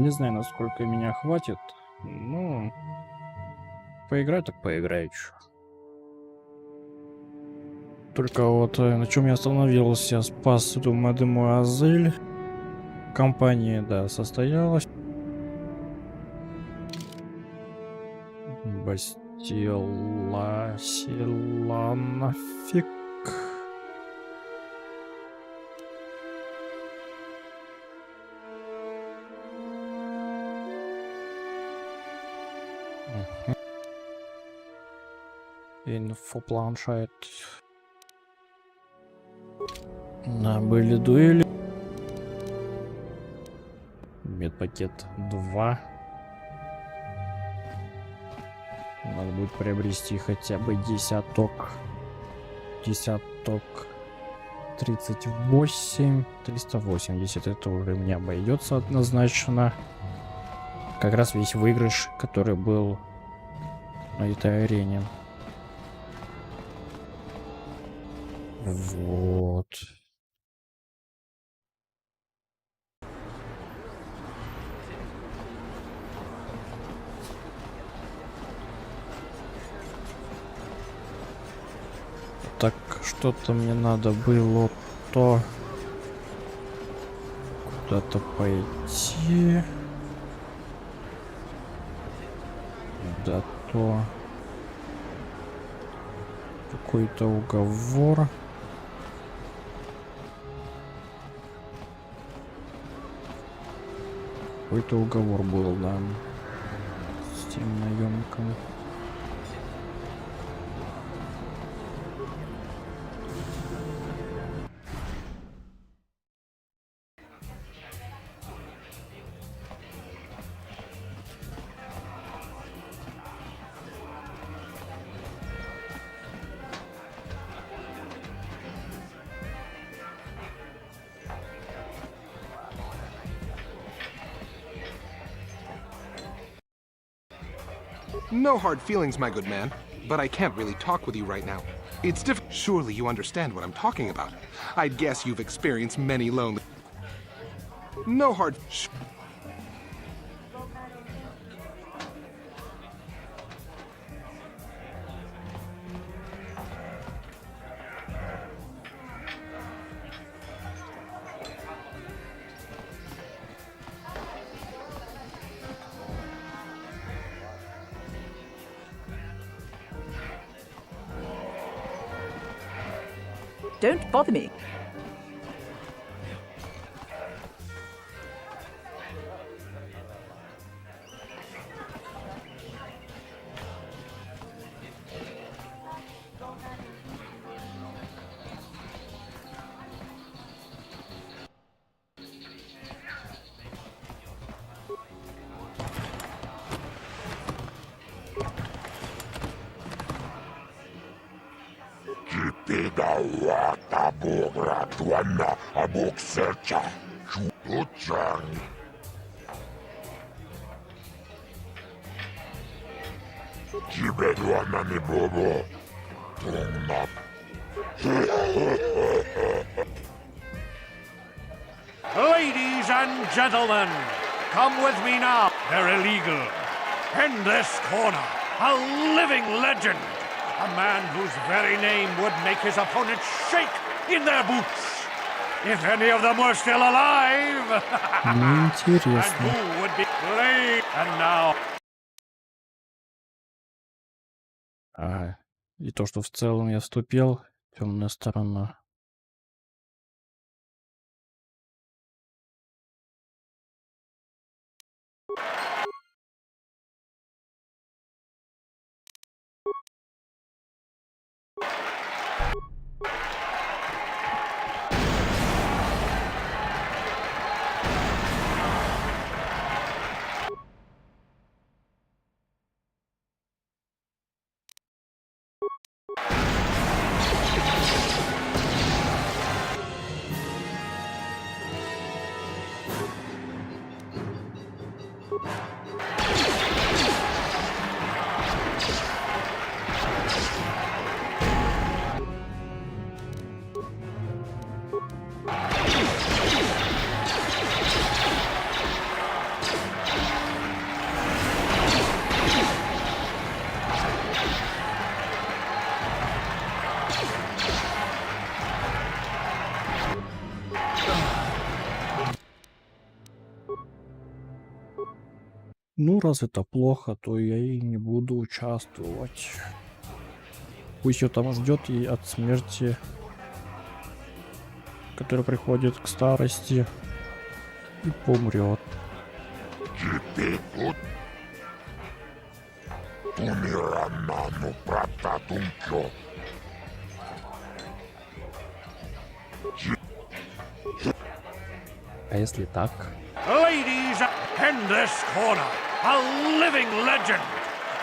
Не знаю, насколько меня хватит. Ну, поиграю так поиграю, чё. Только вот на чем я остановился, спас эту мадемуазель. Компания, да, состоялась. Бастила села нафиг. Инфопланшет. Были дуэли. Медпакет 2. Надо будет приобрести хотя бы десяток. 38, 380. Это уже мне обойдется однозначно. Как раз весь выигрыш, который был на этой арене. Вот. Так, что-то мне надо было то куда-то пойти. Да то какой-то уговор. Какой-то уговор был, да, с тем наемником. No hard feelings, my good man, but I can't really talk with you right now. It's difficult. Surely you understand what I'm talking about. I'd guess you've experienced many lonely... No hard... Don't bother me. Pidawata bugra tuanna abuk serca chutucang. Kibeduana ni bobo. Tungnap. Ladies and gentlemen, come with me now. They're illegal. In this corner, a living legend. A man whose very name would make his opponents shake in their boots. If any of them were still alive. And who would be played? And now. Ага. И то, что в целом я вступил, темная сторона. Ну, раз это плохо, то я и не буду участвовать. Пусть ее там ждет и от смерти, которая приходит к старости, и помрет. Теперь тут Тумиранану протатунчо. А если так? Ladies, in this corner, a living legend.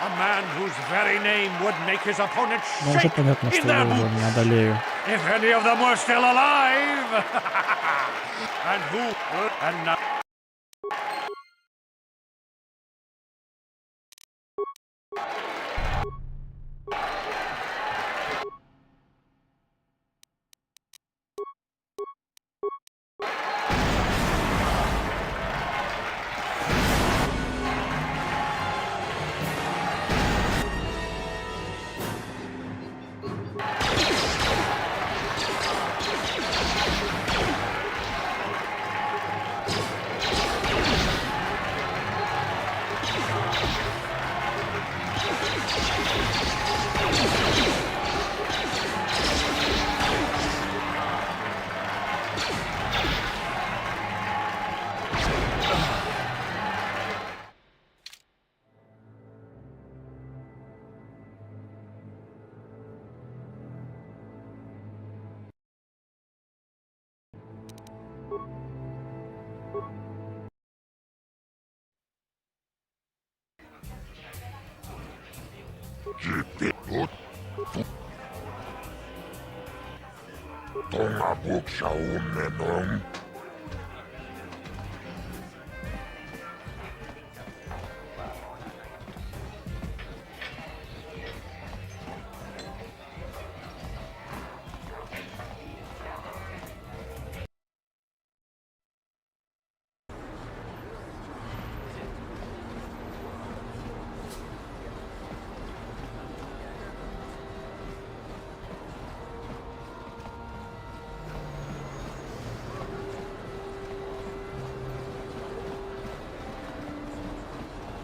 A man whose very name would make his opponents Ну, уже shake понятно, in что я their его boots. не одолею. If any of them were still alive. And who would... And now... Теперь тут Тongabuksa Unnenom.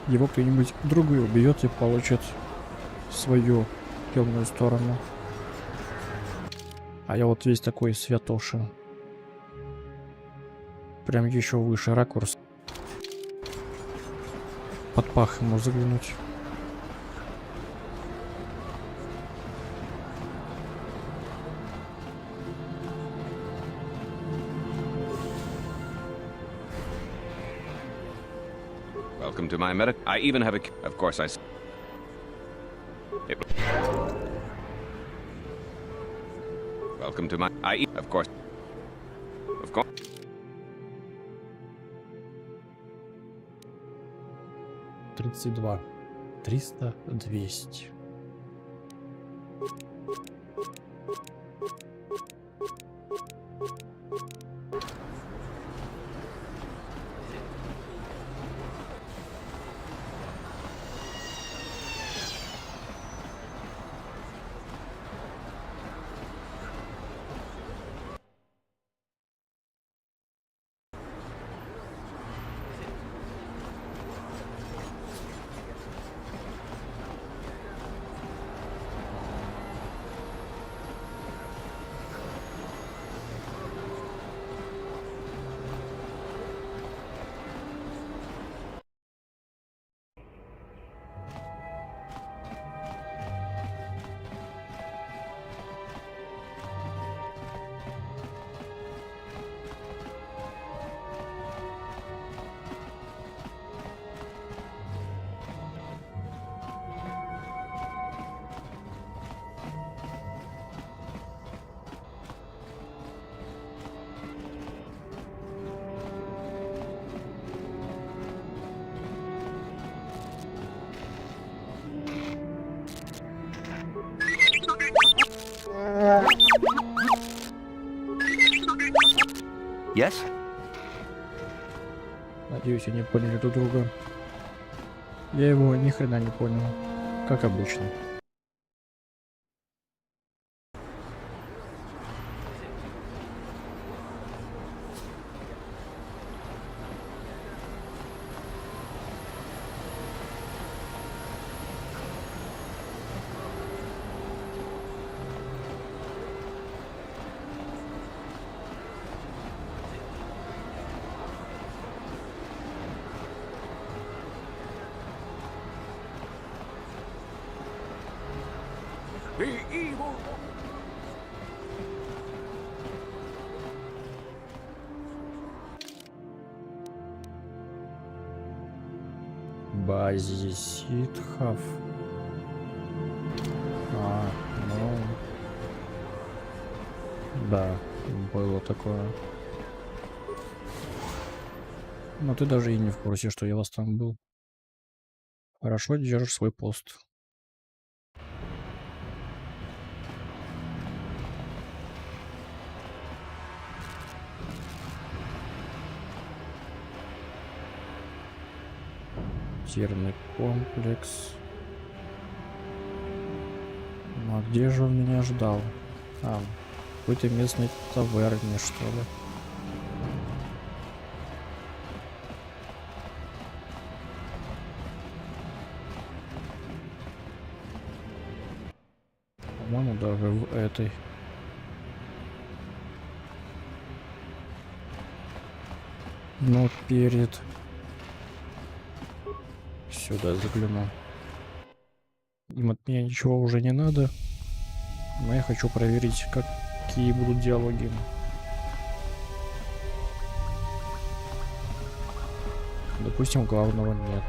Его кто-нибудь другой убьет и получит свою темную сторону. А я вот весь такой святоша. Прям еще выше ракурс. Под пах ему заглянуть. Welcome to my medic. I even have a... Of course I... Welcome to my... Of course... Of course... 32. 300, 200. Yes? Надеюсь, они поняли друг друга. Я его ни хрена не понял. Как обычно. The evil... Базе ситхов. Ну... Да, было такое. Но ты даже и не в курсе, что я вас там был. Хорошо держишь свой пост. Тирный комплекс. Ну а где же он меня ждал? А, в какой-то местной таверне, что ли? По-моему, даже в этой. Но перед... Сюда загляну. Им от меня ничего уже не надо. Но я хочу проверить, какие будут диалоги. Допустим, главного нет.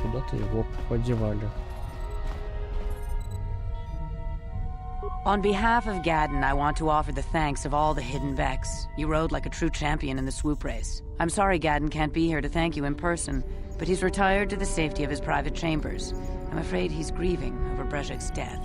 Куда-то его подевали. On behalf of Gadden, I want to offer the thanks of all the hidden Vex. You rode like a true champion in the swoop race. I'm sorry Gadden can't be here to thank you in person, but he's retired to the safety of his private chambers. I'm afraid he's grieving over Brezhik's death.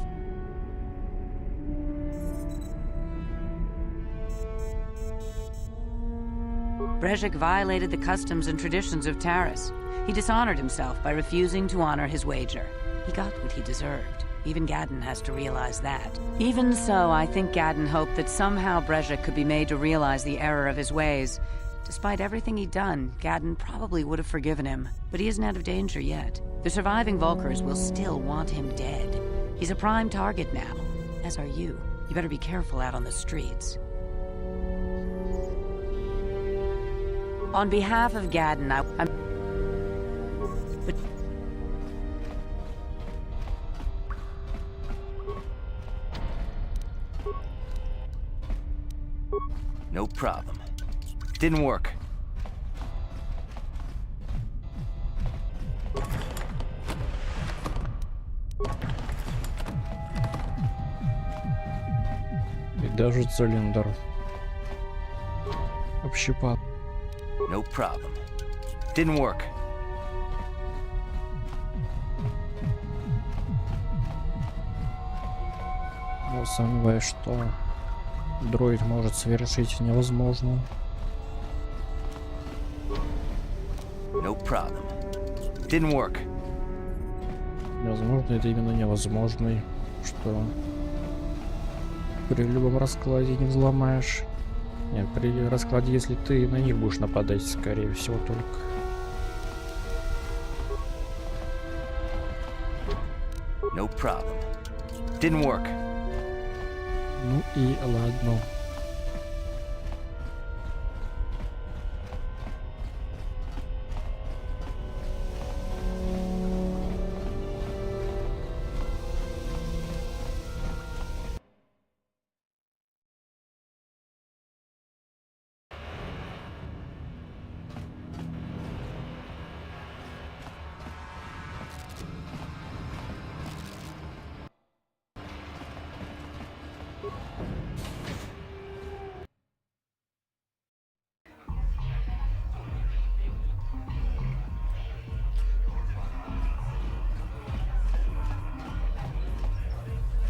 Brezhik violated the customs and traditions of Taris. He dishonored himself by refusing to honor his wager. He got what he deserved. Even Gadden has to realize that. Even so, I think Gadden hoped that somehow Brezhik could be made to realize the error of his ways. Despite everything he'd done, Gadden probably would have forgiven him. But he isn't out of danger yet. The surviving Vulkars will still want him dead. He's a prime target now, as are you. You better be careful out on the streets. On behalf of Gadden, I'm... But... No problem. Didn't work. И даже цилиндр общипал. No problem. Didn't work. Но сомневаюсь, что дроид может совершить невозможное. No problem. Didn't work. Возможно, это именно невозможный, что при любом раскладе не взломаешь. Нет, при раскладе, если ты на них будешь нападать, скорее всего, только. No problem. Didn't work. Ну и ладно.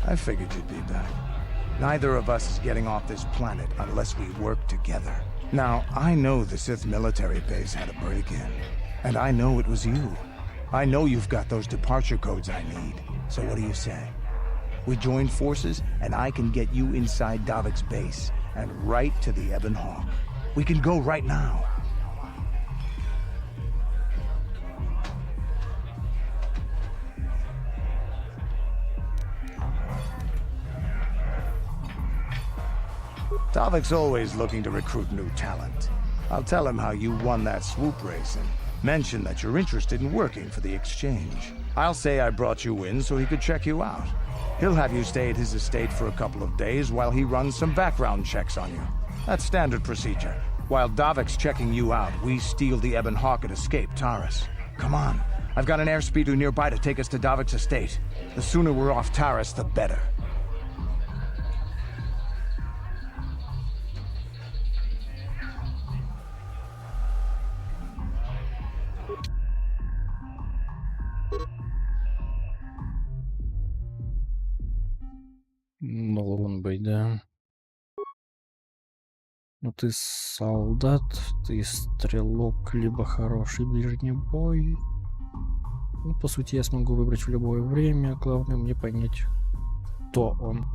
I figured you'd be back. Neither of us is getting off this planet unless we work together. Now, I know the Sith military base had a break-in. And I know it was you. I know you've got those departure codes I need. So what do you say? We join forces, and I can get you inside Davik's base, and right to the Ebon Hawk. We can go right now. Davik's always looking to recruit new talent. I'll tell him how you won that swoop race and mention that you're interested in working for the exchange. I'll say I brought you in so he could check you out. He'll have you stay at his estate for a couple of days while he runs some background checks on you. That's standard procedure. While Davik's checking you out, we steal the Ebon Hawk and escape Taurus. Come on. I've got an airspeeder nearby to take us to Davik's estate. The sooner we're off Taurus, the better. Должен быть, да. Ну ты солдат, ты стрелок, либо хороший ближний бой. Ну, по сути, я смогу выбрать в любое время. Главное мне понять, кто он.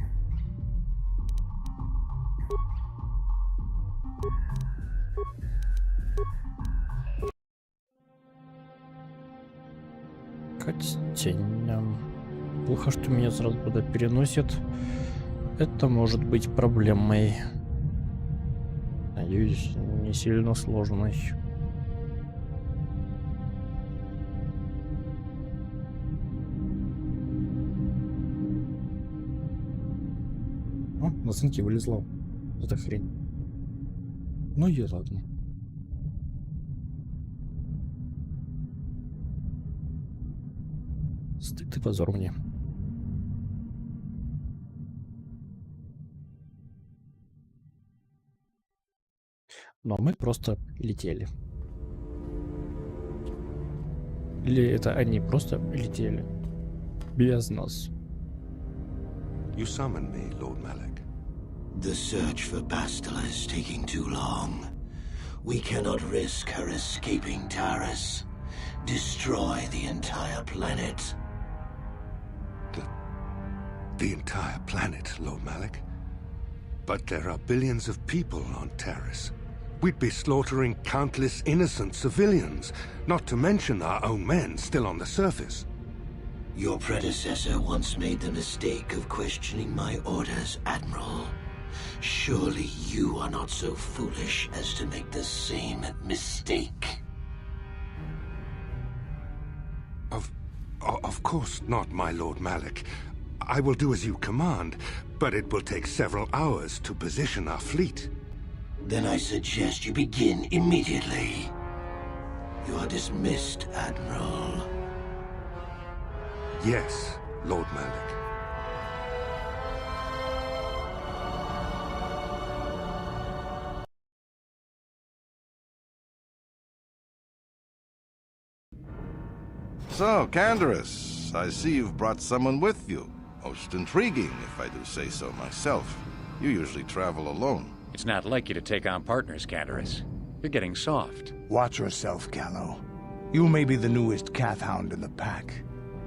Хотя... Плохо, что меня сразу туда переносят. Это может быть проблемой. Надеюсь, не сильно сложной. О, на оценке вылезла эта хрень. Ну и ладно. Стыд и позор мне. Но мы просто летели. Или это они просто летели без нас? You summoned me, Lord Malak. The search for Bastila is taking too long. We cannot risk her escaping Taurus. Destroy the entire planet. The entire planet, Lord Malak? But there are billions of people on Taurus. We'd be slaughtering countless innocent civilians, not to mention our own men still on the surface. Your predecessor once made the mistake of questioning my orders, Admiral. Surely you are not so foolish as to make the same mistake. Of course not, my Lord Malak. I will do as you command, but it will take several hours to position our fleet. Then I suggest you begin immediately. You are dismissed, Admiral. Yes, Lord Malak. So, Canderous, I see you've brought someone with you. Most intriguing, if I do say so myself. You usually travel alone. It's not like you to take on partners, Canderous. You're getting soft. Watch yourself, Callow. You may be the newest Cathhound in the pack,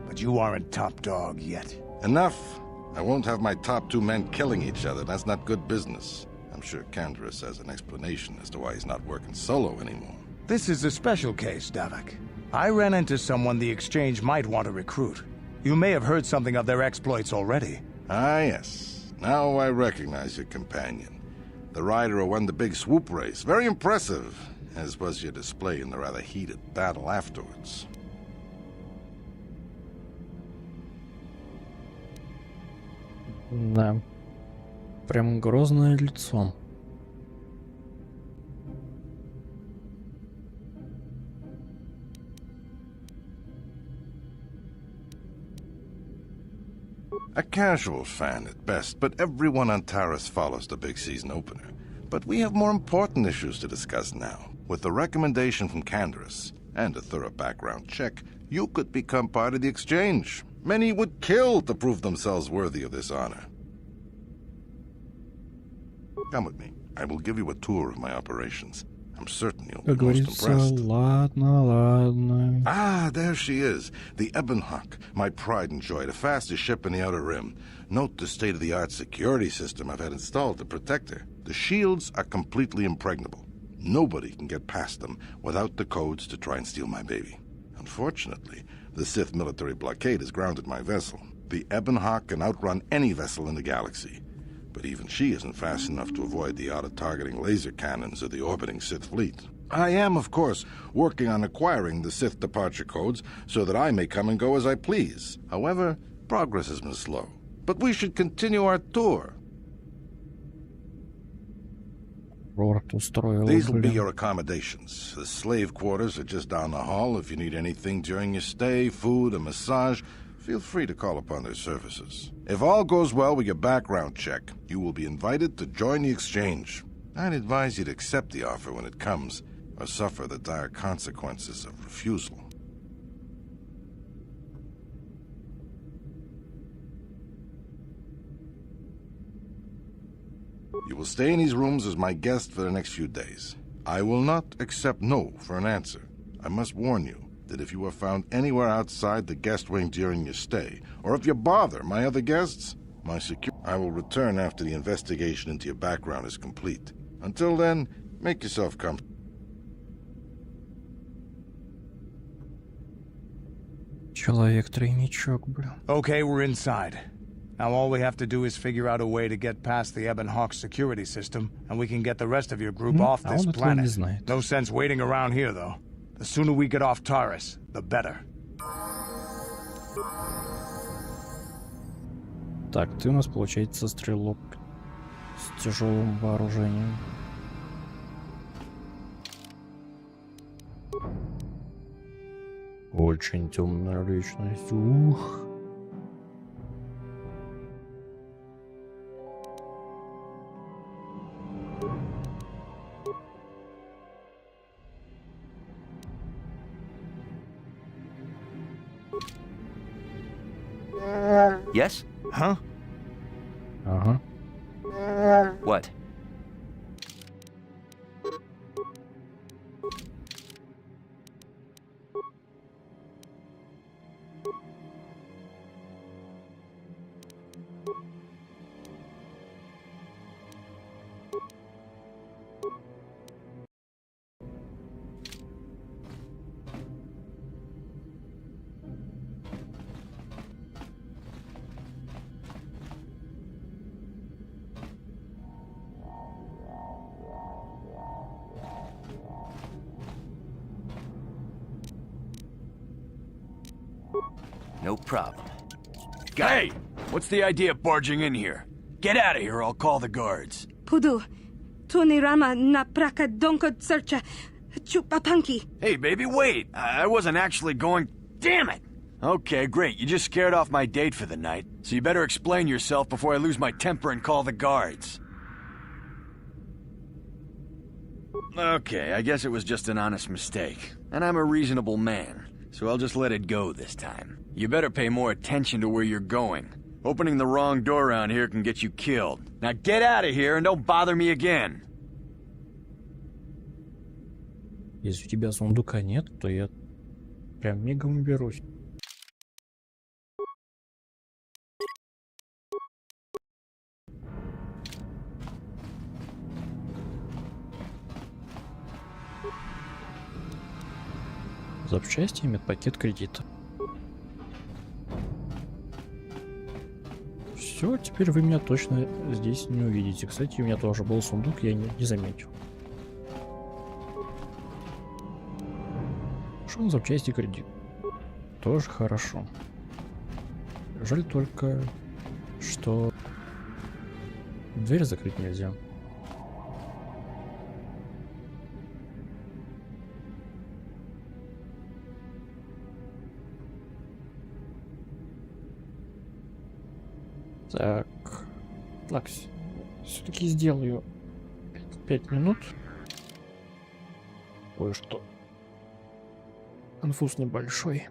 but you aren't top dog yet. Enough! I won't have my top two men killing each other. That's not good business. I'm sure Canderous has an explanation as to why he's not working solo anymore. This is a special case, Davik. I ran into someone the Exchange might want to recruit. You may have heard something of their exploits already. Ah, yes. Now I recognize your companion. The rider who won the big swoop race. Very impressive, as was your display in the rather heated battle afterwards. Да. Прям грозное лицо. A casual fan at best, but everyone on Taurus follows the big season opener. But we have more important issues to discuss now. With the recommendation from Canderous and a thorough background check, you could become part of the Exchange. Many would kill to prove themselves worthy of this honor. Come with me. I will give you a tour of my operations. I'm certain you'll be most impressed. Ладно. Ah, there she is. The Ebon Hawk, my pride and joy, the fastest ship in the Outer Rim. Note the state-of-the-art security system I've had installed to protect her. The shields are completely impregnable. Nobody can get past them without the codes to try and steal my baby. Unfortunately, the Sith military blockade has grounded my vessel. The Ebon Hawk can outrun any vessel in the galaxy. But even she isn't fast enough to avoid the auto-targeting laser cannons of the orbiting Sith fleet. I am, of course, working on acquiring the Sith departure codes so that I may come and go as I please. However, progress has been slow. But we should continue our tour. These will be your accommodations. The slave quarters are just down the hall. If you need anything during your stay, food, a massage, feel free to call upon their services. If all goes well with your background check, you will be invited to join the exchange. I'd advise you to accept the offer when it comes, or suffer the dire consequences of refusal. You will stay in these rooms as my guest for the next few days. I will not accept no for an answer. I must warn you that if you are found anywhere outside the guest wing during your stay, or if you bother my other guests, I will return after the investigation into your background is complete. Until then, make yourself comfortable. Человек-тройничок, блин. Okay, we're inside. Now all we have to do is figure out a way to get past the Ebon Hawk security system, and we can get the rest of your group off this planet. No sense waiting around here, though. The sooner we get off Taurus, the better. Так, ты у нас, получается, стрелок с тяжелым вооружением. Очень темная личность. Ух. Yes? Huh? Ага. What? No problem. Hey! What's the idea of barging in here? Get out of here, I'll call the guards. Pudu, tunirama na praka donko searcha chupapanki. Hey, baby, wait! I wasn't actually going... Damn it! Okay, great. You just scared off my date for the night, so you better explain yourself before I lose my temper and call the guards. Okay, I guess it was just an honest mistake. And I'm a reasonable man, so I'll just let it go this time. You better pay more attention to where you're going. Opening the wrong door around here can get you killed. Now get out of here and don't bother me again. Если у тебя сундука нет, то я прям мигом уберусь. Запчасти, медпакет, кредит. Все, теперь вы меня точно здесь не увидите. Кстати, у меня тоже был сундук, я не заметил. Шел запчасти, кредит. Тоже хорошо. Жаль только, что дверь закрыть нельзя. Так, все-таки сделаю 5 минут. Кое-что. Конфуз небольшой.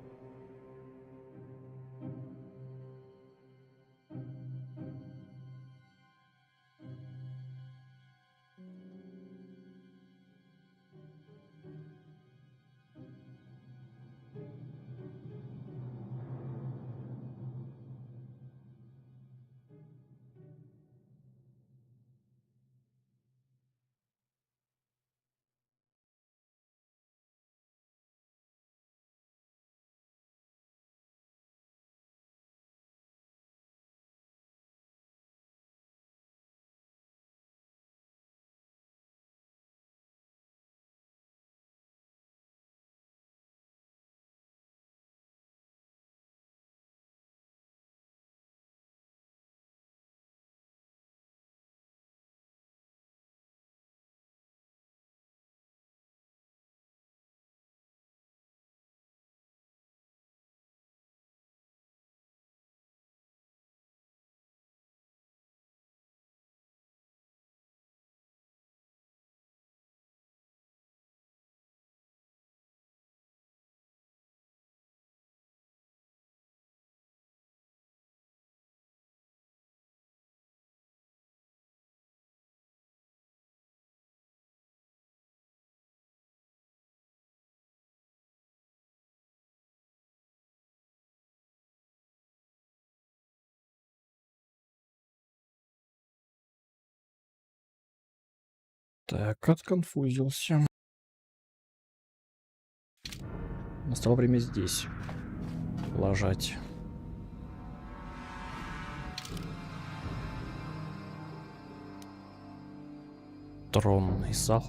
Так, отконфузился. Настало время здесь ложать. Тронный зал.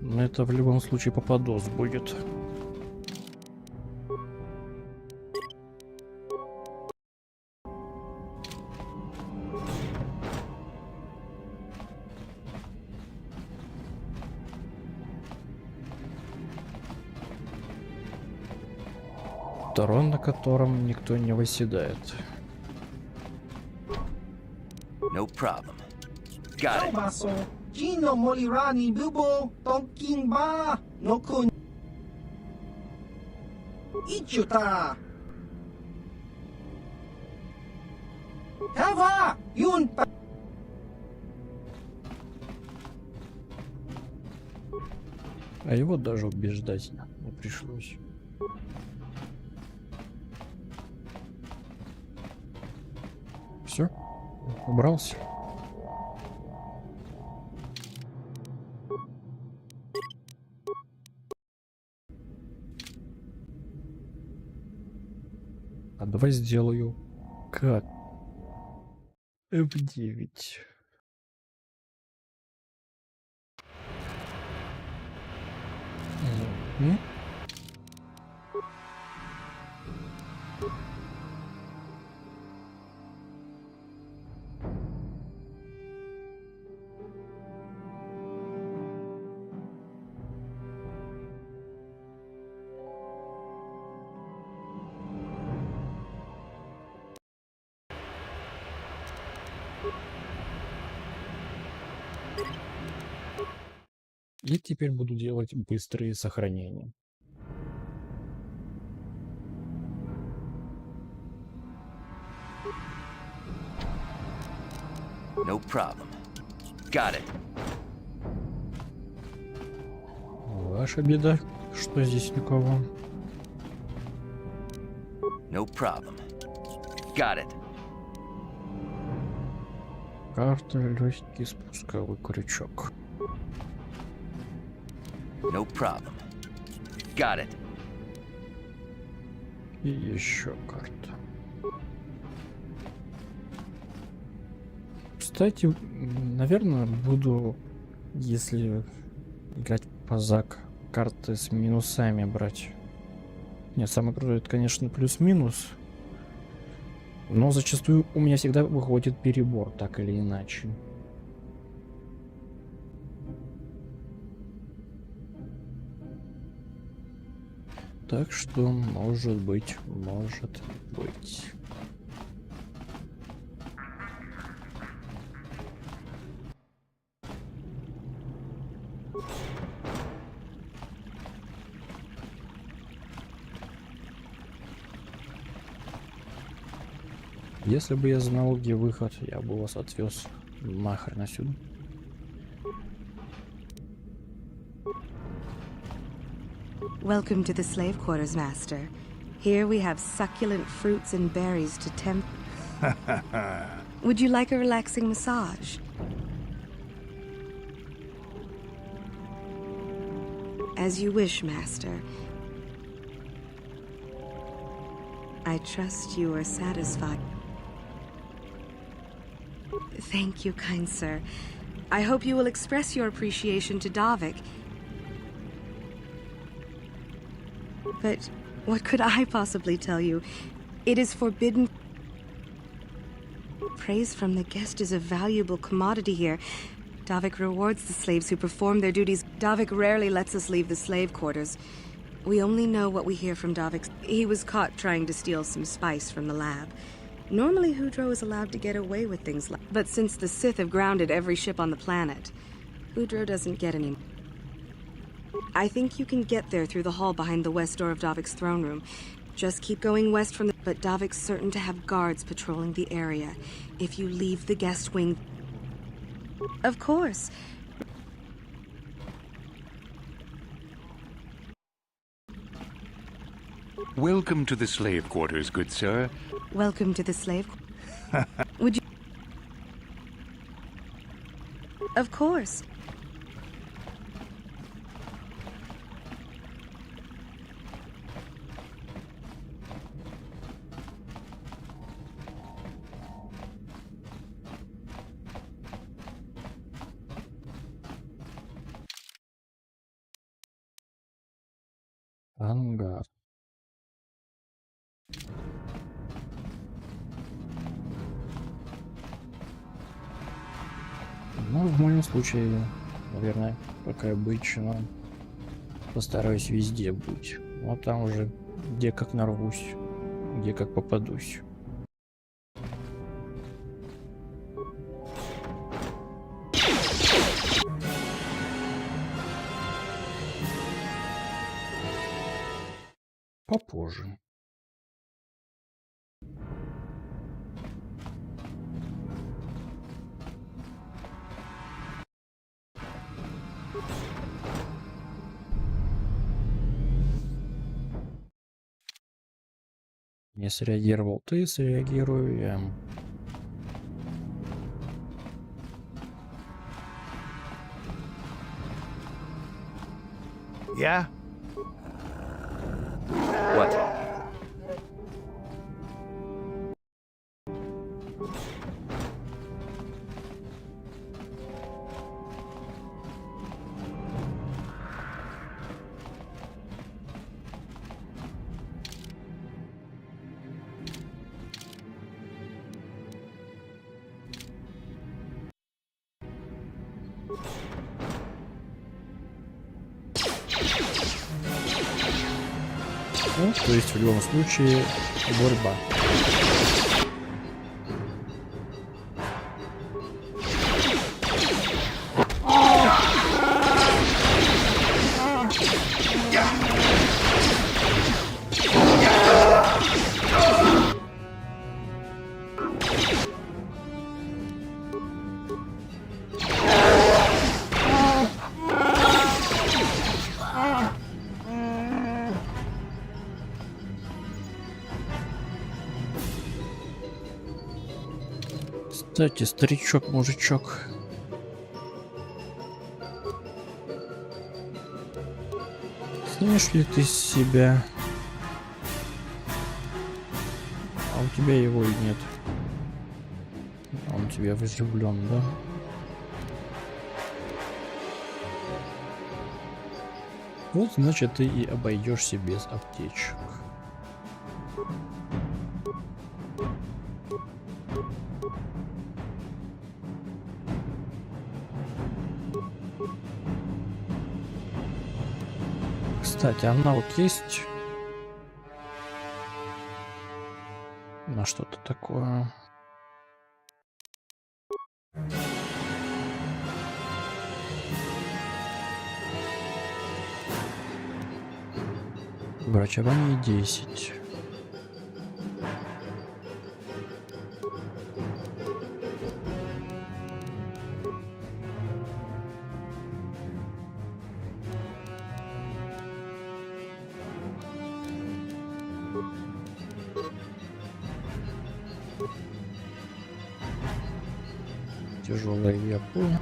Но это в любом случае попадос будет. Трон, на котором никто не восседает. No problem. Got it. Gino Molirani Bubo Tonking Ba no Kun Ichuta Kava Yun Pa. А его даже убеждать не пришлось. Все, убрался. А давай сделаю как F9. И теперь буду делать быстрые сохранения. No problem. Got it. Ваша беда, что здесь никого. No problem. Got it. Карта, легкий спусковой крючок. No problem. Got it. И еще карта. Кстати, наверное, буду, если играть по ЗАГ, карты с минусами брать. Нет, самое крутое, это, конечно, плюс-минус. Но зачастую у меня всегда выходит перебор, так или иначе. Так что, может быть. Если бы я знал, где выход, я бы вас отвез нахрен отсюда. Welcome to the slave quarters, Master. Here we have succulent fruits and berries to tempt. Would you like a relaxing massage? As you wish, Master. I trust you are satisfied. Thank you, kind sir. I hope you will express your appreciation to Davik. But what could I possibly tell you? It is forbidden. Praise from the guest is a valuable commodity here. Davik rewards the slaves who perform their duties. Davik rarely lets us leave the slave quarters. We only know what we hear from Davik. He was caught trying to steal some spice from the lab. Normally, Hudro is allowed to get away with things like... But since the Sith have grounded every ship on the planet, Hudro doesn't get any... I think you can get there through the hall behind the west door of Davik's throne room. Just keep going west from the... But Davik's certain to have guards patrolling the area. If you leave the guest wing... Of course. Welcome to the slave quarters, good sir. Welcome to the slave... Would you... Of course. Ангар. Ну, в моем случае, наверное, как и обычно, постараюсь везде быть. А там уже где как нарвусь, где как попадусь. Попозже. Не среагировал ты, среагирую я. Yeah? What? Ну, то есть в любом случае борьба. Кстати, старичок, мужичок. Снимешь ли ты с себя? А у тебя его и нет. Он тебя влюблен, да? Вот, значит, ты и обойдешься без аптечек. Кстати, аналог есть на что-то такое. Врачевание 10. Тяжелые я понял.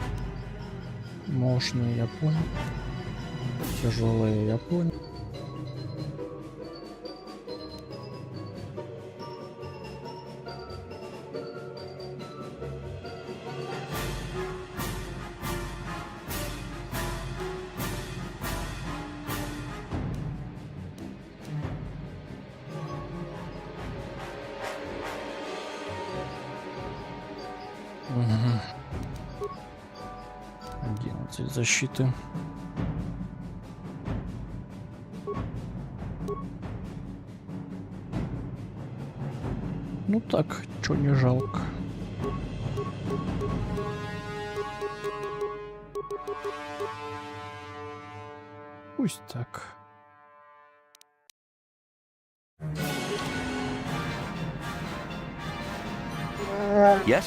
Мощные я понял. Тяжелые я понял. Угу. 11 защиты. Ну так, чё не жалко. Пусть так. Yes?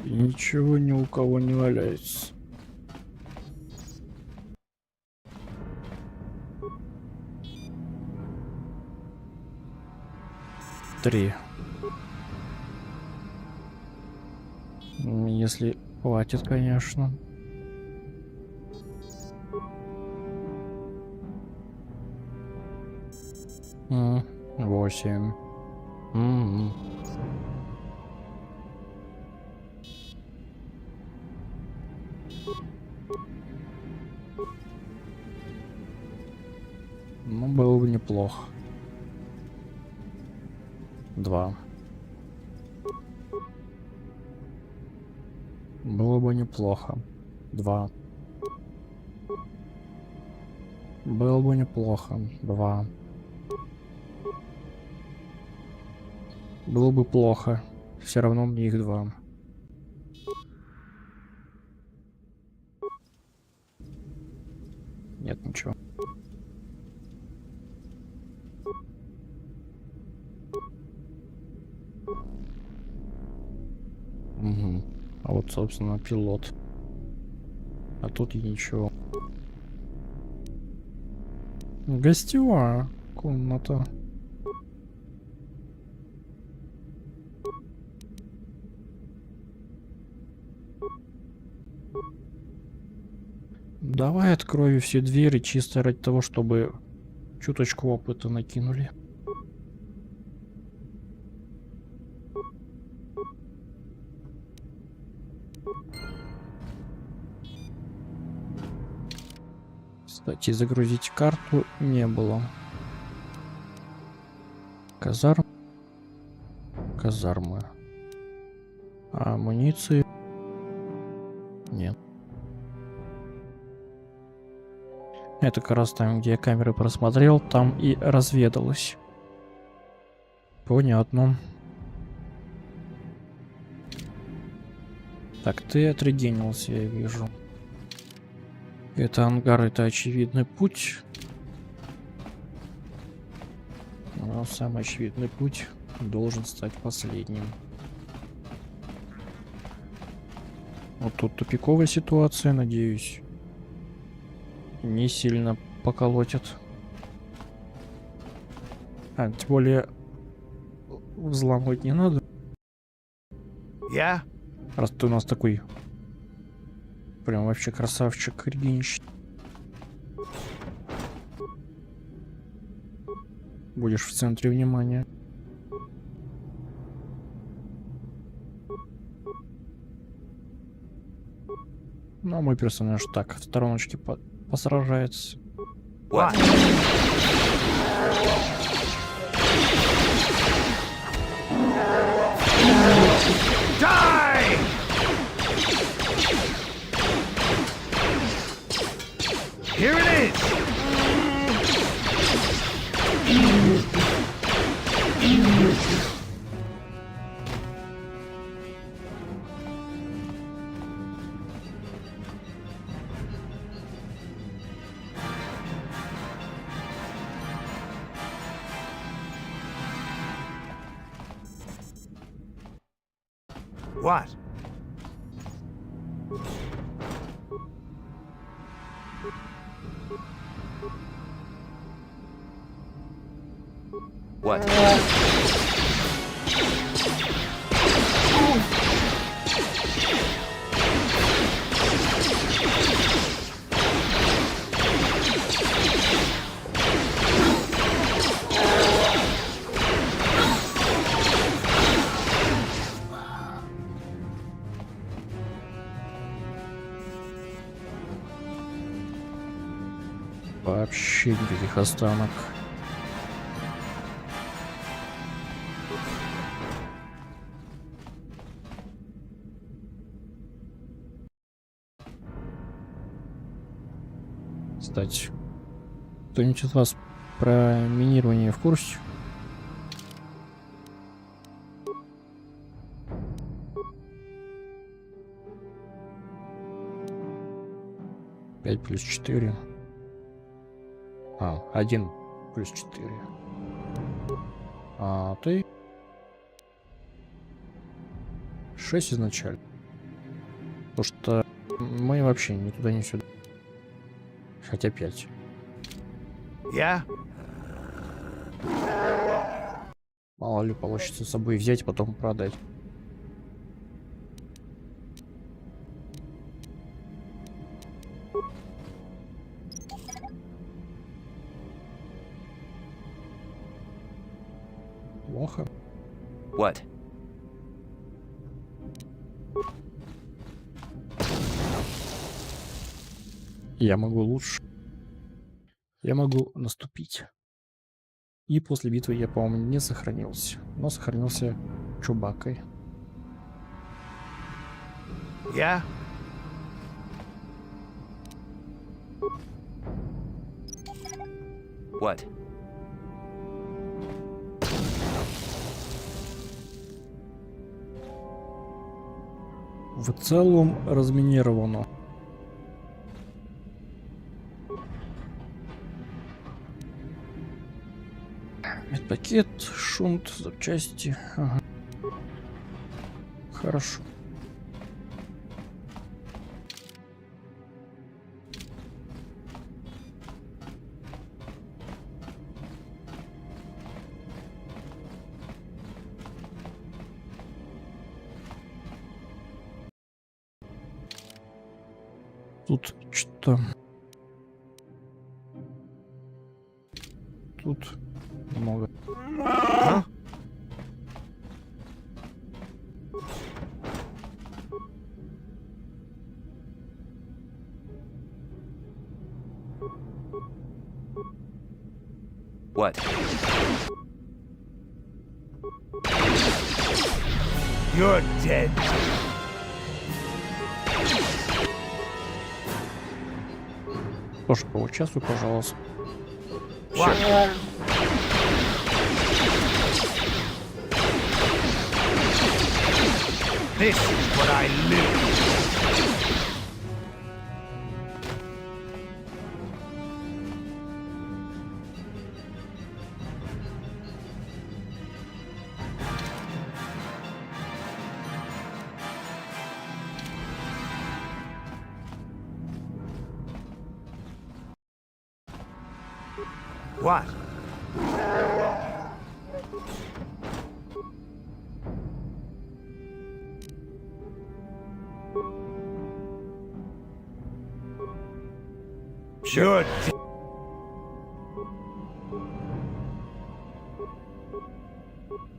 И ничего ни у кого не валяется. Три. Если хватит, конечно. Восемь. Ну, было бы неплохо. 2. Было бы неплохо. 2. Было бы неплохо. 2. Было бы плохо. Все равно мне их 2. Нет, ничего. Угу. А вот, собственно, пилот. А тут и ничего. Гостевая комната. Давай открою все двери чисто ради того, чтобы чуточку опыта накинули. Кстати, загрузить карту не было. Казармы. А амуниции? Нет. Это как раз там, где я камеры просмотрел, там и разведалось. Понятно. Так, ты отрегенился, я вижу. Это ангар, это очевидный путь. Но самый очевидный путь должен стать последним. Вот тут тупиковая ситуация, надеюсь. Не сильно поколотят. Тем более взламывать не надо. Я? Раз ты у нас такой прям вообще красавчик, регенщик. Будешь в центре внимания. Ну, а мой персонаж так, в стороночке посражается. Die! Here it is! What? What? Вообще никаких останок. Кстати, кто-нибудь из вас про минирование в курсе? Пять плюс 4. 1 плюс 4. А ты 6 изначально. Потому что мы вообще ни туда, ни сюда. Хотя 5. Я? Мало ли получится с собой взять, потом продать. Плохо. What? Я могу лучше. я могу наступить. И после битвы я, по-моему, не сохранился, но сохранился Чубакой. Yeah? What? В целом разминировано. Медпакет, шунт, запчасти. Ага. Хорошо. Тут что? Тут много. Huh? What? You're dead. Тоже поучаствуй, пожалуйста. What? This is what I live. What? Sure.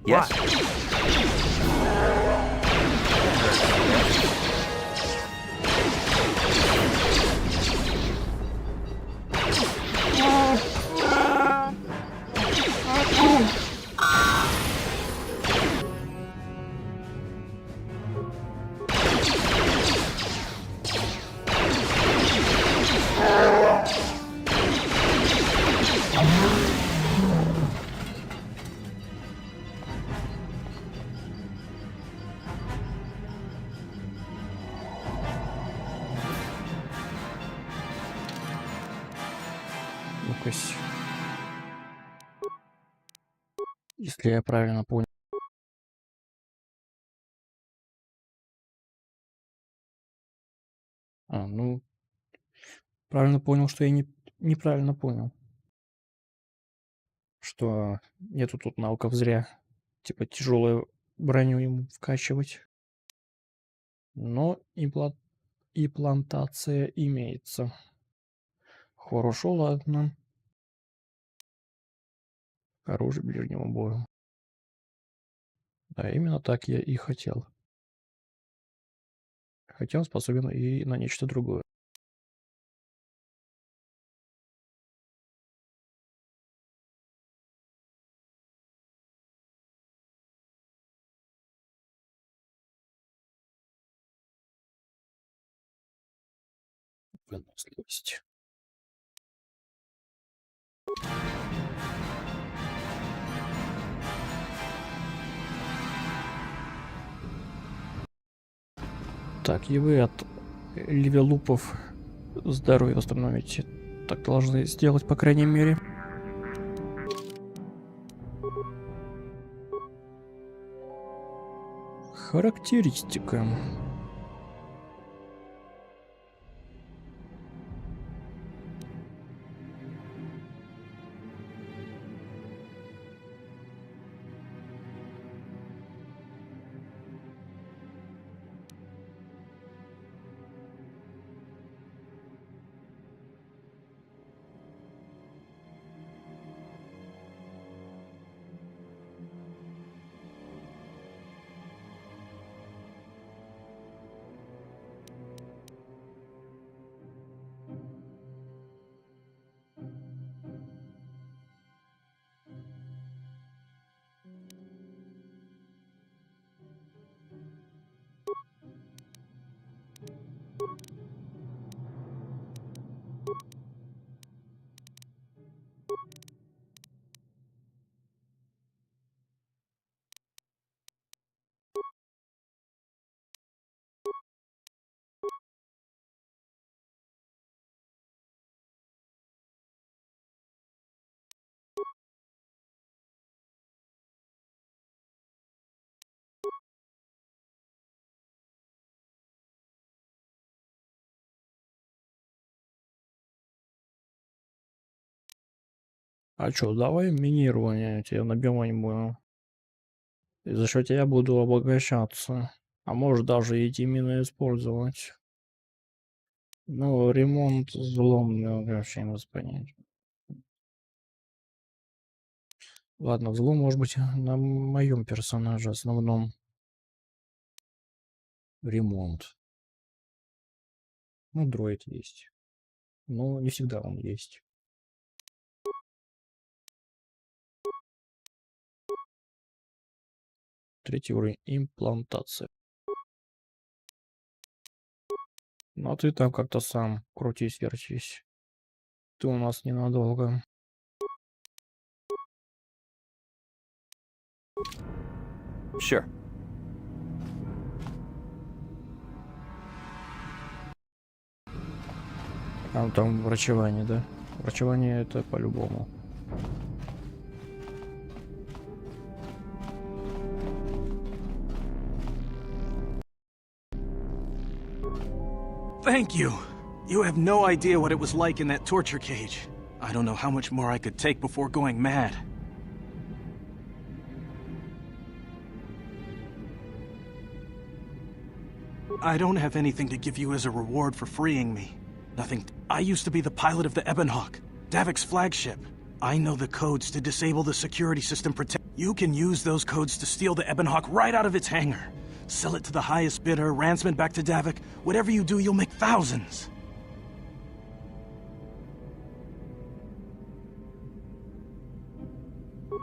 Yes. Ну-кась. Если я правильно понял. Ну, правильно понял, что я неправильно понял. Что нету тут навыков зря. Типа тяжелую броню ему вкачивать. Но имплантация имеется. Хорошо, ладно. Оружие ближнего боя. Да, именно так я и хотел. Хотя он способен и на нечто другое. Выносливость. Так, и вы от левелупов здоровье восстановите. Так должны сделать, по крайней мере. Характеристика. А чё, давай минирование, я тебе набивать буду. И за счет тебя буду обогащаться. А может даже эти мины использовать. Ну, ремонт, взлом, вообще не понять. Ладно, взлом может быть на моем персонаже основном. Ремонт. Ну, дроид есть. Но не всегда он есть. Третий уровень имплантация. Ну а ты там как-то сам крутись-вертись. Ты у нас ненадолго. Sure. А там врачевание, да? Врачевание это по-любому. Thank you. You have no idea what it was like in that torture cage. I don't know how much more I could take before going mad. I don't have anything to give you as a reward for freeing me. Nothing. I used to be the pilot of the Ebonhawk, Davik's flagship. I know the codes to disable the security system protect. You can use those codes to steal the Ebonhawk right out of its hangar. Sell it to the highest bidder, ransom it back to Davik. Whatever you do, you'll make thousands.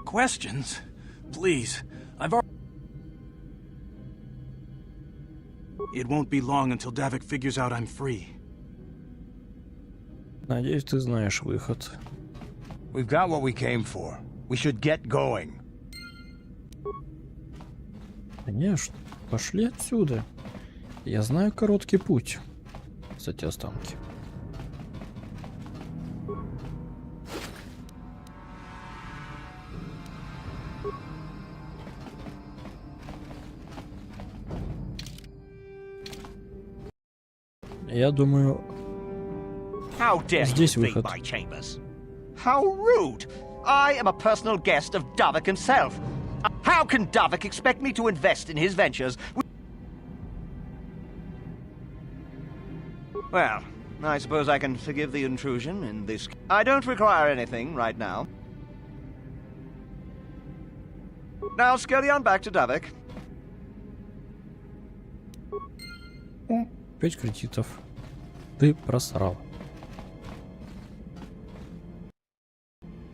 Questions? Please, I've already... It won't be long until Davik figures out I'm free. Надеюсь, ты знаешь выход. We've got what we came for. We should get going. Конечно. Пошли отсюда. Я знаю короткий путь. Кстати, останки. Я думаю, How dare you здесь invade выход. my chambers? How rude! I am a personal guest of Davik himself. How can Davik expect me to invest in his ventures? Well, I suppose I can forgive the intrusion in this... I don't require anything right now. Now scurry on back to Davik. 5 кредитов. Ты просрал.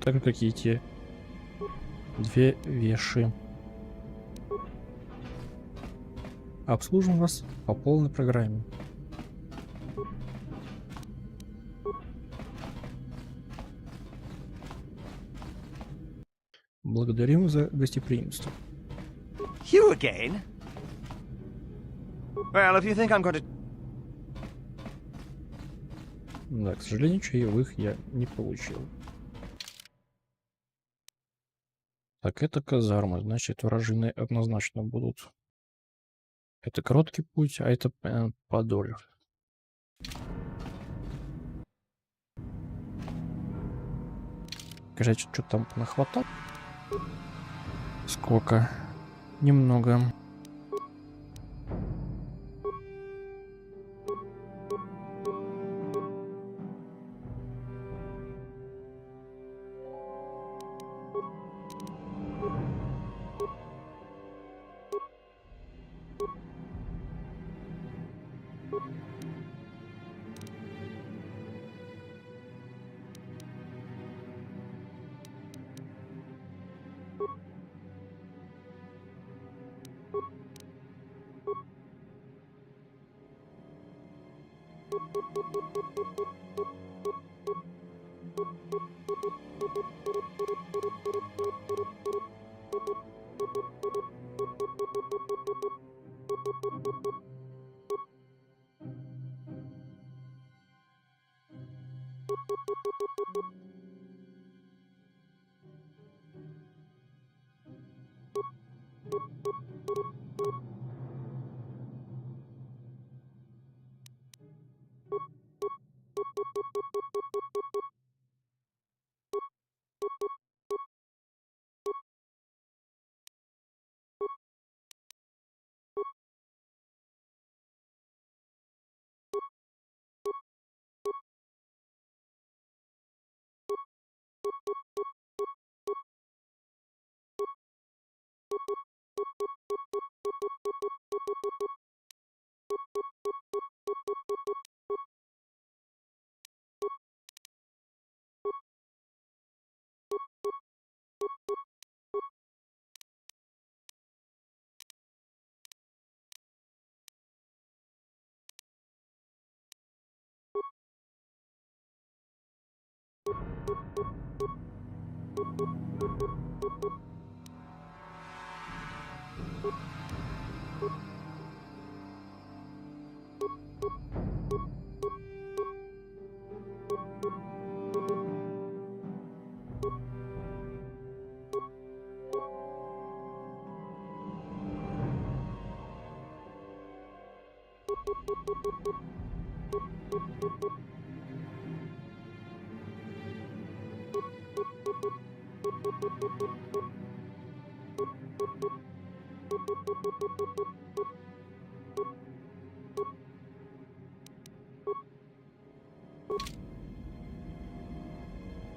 Так какие те 2 веши. Обслужим вас по полной программе. Благодарим за гостеприимство. You again? Well, if you think I'm going to... Да, к сожалению, чаевых я не получил. Так, это казармы, значит, вражины однозначно будут. Это короткий путь, а это Подоль. Скажите, что там нахватал? Сколько? Немного.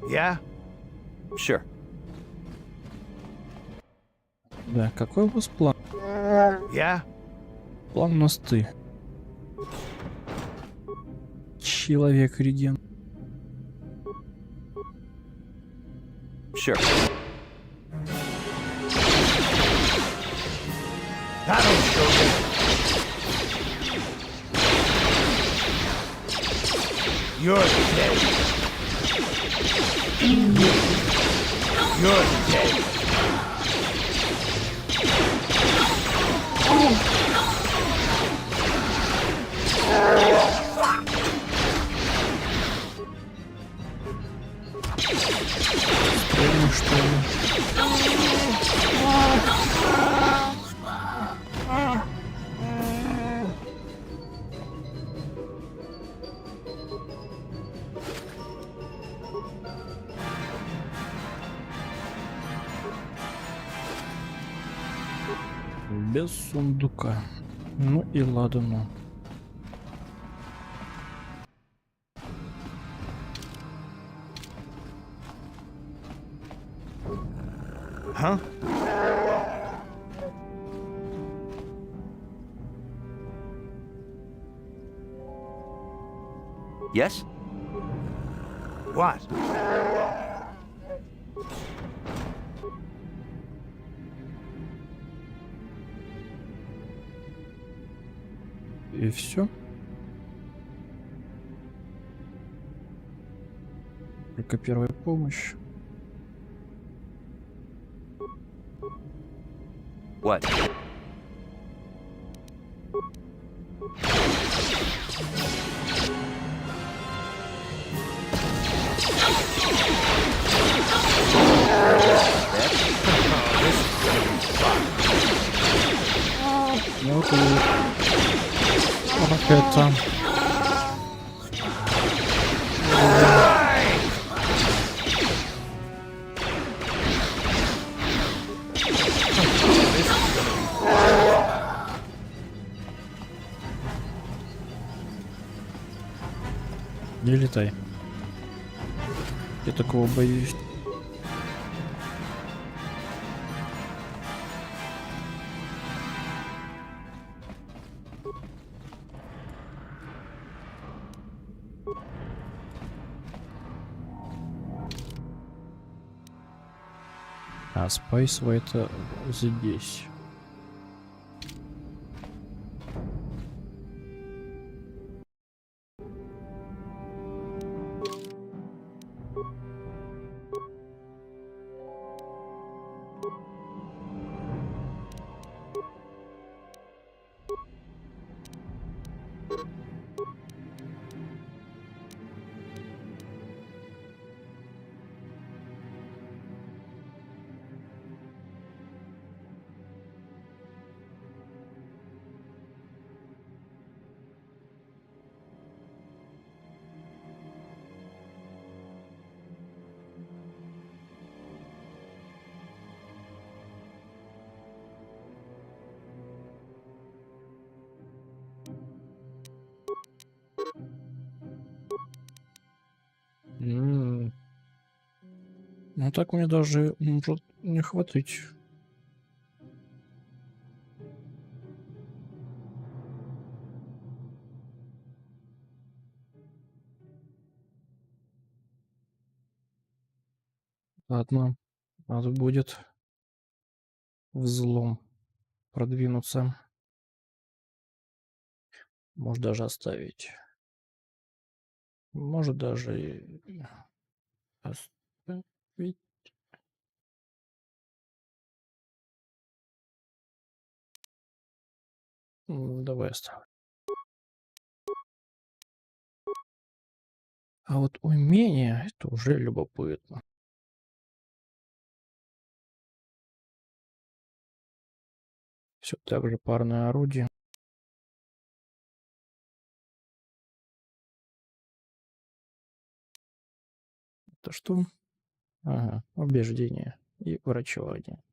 Yeah? Sure. Да, какой у вас план? Yeah? План у нас ты. Человек-реген. Sure. That'll show you. You're dead. You're dead. Стрельну, что ли? Без сундука. Ну и ладно. Huh? Yes? What? И все. Только первая помощь. What? Ну вот это. Не летай. Я такого боюсь. А спайсово это здесь. Ну так мне даже может не хватить. Ладно, надо будет взлом продвинуться. Может даже оставить. Может даже Оставить. Давай оставим. А вот умение — это уже любопытно. Все так же парное орудие. Это что? Ага, убеждение и врачевание.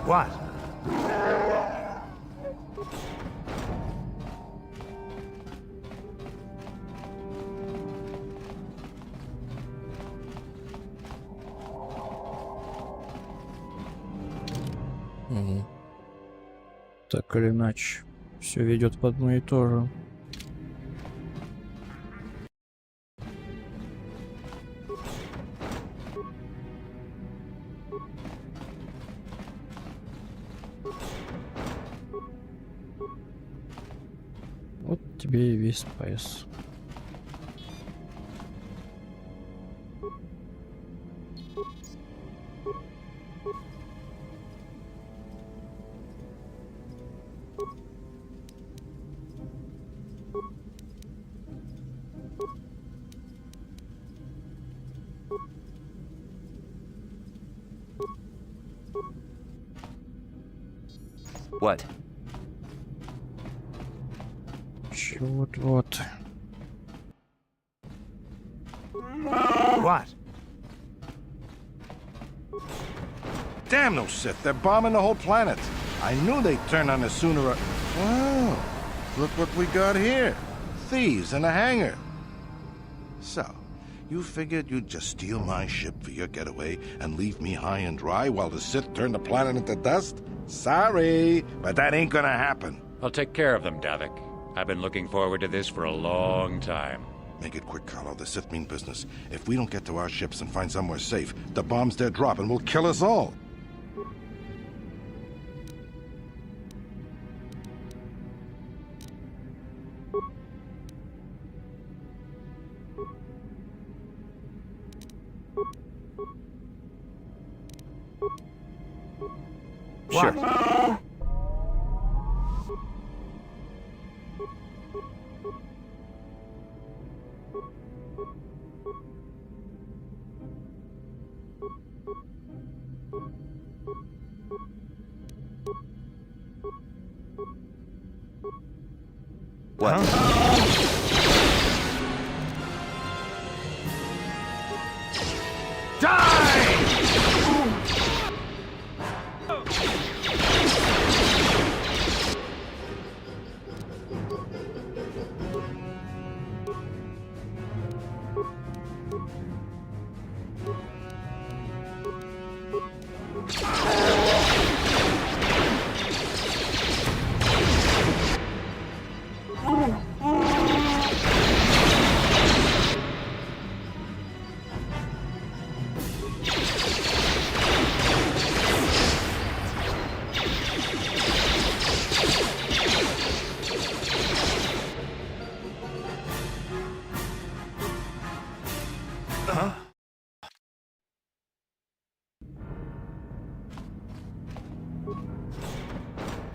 What? Угу. Так или иначе, все ведет в одно и то же. Вот тебе и весь спайс. What? Вот-вот. What? Damn those Sith, they're bombing the whole planet. I knew they'd turn on us sooner or... Wow, look what we got here. Thieves in a hangar. So, you figured you'd just steal my ship for your getaway and leave me high and dry while the Sith turn the planet into dust? Sorry, but that ain't gonna happen. I'll take care of them, Davik. I've been looking forward to this for a long time. Make it quick, Carlo. The Sith mean business. If we don't get to our ships and find somewhere safe, the bombs they're dropping will kill us all. Sure. What?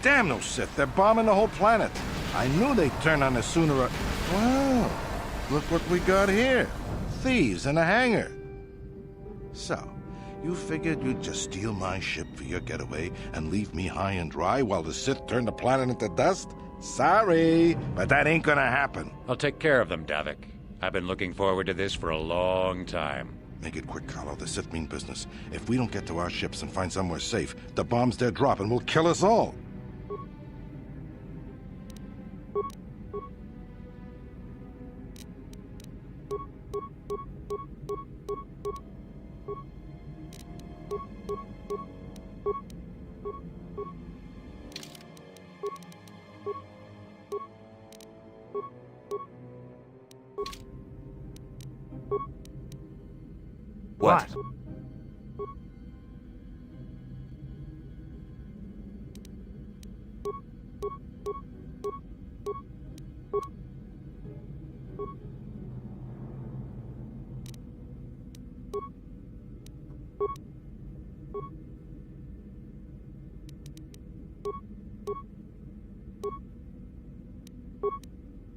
Damn those Sith, they're bombing the whole planet. I knew they'd turn on us sooner or... Wow, look what we got here. Thieves in a hangar. So, you figured you'd just steal my ship for your getaway and leave me high and dry while the Sith turn the planet into dust? Sorry, but that ain't gonna happen. I'll take care of them, Davik. I've been looking forward to this for a long time. Make it quick, Carlo. The Sith mean business. If we don't get to our ships and find somewhere safe, the bombs they're dropping will kill us all. What?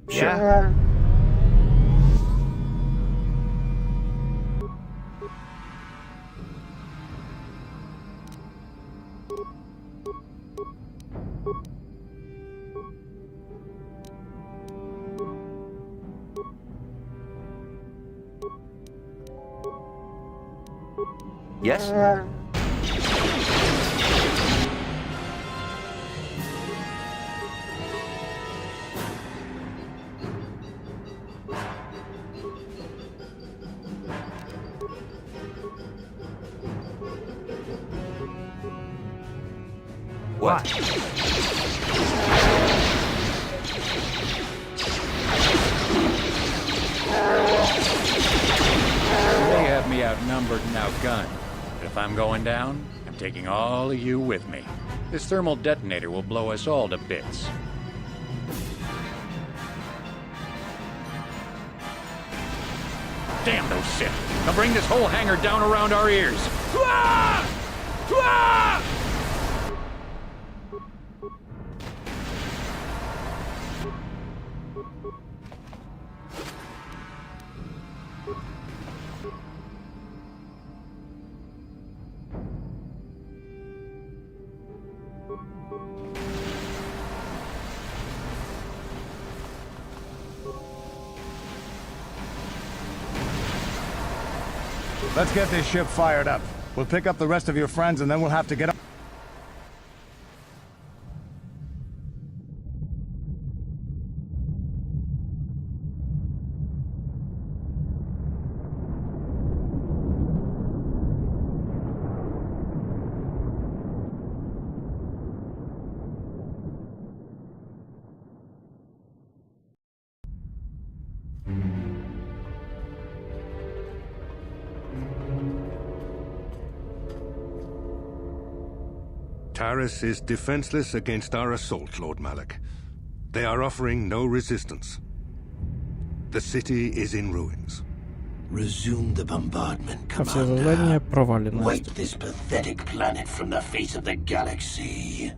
Yeah. Yes? What? They have me outnumbered and outgunned. But if I'm going down, I'm taking all of you with me. This thermal detonator will blow us all to bits. Damn those Sith! They'll bring this whole hangar down around our ears. Let's get this ship fired up. We'll pick up the rest of your friends and then we'll have to get up. Taris is defenseless against our assault, Lord Malak. They are offering no resistance. The city is in ruins. Resume the bombardment, Все Commander. задания провалены. Wipe this pathetic planet from the face of the galaxy.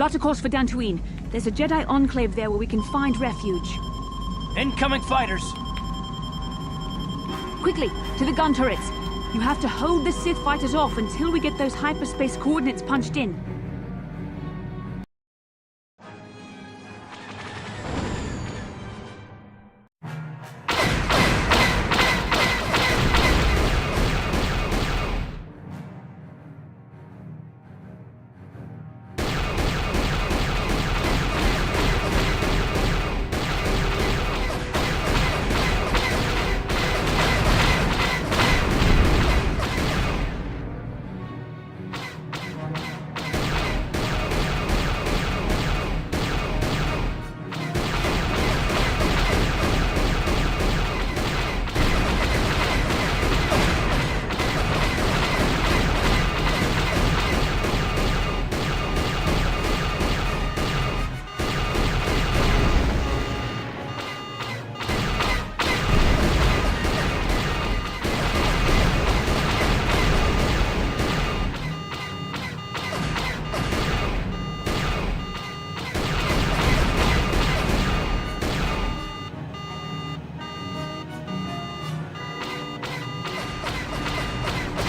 Plot a course for Dantooine. There's a Jedi enclave there where we can find refuge. Incoming fighters! Quickly, to the gun turrets. You have to hold the Sith fighters off until we get those hyperspace coordinates punched in.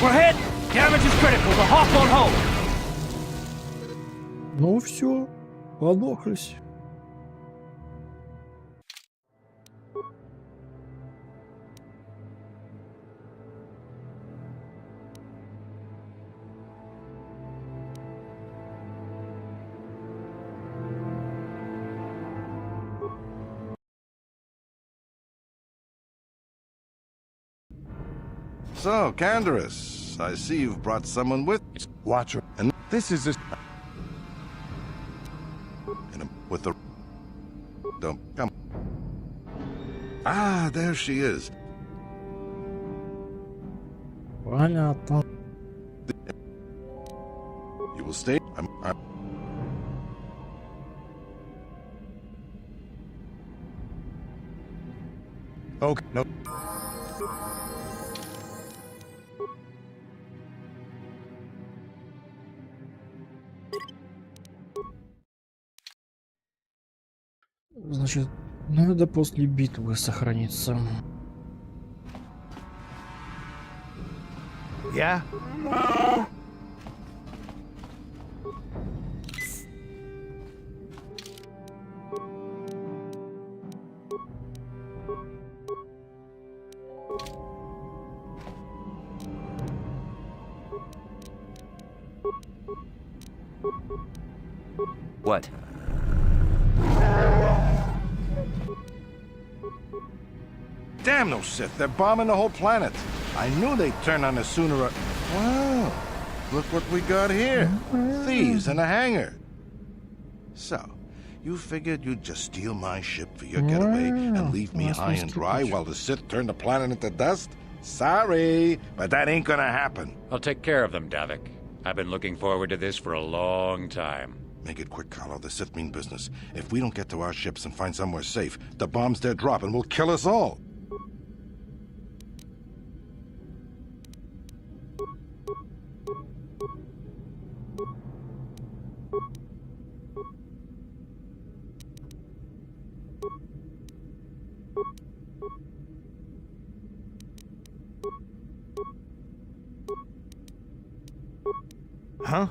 We're hit! Damage is critical. The Hawk won't hold. Ну все, подохлись. So, Canderous, I see you've brought someone with. Watcher. And This is a... with the... Don't come. Ah, there she is. Понятно. You will stay. Okay, no. Значит, надо после битвы сохраниться. Yeah? What? Damn those Sith, they're bombing the whole planet. I knew they'd turn on us sooner or... Wow, look what we got here. Thieves in a hangar. So, you figured you'd just steal my ship for your getaway and leave me high and dry while the Sith turn the planet into dust? Sorry, but that ain't gonna happen. I'll take care of them, Davik. I've been looking forward to this for a long time. Make it quick, Carlo. The Sith mean business. If we don't get to our ships and find somewhere safe, the bombs they're dropping will kill us all. Huh?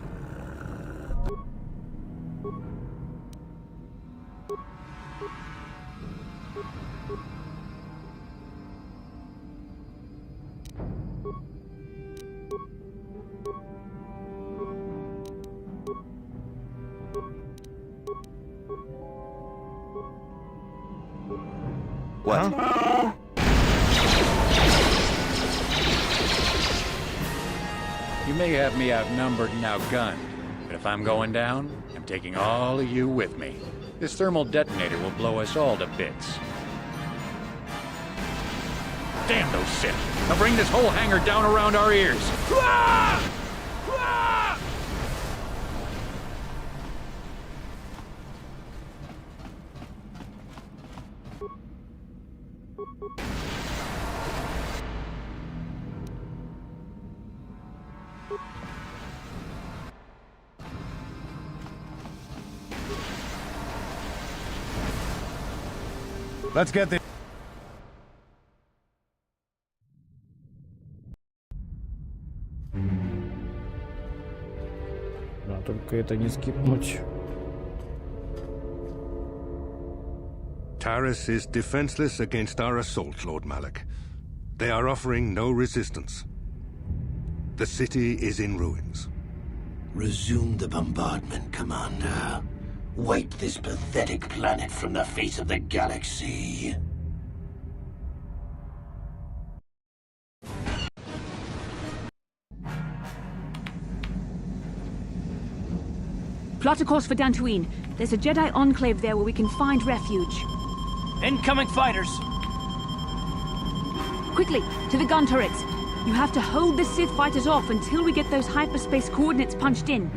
What? Huh? You may have me outnumbered and outgunned, but if I'm going down, I'm taking all of you with me. This thermal detonator will blow us all to bits. Damn those Sith! They'll bring this whole hangar down around our ears! Let's get this. Да, только это не скипнуть. Taris is defenseless against our assault, Lord Malik. They are offering no resistance. The city is in ruins. Resume the bombardment, Commander. Wipe this pathetic planet from the face of the galaxy. Plot a course for Dantooine. There's a Jedi enclave there where we can find refuge. Incoming fighters! Quickly, to the gun turrets. You have to hold the Sith fighters off until we get those hyperspace coordinates punched in.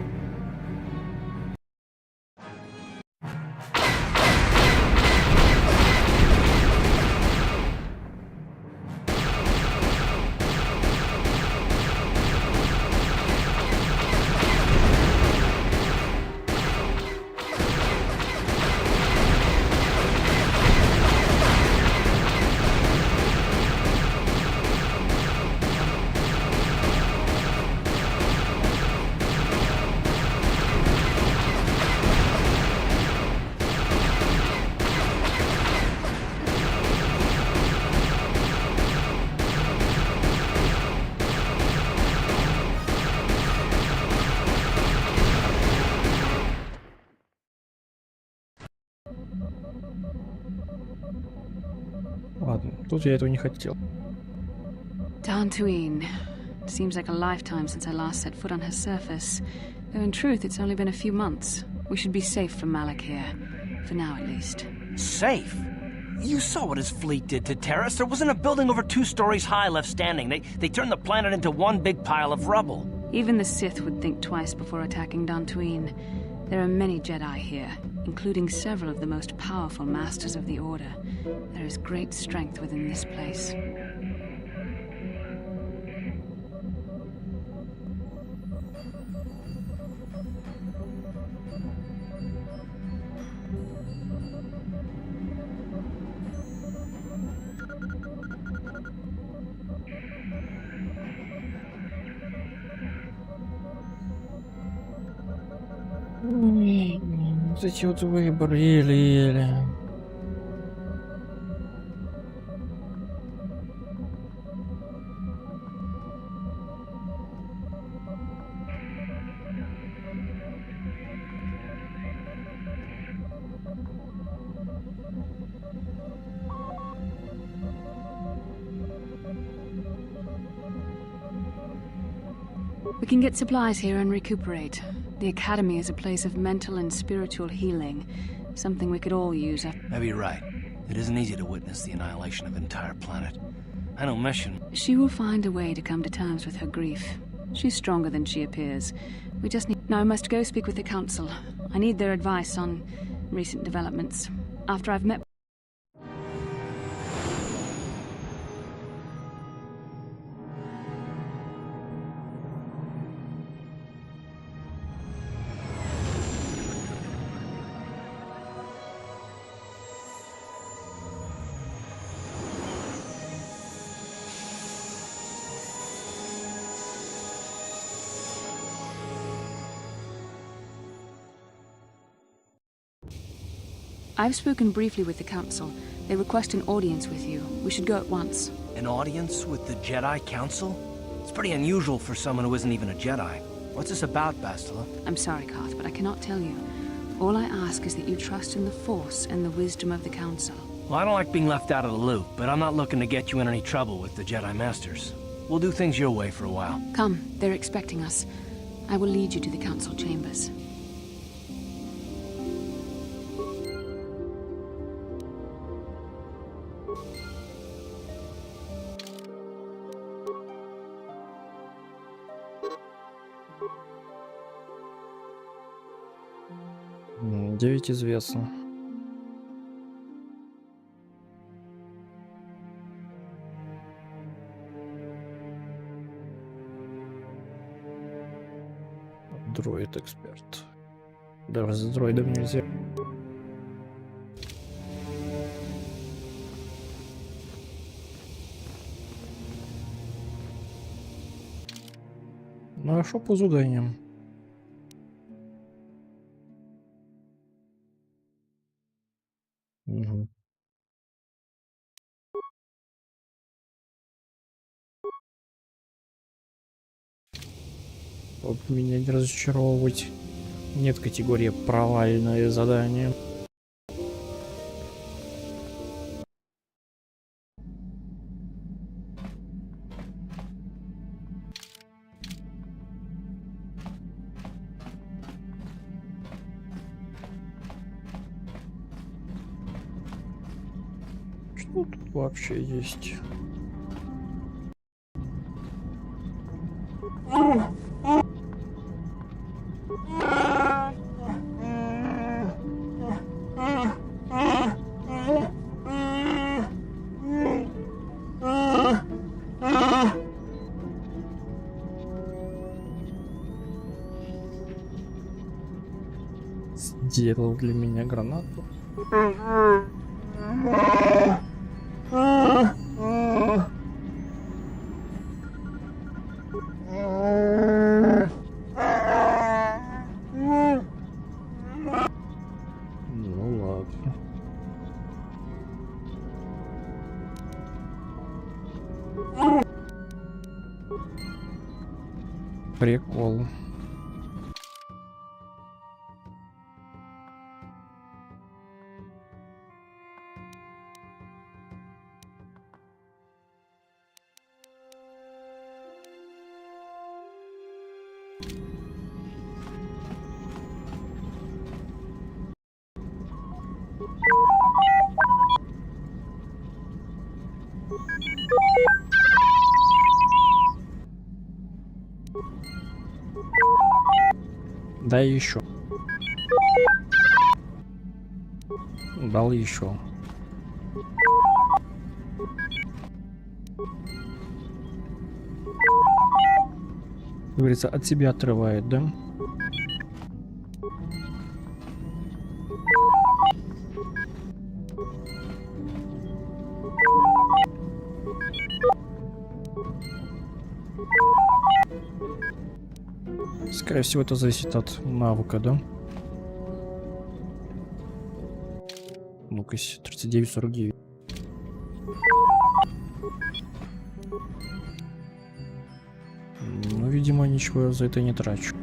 Тут я этого не хотел. Dantooine. Seems like a lifetime since I last set foot on her surface. Though in truth, it's only been a few months. We should be safe from Malik here. For now, at least. Safe? You saw what his fleet did to Terrace. There wasn't a building over 2 stories high left standing. They turned the planet into one big pile of rubble. Even the Sith would think twice before attacking Dantooine. There are many Jedi here, including several of the most powerful masters of the Order. There is great strength within this place. Вот эти вот выборы, еле-еле. We can get supplies here and recuperate. The Academy is a place of mental and spiritual healing. Something we could all use. Maybe you're right. It isn't easy to witness the annihilation of an entire planet. I know Mission. She will find a way to come to terms with her grief. She's stronger than she appears. We just need... Now I must go speak with the Council. I need their advice on recent developments. After I've met... I've spoken briefly with the Council. They request an audience with you. We should go at once. An audience with the Jedi Council? It's pretty unusual for someone who isn't even a Jedi. What's this about, Bastila? I'm sorry, Carth, but I cannot tell you. All I ask is that you trust in the Force and the wisdom of the Council. Well, I don't like being left out of the loop, but I'm not looking to get you in any trouble with the Jedi Masters. We'll do things your way for a while. Come, they're expecting us. I will lead you to the Council chambers. Девять известно. Дроид-эксперт. Даже с дроидом нельзя. Ну а що по заданням? Угу. Чтоб меня не разочаровывать. Нет категории провальное задание. Что тут вообще есть? Сделал для меня гранату. Ну ладно. Прикол. Дай еще. Дал еще. Как говорится, от себя отрывает, да? Скорее всего, это зависит от навыка, да? Ну-ка, 39-49. Ну, видимо, ничего я за это не трачу.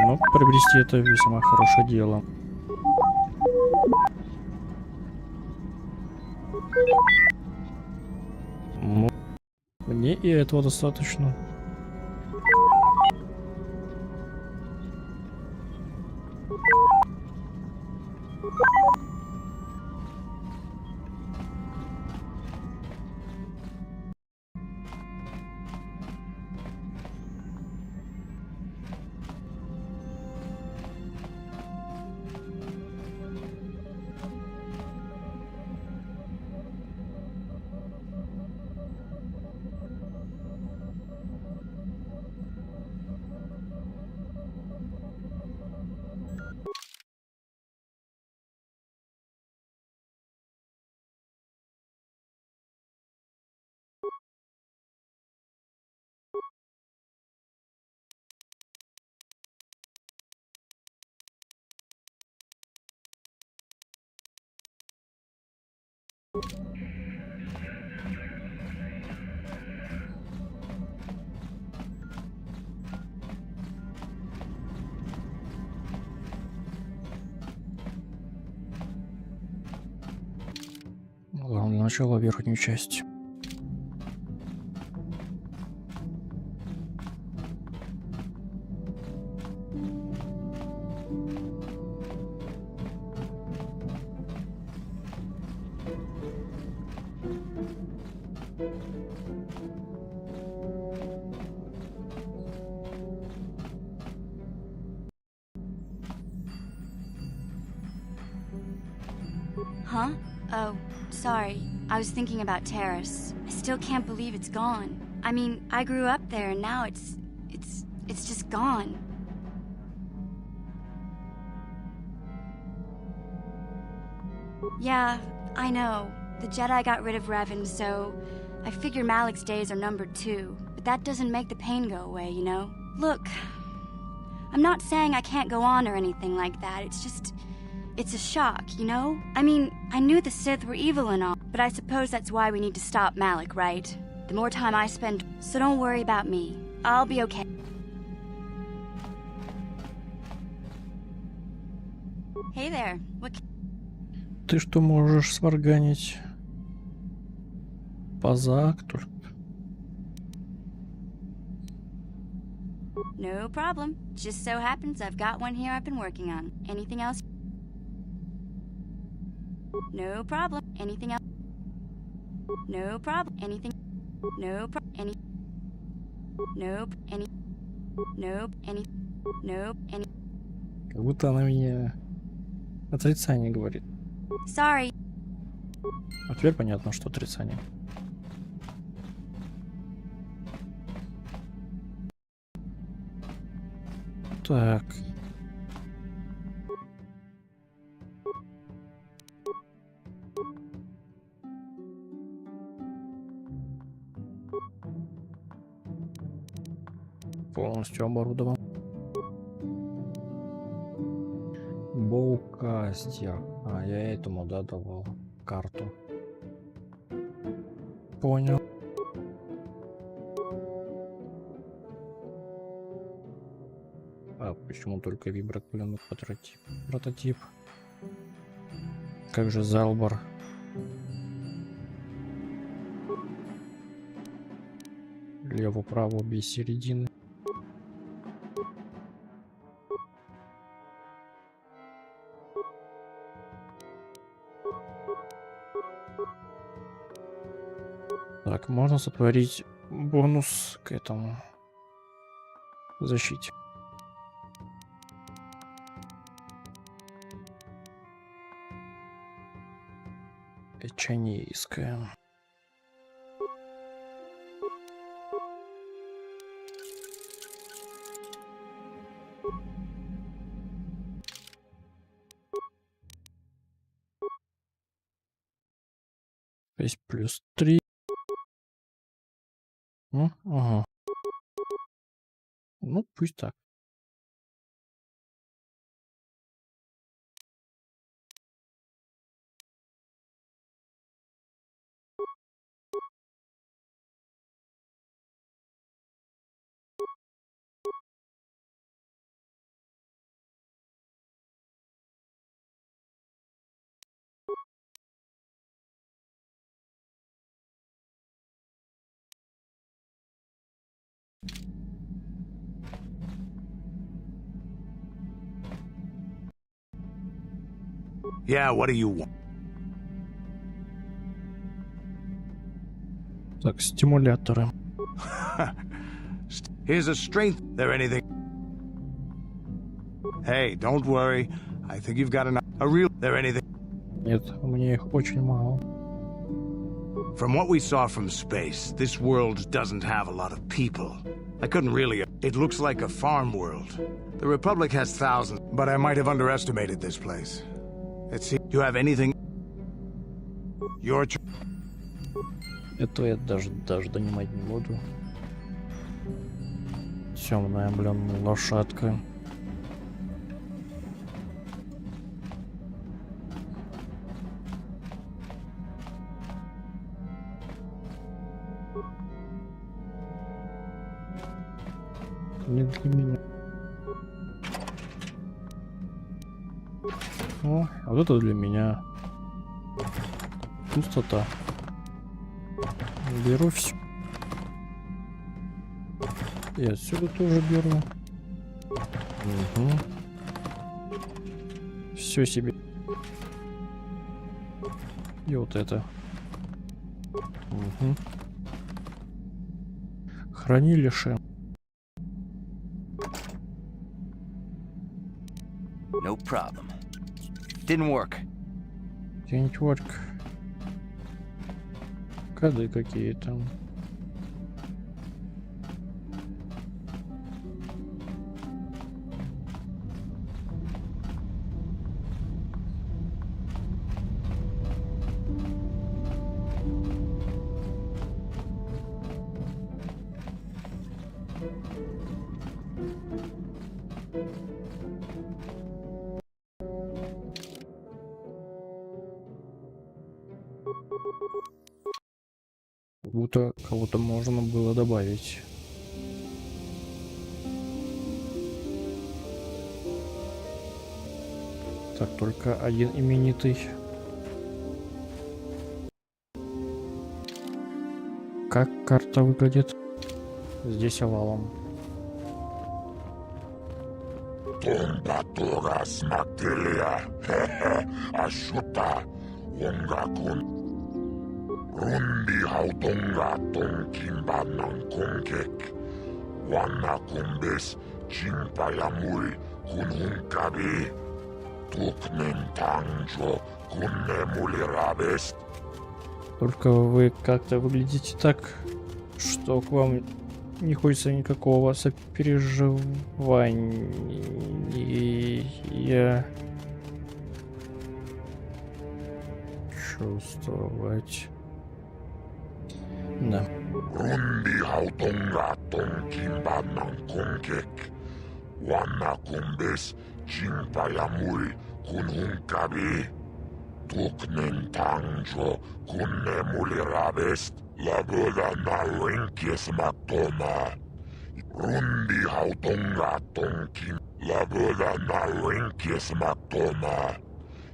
Но приобрести это весьма хорошее дело. Ну, мне и этого достаточно. Ладно, для начала верхнюю часть. Huh? Oh, sorry. I was thinking about Terrace. I still can't believe it's gone. I mean, I grew up there and now it's just gone. Yeah, I know. The Jedi got rid of Revan, so I figure Malik's days are numbered too. But that doesn't make the pain go away, you know? Look, I'm not saying I can't go on or anything like that. It's just... it's a shock, you know? I mean, I knew the Sith were evil and all, but I suppose that's why we need to stop Malik, right? The more time I spend... So don't worry about me. I'll be okay. Hey there. What... Ты что можешь сварганить? Позак только. No problem. Just so happens I've got one here I've been working on. Anything else? No problem. Anything else? No problem. Anything? No problem. Any? Nope. Any? Nope. Any? Nope. Any? Как будто она мне отрицание говорит. Sorry. А теперь понятно, что отрицание. Так. Полностью оборудован. Боукастер. А, я этому, да, давал карту. Понял. А почему только виброкуленный прототип? Как же Залбар? Лево-право без середины. Так, можно сотворить бонус к этому защите. Печенейская. Есть плюс 3. Ага. Ну, пусть так. Yeah, what do you want? Так, стимуляторы. Here's a strength. There anything? Hey, don't worry. I think you've got enough. A real. There anything? Нет, у меня их очень мало. From what we saw from space, this world doesn't have a lot of people. I couldn't really. It looks like a farm world. The Republic has thousands, but I might have underestimated this place. Let's see. Do you have anything? Your. Это я даже донимать не буду. Темная, блин, лошадка. Не для меня. О, а вот это для меня. Пустота. Беру все. И отсюда тоже беру. Угу. Все себе. И вот это. Угу. Хранилище. No problem. Didn't work. Didn't work. Коды какие-то. Будто кого-то можно было добавить. Так, только один именитый. Как карта выглядит? Здесь овалом. Температура смактилия. Ашута. Онгакун. Rundi hautonga tonkimbanan konkek. Wanna kumbes chimpayamui kun hunkabi. Tuknen tangjo kunne mulirabest. Только вы как-то выглядите так, что к вам не хочется никакого сопереживания чувствовать. Да. Rundi hautonga tonkimbanan konkek. Wanna kumbes chimpayamui kun hunkabi. Tuknen tangjo kunne mulirabest. Lagoda na linkis matoma. Rundi hautonga tonkin. Lagoda na linkis matoma.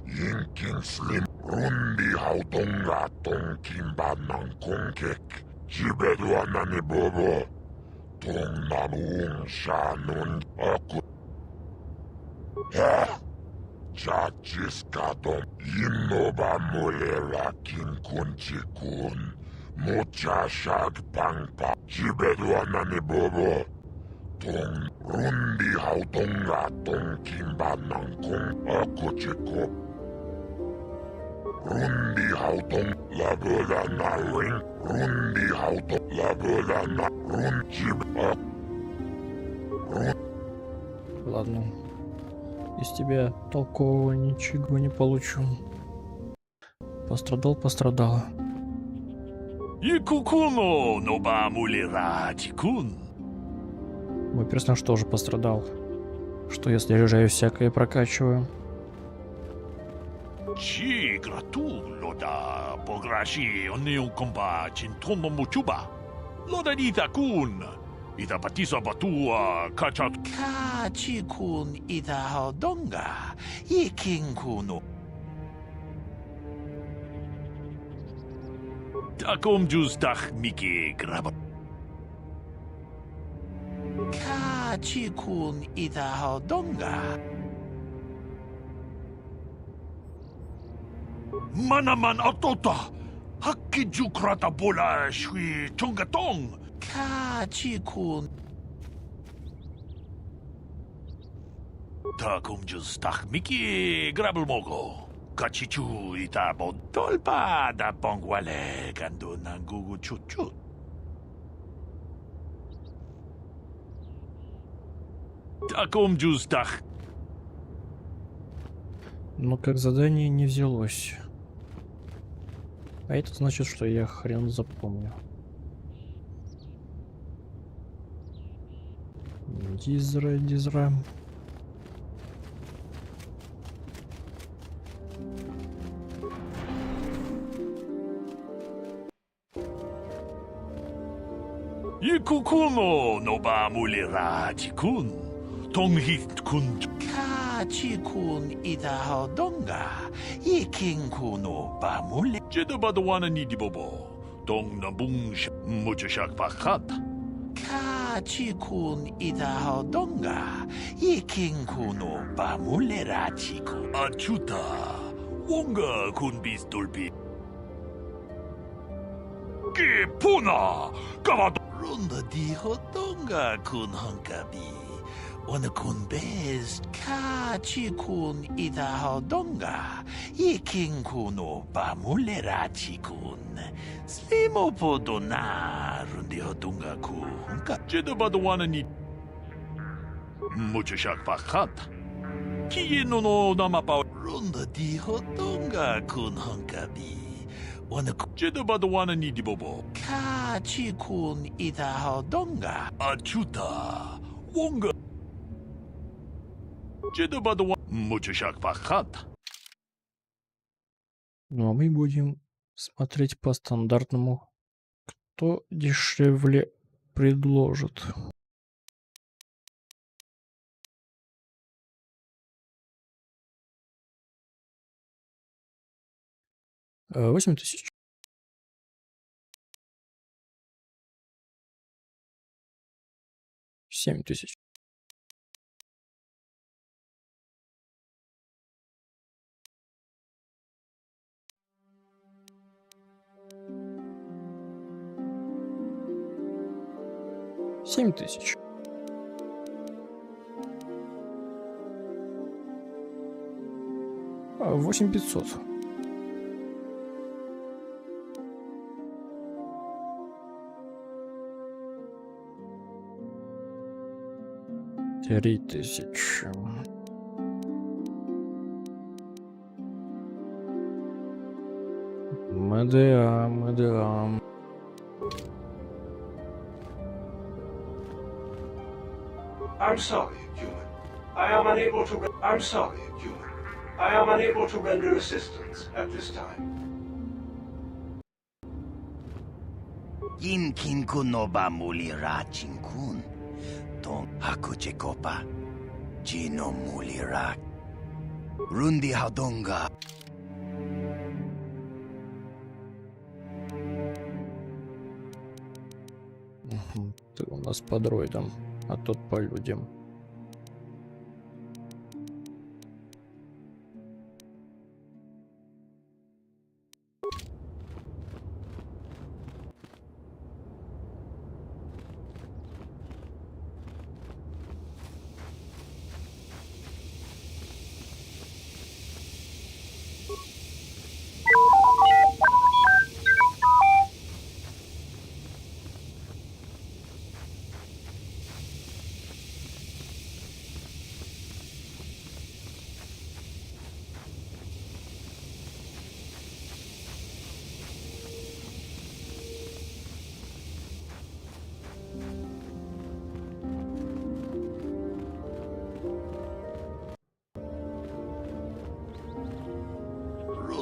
Yinkin slim. Rundi hautonga tonkin banan konkek. Jibedwana ni bobo. Tong namun shanun aku. Chachis kadom. Yinoba mulera kin kunchikun. Mochashag pangpa. Jibeduanani bobo. Tong rundi hautonga tong kimbanang kong akochekop. Rundi hautong labola na ring. Rundi hautong labola na runjib. Ладно. Из тебя толкового ничего не получу. Пострадал. Икукуно нобамулирати-кун. Мой персонаж тоже пострадал. Что я снаряжаю всякое прокачиваю? Чи гратулода пограши онеун комба чинтоно мучуба. Лода нита-кун. Ида батиса батуа качат. Kachi-kun ida hodonga. Ikin-kuno. Takom justach miki graba. Kachi-kun ida hodonga. Manaman atota. Hakiju krata bola shui tongatong. Kachi-kun. Takom justach miki grabel mogo. Kachichu itabo tolpa da pongwale kando nangugu chut. Takom justach. Но как задание не взялось. А это значит, что я хрен запомню. Дизра. Ikukuno nobamulirati-kun. Tonghit-kun. Kachi-kun ida hodonga. Ikin-kuno bamule. Jedabadawana ni dibobo. Tong nabung muchashak pakat. Kachi-kun ida hodonga. Ikin-kuno bamulerachi-kun. Achuta. Wonga kun bistulpi. Kipuna. Kavado. Runda di hodonga kun honkabi. Ona kun best. Kachi-kun ida hodonga. Ikin-kuno bamulerachi-kun. Slimo podona. Rundi hodonga ku honka. Jedabadawana ni muchashak pakat. Kieno no namapa. Runda di hodonga kun honkabi. Jedabadawana ni dibobo. Kachi-kun ida hodonga. Achuta. Wonga. Jedabadawana muchashak pakat. Ну а мы будем смотреть по стандартному. Кто дешевле предложит. — 8000. — 7000. — 7000. — 8500. — 3000. МДА. I'm sorry, human. I am unable to. I'm sorry, human. I am unable to render assistance at this time. Inkin kunoba mulira chinkun. Tong hakuche kopa. Jino mulira. Rundi hadonga. Ты у нас по дроидам, а тот по людям.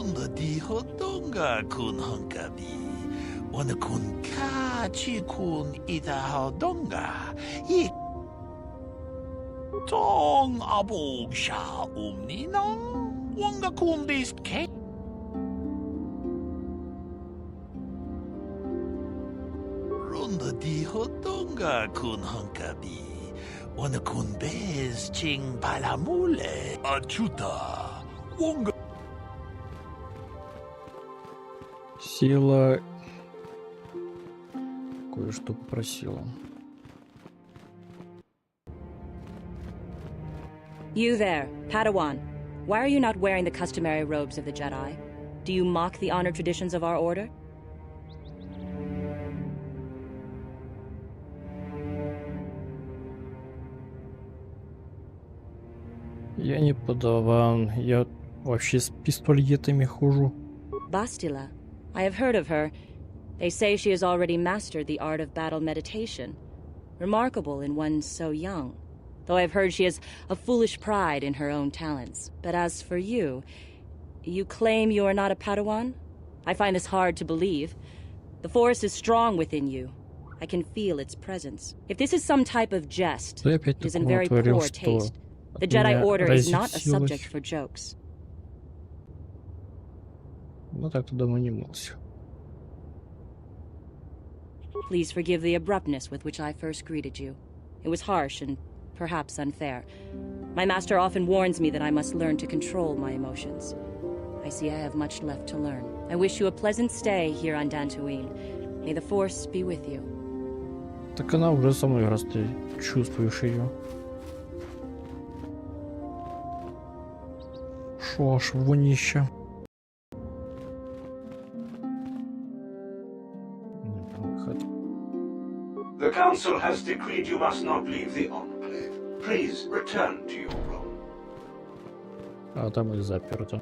룬더 디호동가 군 헝가비 어느 군 카치 군 이다하동가 이 동 아봉샤 옴니나 원가 군 디스 케 룬더 디호동가 군 헝가비 어느 군 베스 칭 발라몰레 아추다 원가 Сила кое-что попросила. You there, Padawan. Why are you not wearing the customary robes of the Jedi? Do you mock the honored traditions of our order? Я не подаван, я вообще с пистолетами хожу. Bastila. I have heard of her. They say she has already mastered the art of battle meditation. Remarkable in one so young. Though I've heard she has a foolish pride in her own talents. But as for you, you claim you are not a Padawan? I find this hard to believe. The Force is strong within you. I can feel its presence. If this is some type of jest, it is in very poor taste. The Jedi Order is not a subject for jokes. Ну так-то давно не мылся. Please forgive the abruptness with which I first greeted you. It was harsh and perhaps unfair. My master often warns me that I must learn to control my emotions. I see I have much left to learn. I wish you a pleasant stay here on Dantooine. May the Force be with you. Так она уже со мной, раз ты чувствуешь ее. Шо ж, вонище. The Council has decreed you must not leave the Enclave. Please return to your room. А там и заперто.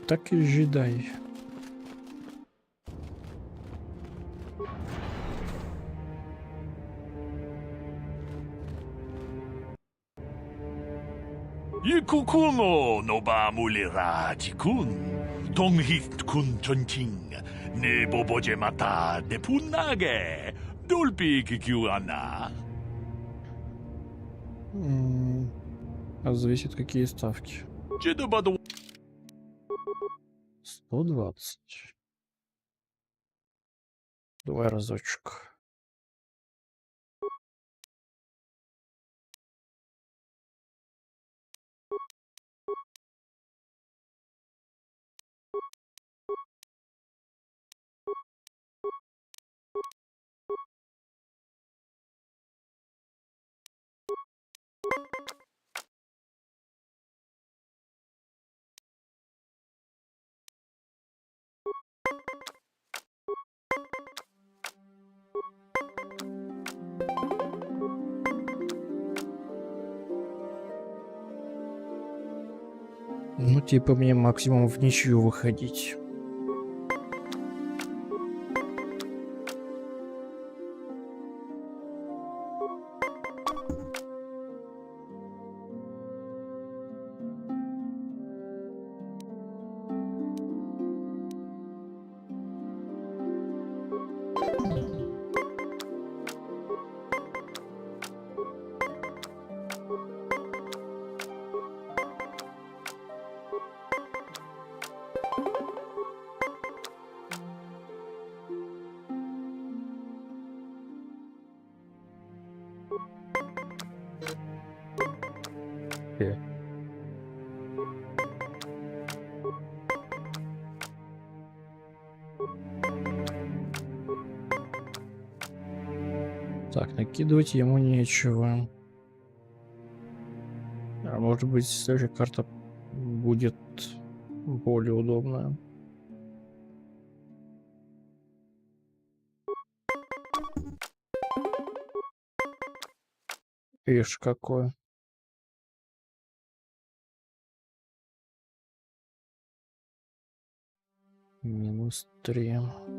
Так и ждай. 이쿠쿠노 노바물리라지군 동히군 전칭 네 보보제마타 네 분나게 돌비 기규하나 Зависит, какие ставки. 120. Давай разочек. Ну, типа, мне максимум в ничью выходить. Так, накидывать ему нечего. А может быть, следующая карта будет более удобная. Видишь, какое. -3.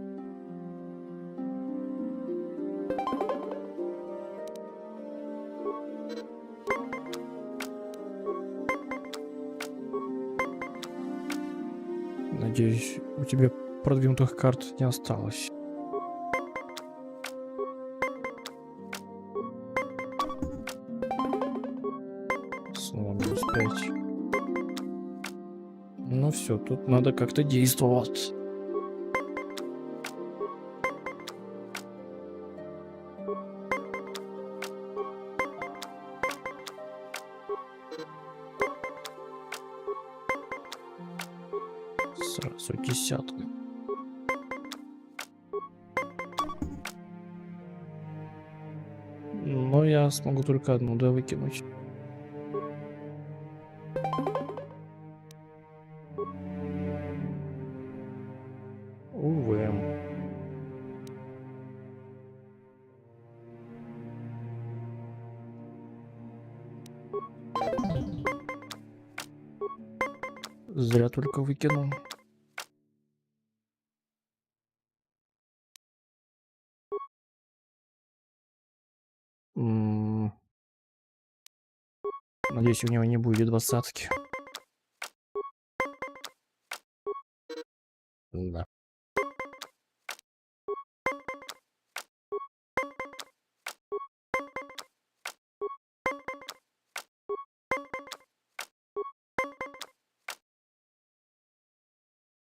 Надеюсь, у тебя продвинутых карт не осталось. Снова минус 5. Ну все, тут надо как-то действовать. Сразу десятку. Но я смогу только одну, да, выкинуть. Увы. Зря только выкинул. Надеюсь, у него не будет двадцатки. Да.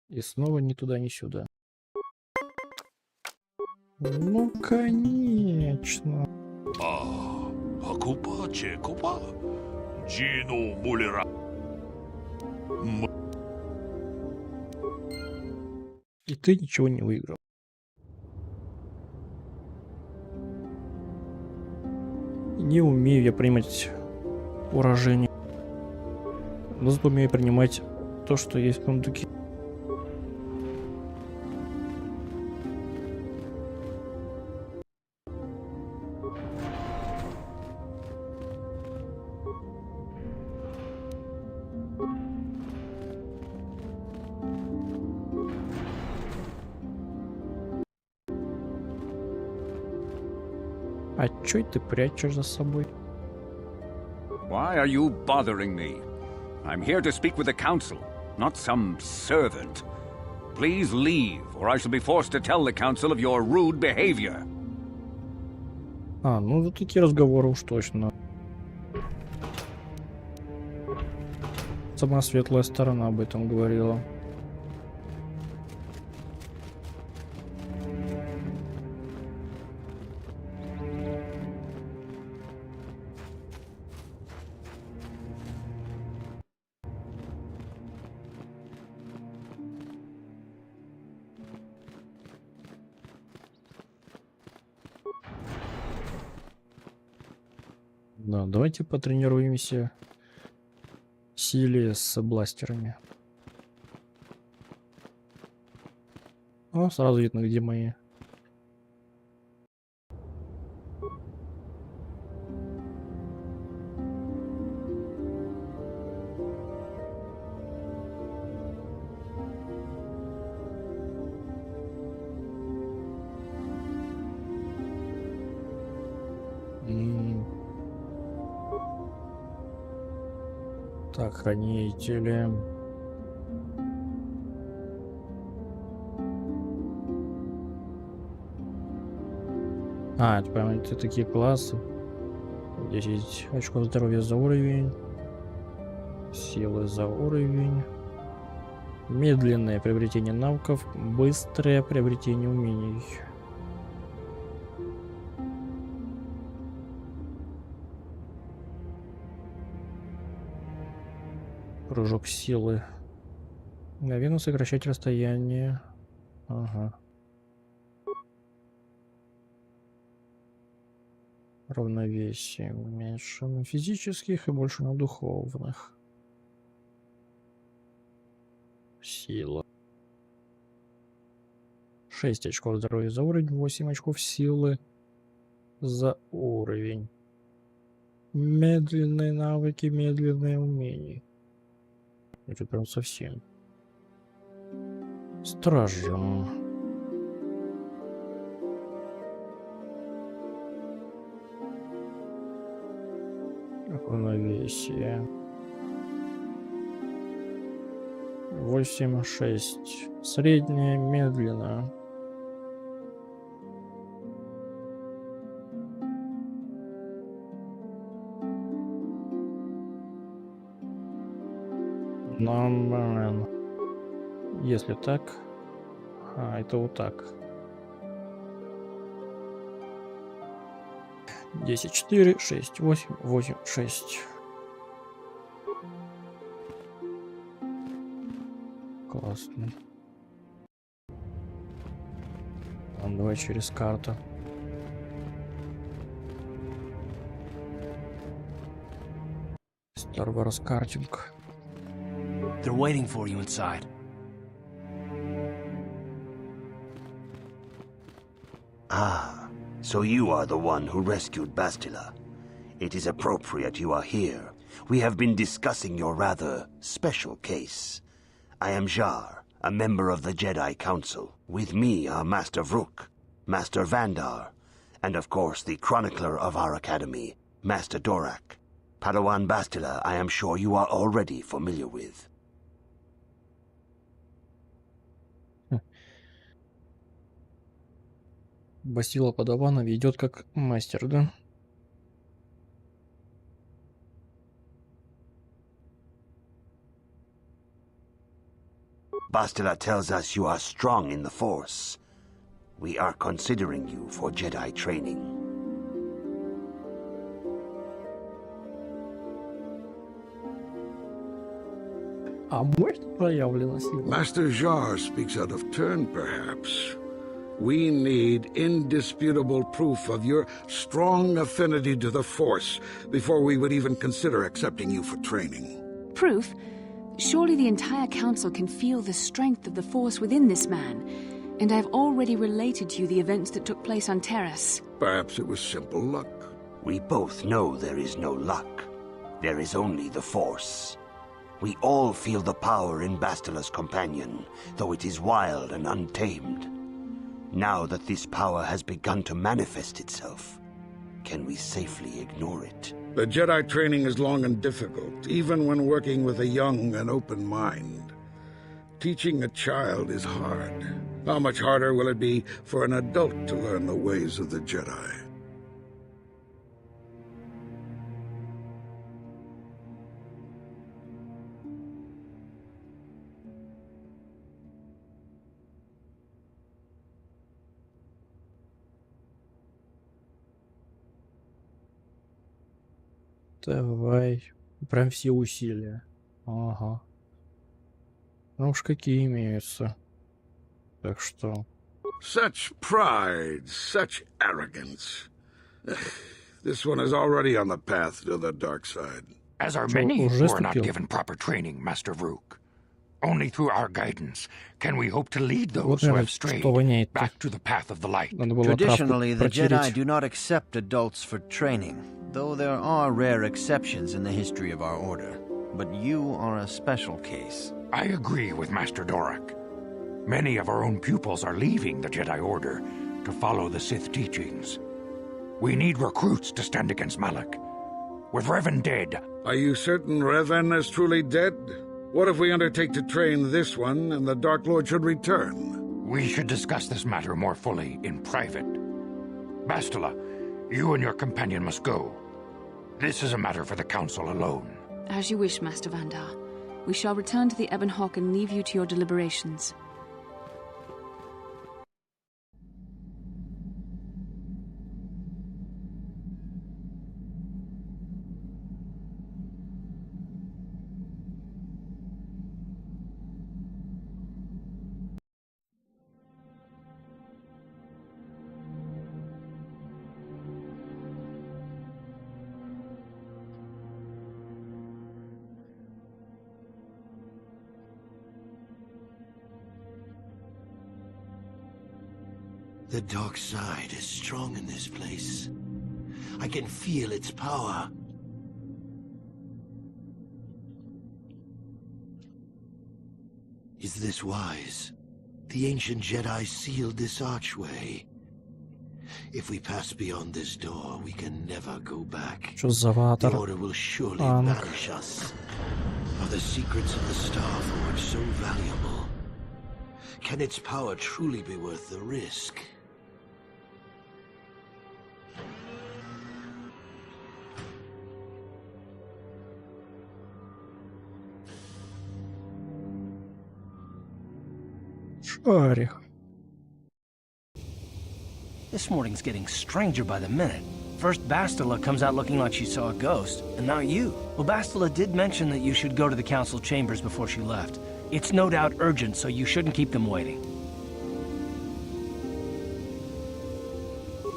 И снова ни туда, ни сюда. Ну, конечно. Акупа, чекупа, Джину Мулера. И ты ничего не выиграл. Не умею я принимать поражение. Но зато умею принимать то, что есть в сундуке. А чё ты прячешь за собой? Why are you bothering me? I'm here to speak with the council, not some servant. Please leave, or I shall be forced to tell the council of your rude behavior. А, ну за такие разговоры уж точно. Сама светлая сторона об этом говорила. Да, давайте потренируемся силе с бластерами. О, сразу видно, где мои. Так, хранители. А, это прям это такие классы. 10 очков здоровья за уровень. Силы за уровень. Медленное приобретение навыков. Быстрое приобретение умений. Прыжок силы. Мгновенно сокращать расстояние. Ага. Равновесие. Меньше на физических и больше на духовных. Сила. 6 очков здоровья за уровень. 8 очков силы за уровень. Медленные навыки, медленные умения. Это прям совсем. Стражем. Равновесие. 8-6. Средняя, медленная. Блин. Если так... А, это вот так. 10-4, 6-8, 8-6. Классно. Давай через карту. Star Wars картинг. They're waiting for you inside. Ah, so you are the one who rescued Bastila. It is appropriate you are here. We have been discussing your rather special case. I am Jar, a member of the Jedi Council. With me are Master Vrook, Master Vandar, and of course the chronicler of our academy, Master Dorak. Padawan Bastila, I am sure you are already familiar with. Бастила Падавана ведет как мастер, да? Bastila tells us you are strong in the Force. We are considering you for Jedi training. А может проявлена сила? Master Jar speaks out of turn, perhaps. We need indisputable proof of your strong affinity to the Force before we would even consider accepting you for training. Proof? Surely the entire council can feel the strength of the Force within this man. And I've already related to you the events that took place on Terrace. Perhaps it was simple luck. We both know there is no luck. There is only the Force. We all feel the power in Bastila's companion, though it is wild and untamed. Now that this power has begun to manifest itself, can we safely ignore it? The Jedi training is long and difficult, even when working with a young and open mind. Teaching a child is hard. How much harder will it be for an adult to learn the ways of the Jedi? Давай. Прям все усилия. Ага. Ну уж какие имеются. Так что... Such pride, such arrogance. This one is already on the path to the dark side. As are many who are not given proper training, Master Vrook. Only through our guidance can we hope to lead those who have strayed back to the path of the light. Traditionally, the Jedi do not accept adults for training, though there are rare exceptions in the history of our order. But you are a special case. I agree with Master Dorak. Many of our own pupils are leaving the Jedi Order to follow the Sith teachings. We need recruits to stand against Malak. With Revan dead... Are you certain Revan is truly dead? What if we undertake to train this one and the Dark Lord should return? We should discuss this matter more fully in private. Bastila, you and your companion must go. This is a matter for the Council alone. As you wish, Master Vandar. We shall return to the Ebon Hawk and leave you to your deliberations. The dark side is strong in this place. I can feel its power. Is this wise? The ancient Jedi sealed this archway. If we pass beyond this door, we can never go back. Что за ватер? The Order will surely banish us. Are the secrets of the Star Forge so valuable? Can its power truly be worth the risk? Шарик. This morning's getting stranger by the minute. First, Bastila comes out looking like she saw a ghost, and now you. Well, Bastila did mention that you should go to the council chambers before she left. It's no doubt urgent, so you shouldn't keep them waiting.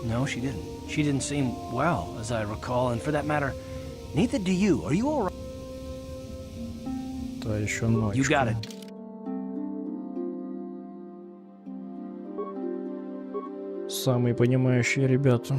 No, she didn't. She didn't seem well, as I recall, and for that matter, neither do you. Are you all right? Да, еще ночь. You got it. Самые понимающие ребята.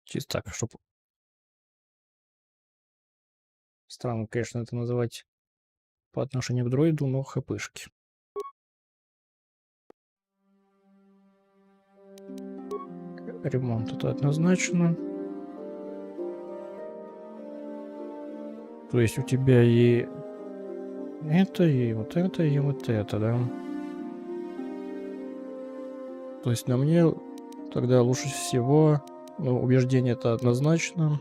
Чисто так, чтобы... Странно, конечно, это называть по отношению к дроиду, но хпшки. Ремонт это однозначно. То есть у тебя и это, и вот это, и вот это, да? То есть на мне тогда лучше всего, ну, убеждение это однозначно,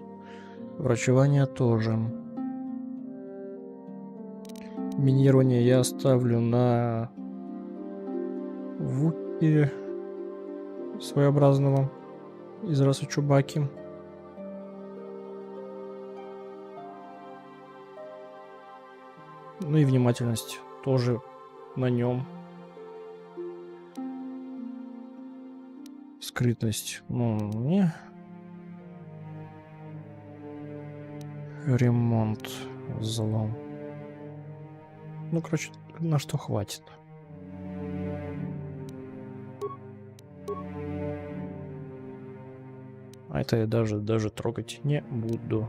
врачевание тоже. Минирование я оставлю на Вуки своеобразного из расы Чубаки. Ну и внимательность тоже на нем. Скрытность, ну, не. Ремонт, взлом. Ну, короче, на что хватит. А это я даже трогать не буду.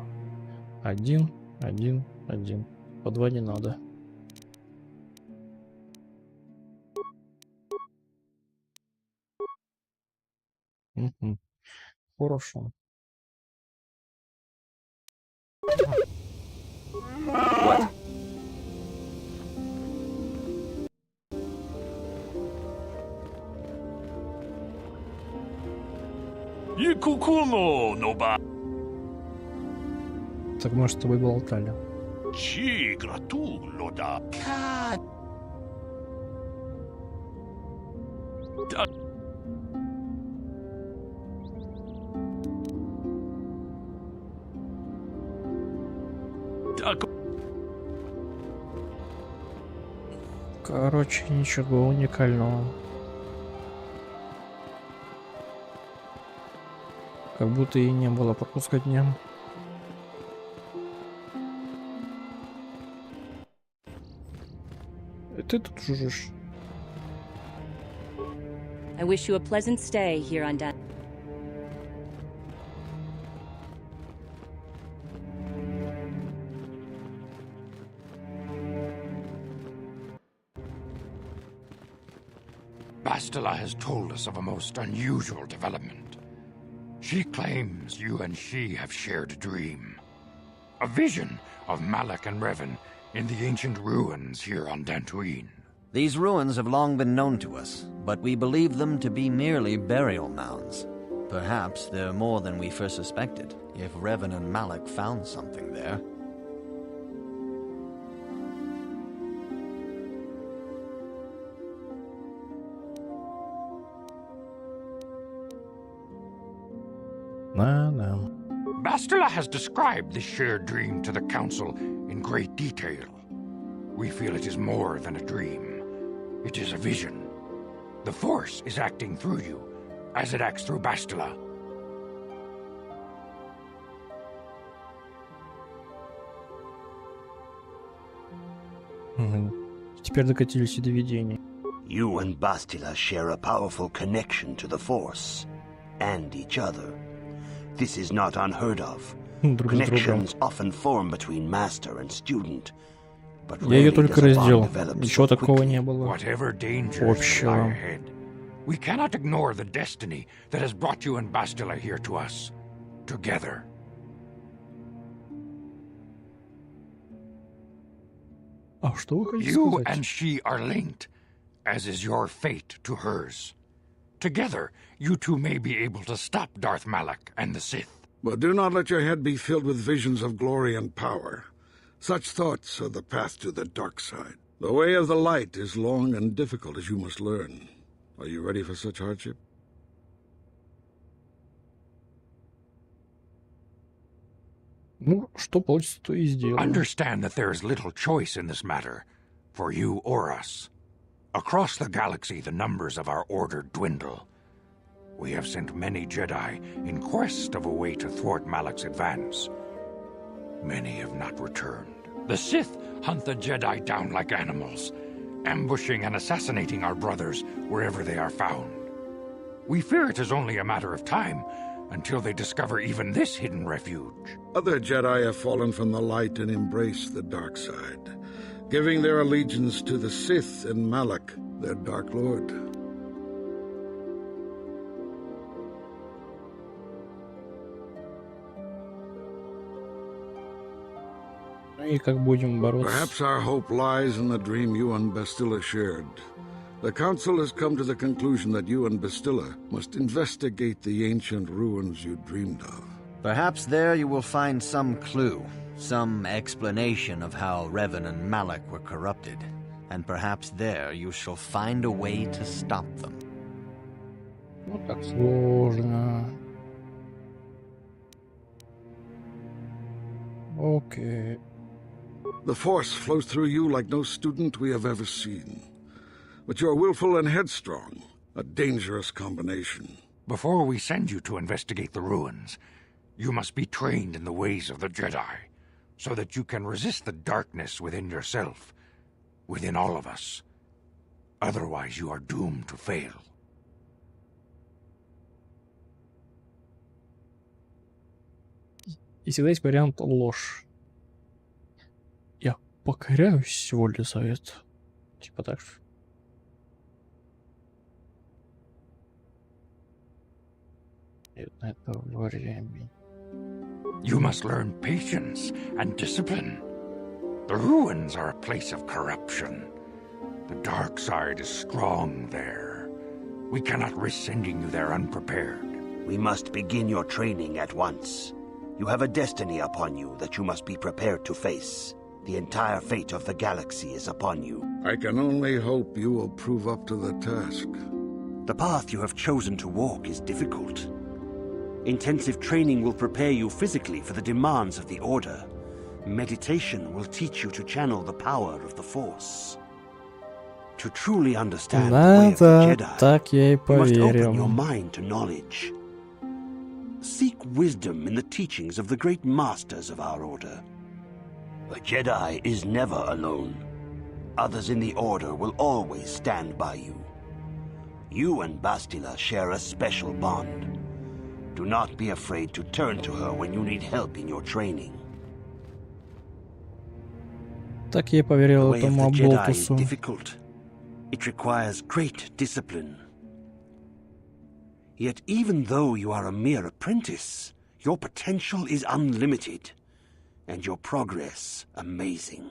1, 1, 1. По 2 не надо. Угу. Хорошо. What? Так мы с тобой болтали. Короче, ничего уникального. Как будто и не было пропуска дня. Ты тут жужжишь. I wish you a pleasant stay here on Dan. Bastila has told us of a most unusual development. She claims you and she have shared a dream. A vision of Malak and Revan in the ancient ruins here on Dantooine. These ruins have long been known to us, but we believe them to be merely burial mounds. Perhaps they're more than we first suspected, if Revan and Malak found something there. No. Bastila has described this shared dream to the Council in great detail. We feel it is more than a dream. It is a vision. The Force is acting through you, as it acts through Bastila. Теперь докатились и до видений. You and Bastila share a powerful connection to the Force, and each other. This is not unheard of. Connections often form between master and student, but Я ее rarely только does a bond раздел. develop Ничего so такого quickly. не было. Whatever dangers lie Общего. ahead, we cannot ignore the destiny that has brought you and Bastila here to us. Together. А что вы хотите You сказать? and she are linked, as is your fate to hers. Together, you two may be able to stop Darth Malak and the Sith. But do not let your head be filled with visions of glory and power. Such thoughts are the path to the dark side. The way of the light is long and difficult, as you must learn. Are you ready for such hardship? Ну, что получится, то и сделаем. Understand that there is little choice in this matter, for you or us. Across the galaxy, the numbers of our order dwindle. We have sent many Jedi in quest of a way to thwart Malak's advance. Many have not returned. The Sith hunt the Jedi down like animals, ambushing and assassinating our brothers wherever they are found. We fear it is only a matter of time until they discover even this hidden refuge. Other Jedi have fallen from the light and embraced the dark side, giving their allegiance to the Sith and Malak, their Dark Lord. И как будем бороться? Perhaps our hope lies in the dream you and Bastila shared. The Council has come to the conclusion that you and Bastila must investigate the ancient ruins you dreamed of. Perhaps there you will find some clue, some explanation of how Revan and Malak were corrupted. And perhaps there you shall find a way to stop them. Ну, так сложно. Окей. The Force flows through you like no student we have ever seen. But you're willful and headstrong, a dangerous combination. Before we send you to investigate the ruins, you must be trained in the ways of the Jedi, so that you can resist the darkness within yourself, within all of us. Otherwise, you are doomed to fail. И всегда есть вариант ложь. Я покоряюсь воле совета. Типа так же. И на это время. You must learn patience and discipline. The ruins are a place of corruption. The dark side is strong there. We cannot risk sending you there unprepared. We must begin your training at once. You have a destiny upon you that you must be prepared to face. The entire fate of the galaxy is upon you. I can only hope you will prove up to the task. The path you have chosen to walk is difficult. Intensive training will prepare you physically for the demands of the Order. Meditation will teach you to channel the power of the Force. To truly understand the way of the Jedi, так я и you must open поверил. your mind to knowledge. Seek wisdom in the teachings of the great masters of our Order. A Jedi is never alone. Others in the Order will always stand by you. You and Bastila share a special bond. Do not be afraid to turn to her when you need help in your training. Так я и The поверил way of этому the Jedi is оболтусу. difficult. It requires great discipline. Yet even though you are a mere apprentice, your potential is unlimited, and your progress amazing.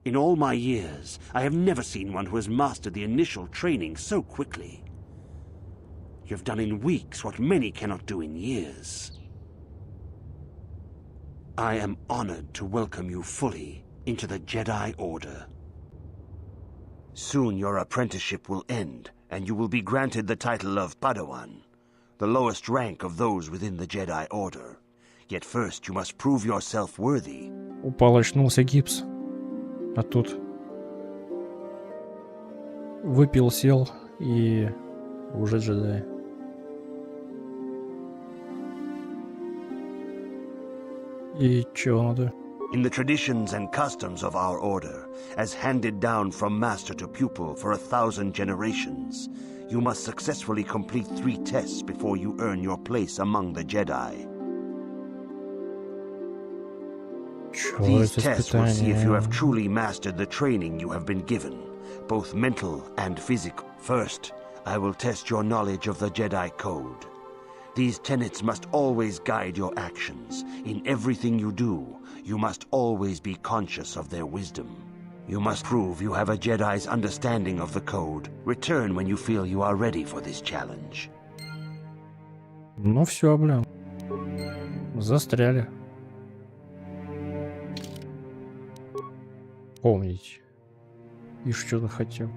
In all my years, I have never seen one who has mastered the initial training so quickly. You have done in weeks what many cannot do in years. I am honored to welcome you fully into the Jedi Order. Soon your apprenticeship will end, and you will be granted the title of Padawan, the lowest rank of those within the Jedi Order. Yet first you must prove yourself worthy. Упал, очнулся гипс. А тут выпил, сел и уже джедай. И чего надо? In the traditions and customs of our order, as handed down from master to pupil for 1,000 generations, you must successfully complete 3 tests before you earn your place among the Jedi. These tests will see if you have truly mastered the training you have been given, both mental and physical. First, I will test your knowledge of the Jedi Code. These tenets must always guide your actions. In everything you do, you must always be conscious of their wisdom. You must prove you have a Jedi's understanding of the Code. Return when you feel you are ready for this challenge. Ну все, блин. Застряли. Помните. И что-то хотел.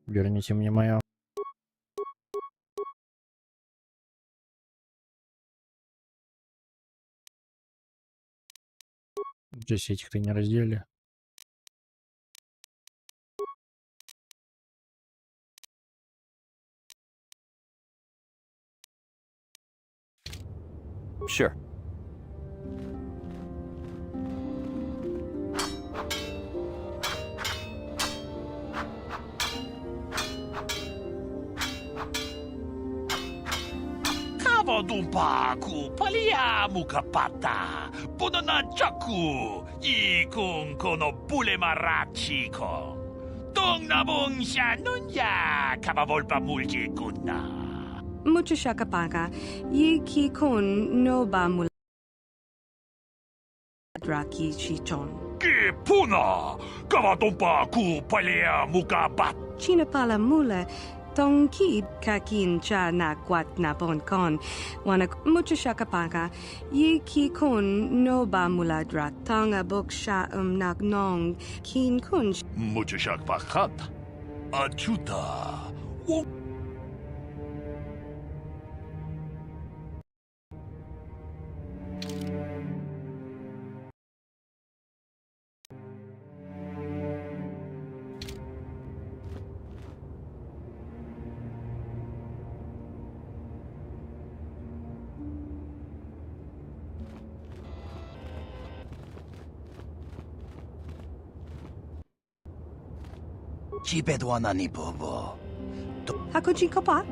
Верните мне мое. Здесь этих-то не разделили. Sure. Dumpa paliamu kapata punana chaku ikung kono bule marachi ko tong nabong siya nunya kabavolpa multi kunna Mucho shakapaka, yi ki kun no ba mula draki chichon. Ki puna kavadompa ku paliamu kapat China pala mula. Tong ki kakin cha na kwat na bon kon wana mucho shakapaka yi ki kun no ba muladra tanga bok sha nak nong kin kun mucho shakpakat achuta Chipedwana ni bobo. Hakuji kopa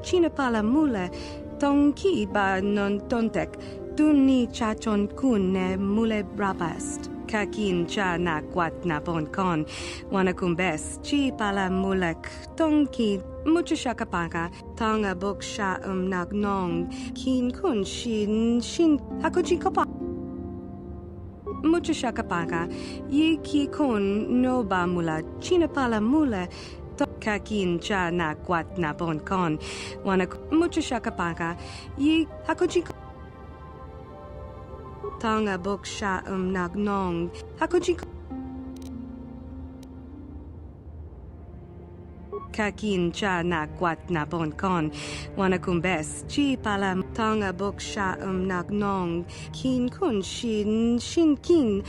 China pala mula tong ki ba non tontek tuni chachon kun ne mule brabast kakin cha na kwat na bon kon wana kumbes chi pala mulek tong ki mucho shakapaka tanga bok sha nak nong kin kun shin hakuji kopa Mucho shakapaka yi ki kun no ba mula China pala mula kakin cha na kwat na bon kon wana mucho shakapaka yi hakuji tanga bok sha nak nong hakuji kakin cha na kwat na bon kon wana kumbes chi pala tanga bok sha nak nong kin kun shin kin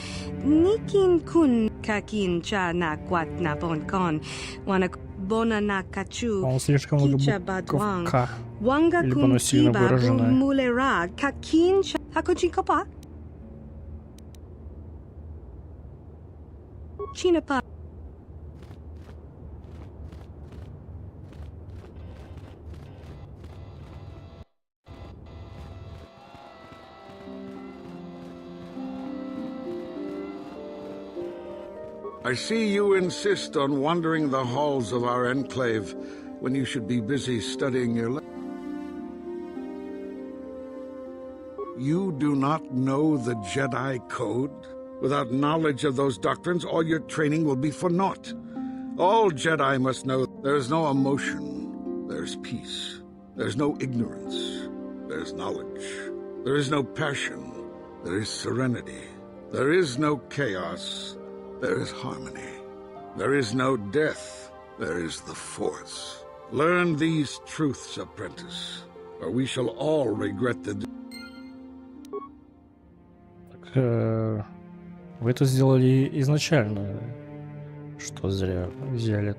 nikin kun kakin cha na kwat na bon kon wana bona na kachu Он слишком много букв К. Wanga Либо оно сильно выраженное. mulera kakin hakuji kopa China pa I see you insist on wandering the halls of our enclave when you should be busy studying your You do not know the Jedi Code? Without knowledge of those doctrines, all your training will be for naught. All Jedi must know there is no emotion, there's peace. There's no ignorance, there's knowledge. There is no passion, there is serenity. There is no chaos, there is harmony. There is no death, there is the Force. Learn these truths, apprentice, or we shall all regret the... Вы это сделали изначально, что зря взяли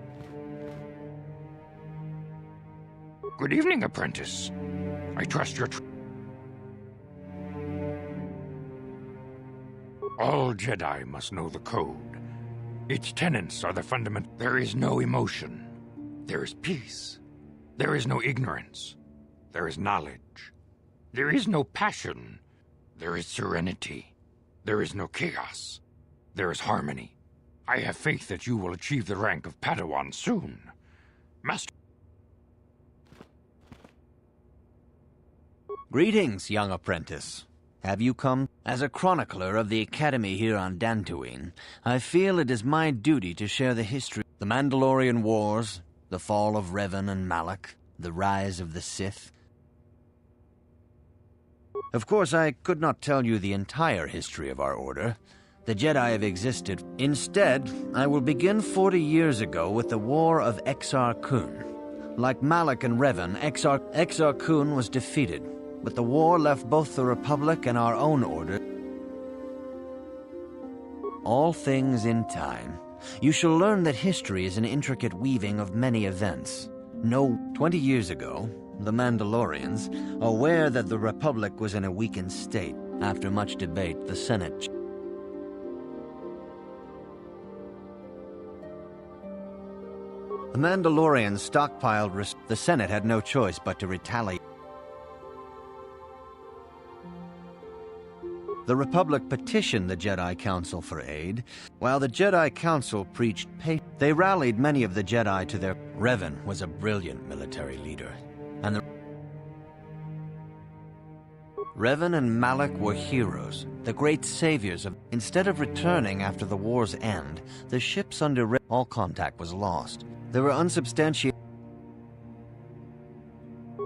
Good evening, apprentice. I trust your... All Jedi must know the code. Its tenets are the fundament. There is no emotion. There is peace. There is no ignorance. There is knowledge. There is no passion. There is serenity. There is no chaos. There is harmony. I have faith that you will achieve the rank of Padawan soon. Master... Greetings, young apprentice. Have you come? As a chronicler of the Academy here on Dantooine, I feel it is my duty to share the history. The Mandalorian Wars, the fall of Revan and Malak, the rise of the Sith. Of course, I could not tell you the entire history of our order. The Jedi have existed. Instead, I will begin 40 years ago with the War of Exar Kun. Like Malak and Revan, Exar Kun was defeated, but the war left both the Republic and our own order. All things in time. You shall learn that history is an intricate weaving of many events. 20 years ago, the Mandalorians, aware that the Republic was in a weakened state, after much debate, the Senate... The Mandalorians stockpiled... The Senate had no choice but to retaliate. The Republic petitioned the Jedi Council for aid. While the Jedi Council preached patience, they rallied many of the Jedi to their... Revan was a brilliant military leader, and the... Revan and Malak were heroes, the great saviors of... Instead of returning after the war's end, the ships under all contact was lost. There were unsubstantiated...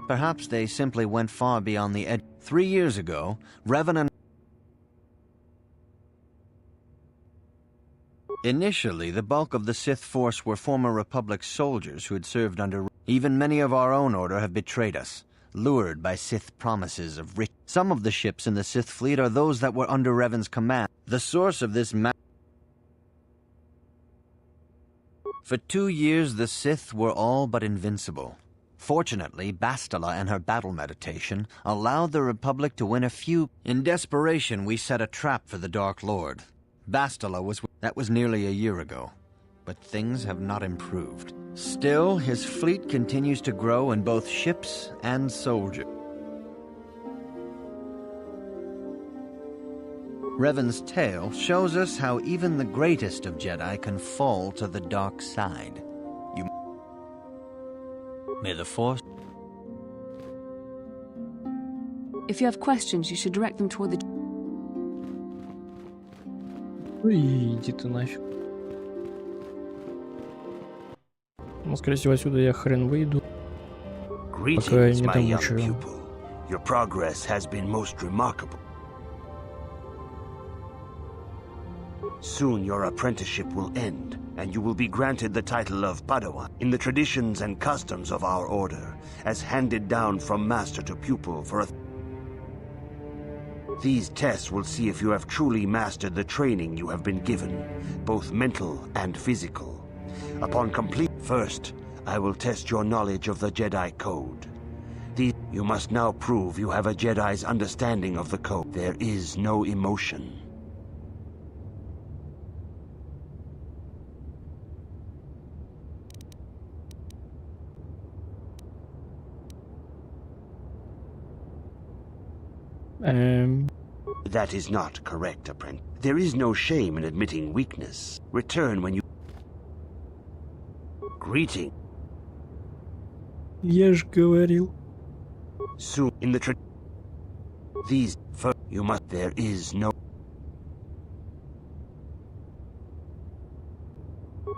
Perhaps they simply went far beyond the edge. 3 years ago, Revan and... Initially, the bulk of the Sith force were former Republic soldiers who had served under... Even many of our own order have betrayed us, lured by Sith promises of rich... Some of the ships in the Sith fleet are those that were under Revan's command. The source of this For 2 years, the Sith were all but invincible. Fortunately, Bastila and her battle meditation allowed the Republic to win a few... In desperation, we set a trap for the Dark Lord. Bastila was... That was nearly a year ago, but things have not improved. Still, his fleet continues to grow in both ships and soldiers. Revan's tale shows us how even the greatest of Jedi can fall to the dark side. May the Force... If you have questions, you should direct them toward the... Иди ты нафиг. Ну, скорее всего, отсюда я хрен выйду. Пока я не домучаю. Your progress has been most remarkable. Soon your apprenticeship will end, and you will be granted the title of Padawan in the traditions and customs of our order, as handed down from master to pupil for a... These tests will see if you have truly mastered the training you have been given, both mental and physical. Upon complete... First, I will test your knowledge of the Jedi Code. You must now prove you have a Jedi's understanding of the code. There is no emotion. That is not correct, apprentice. There is no shame in admitting weakness. Return when you... Greeting. Я ж говорил. Soon in the These first you must... There is no...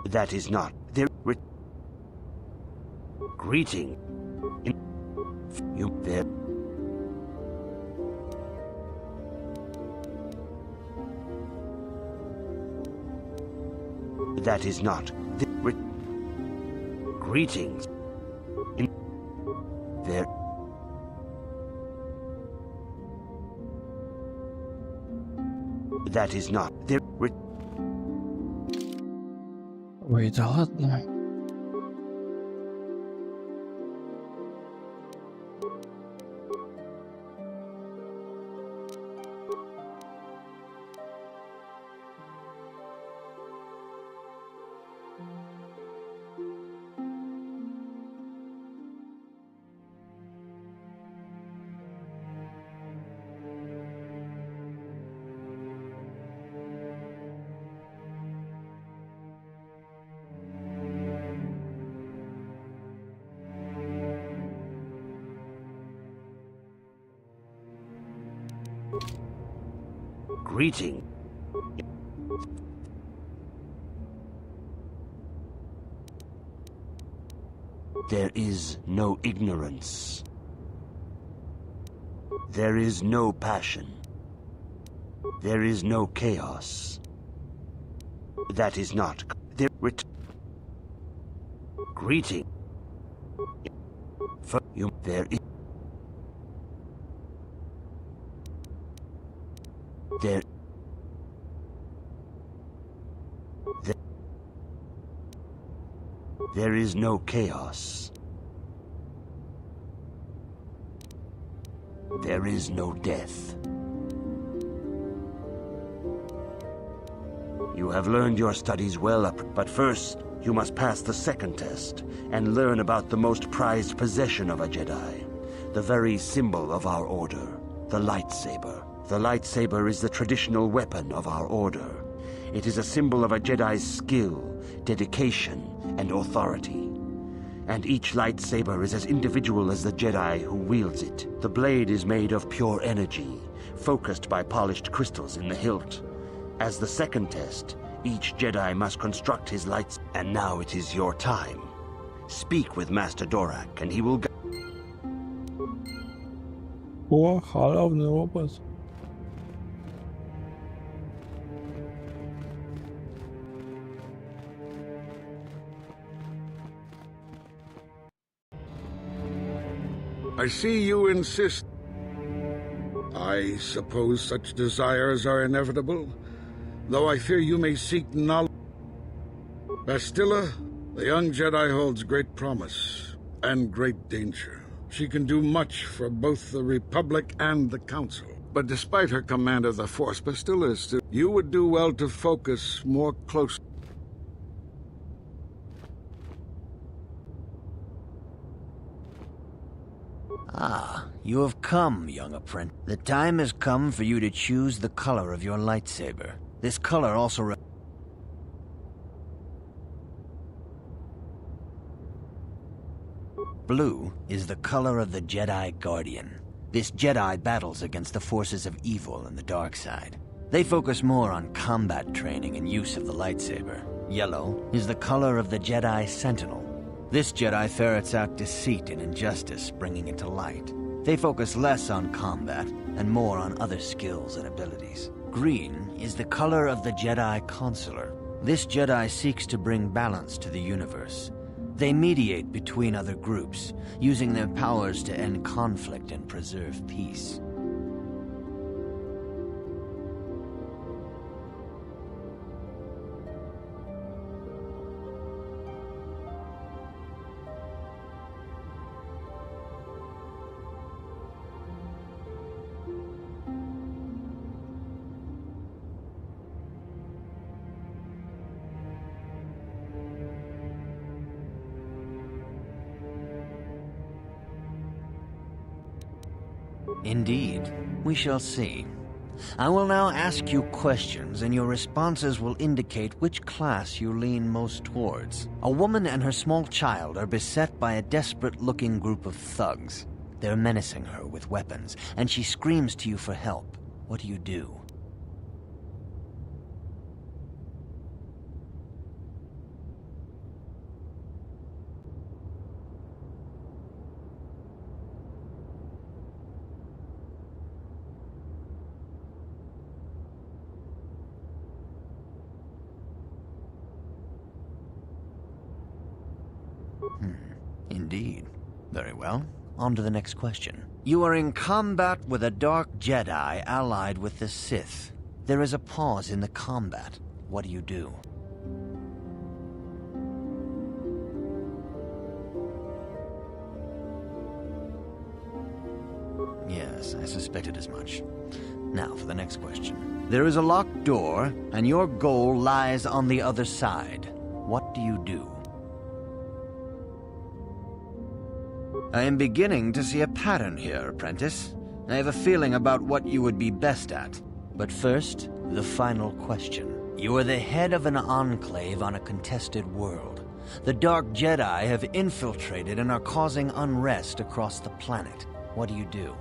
That is not... There... Greeting. You... There... That is not... Greetings. There... That is not... There... Ой, да ладно. Greeting. There is no ignorance. There is no passion. There is no chaos. That is not there. Greeting. For you, there is. There. There is no chaos. There is no death. You have learned your studies well, but first, you must pass the second test and learn about the most prized possession of a Jedi, the very symbol of our order, the lightsaber. The lightsaber is the traditional weapon of our order. It is a symbol of a Jedi's skill, dedication, and authority. And each lightsaber is as individual as the Jedi who wields it. The blade is made of pure energy, focused by polished crystals in the hilt. As the second test, each Jedi must construct his lights. And now it is your time. Speak with Master Dorak, and he will guide. О, халявный опыт. I see you insist. I suppose such desires are inevitable, though I fear you may seek knowledge. Bastila, the young Jedi holds great promise and great danger. She can do much for both the Republic and the Council. But despite her command of the Force, Bastila is still... You would do well to focus more closely. Ah, you have come, young apprentice. The time has come for you to choose the color of your lightsaber. This color also Blue is the color of the Jedi Guardian. This Jedi battles against the forces of evil and the dark side. They focus more on combat training and use of the lightsaber. Yellow is the color of the Jedi Sentinel. This Jedi ferrets out deceit and injustice, bringing it to light. They focus less on combat and more on other skills and abilities. Green is the color of the Jedi Consular. This Jedi seeks to bring balance to the universe. They mediate between other groups, using their powers to end conflict and preserve peace. Indeed. We shall see. I will now ask you questions, and your responses will indicate which class you lean most towards. A woman and her small child are beset by a desperate-looking group of thugs. They're menacing her with weapons, and she screams to you for help. What do you do? Indeed. Very well. On to the next question. You are in combat with a dark Jedi allied with the Sith. There is a pause in the combat. What do you do? Yes, I suspected as much. Now for the next question. There is a locked door, and your goal lies on the other side. What do you do? I am beginning to see a pattern here, apprentice. I have a feeling about what you would be best at. But first, the final question. You are the head of an enclave on a contested world. The Dark Jedi have infiltrated and are causing unrest across the planet. What do you do?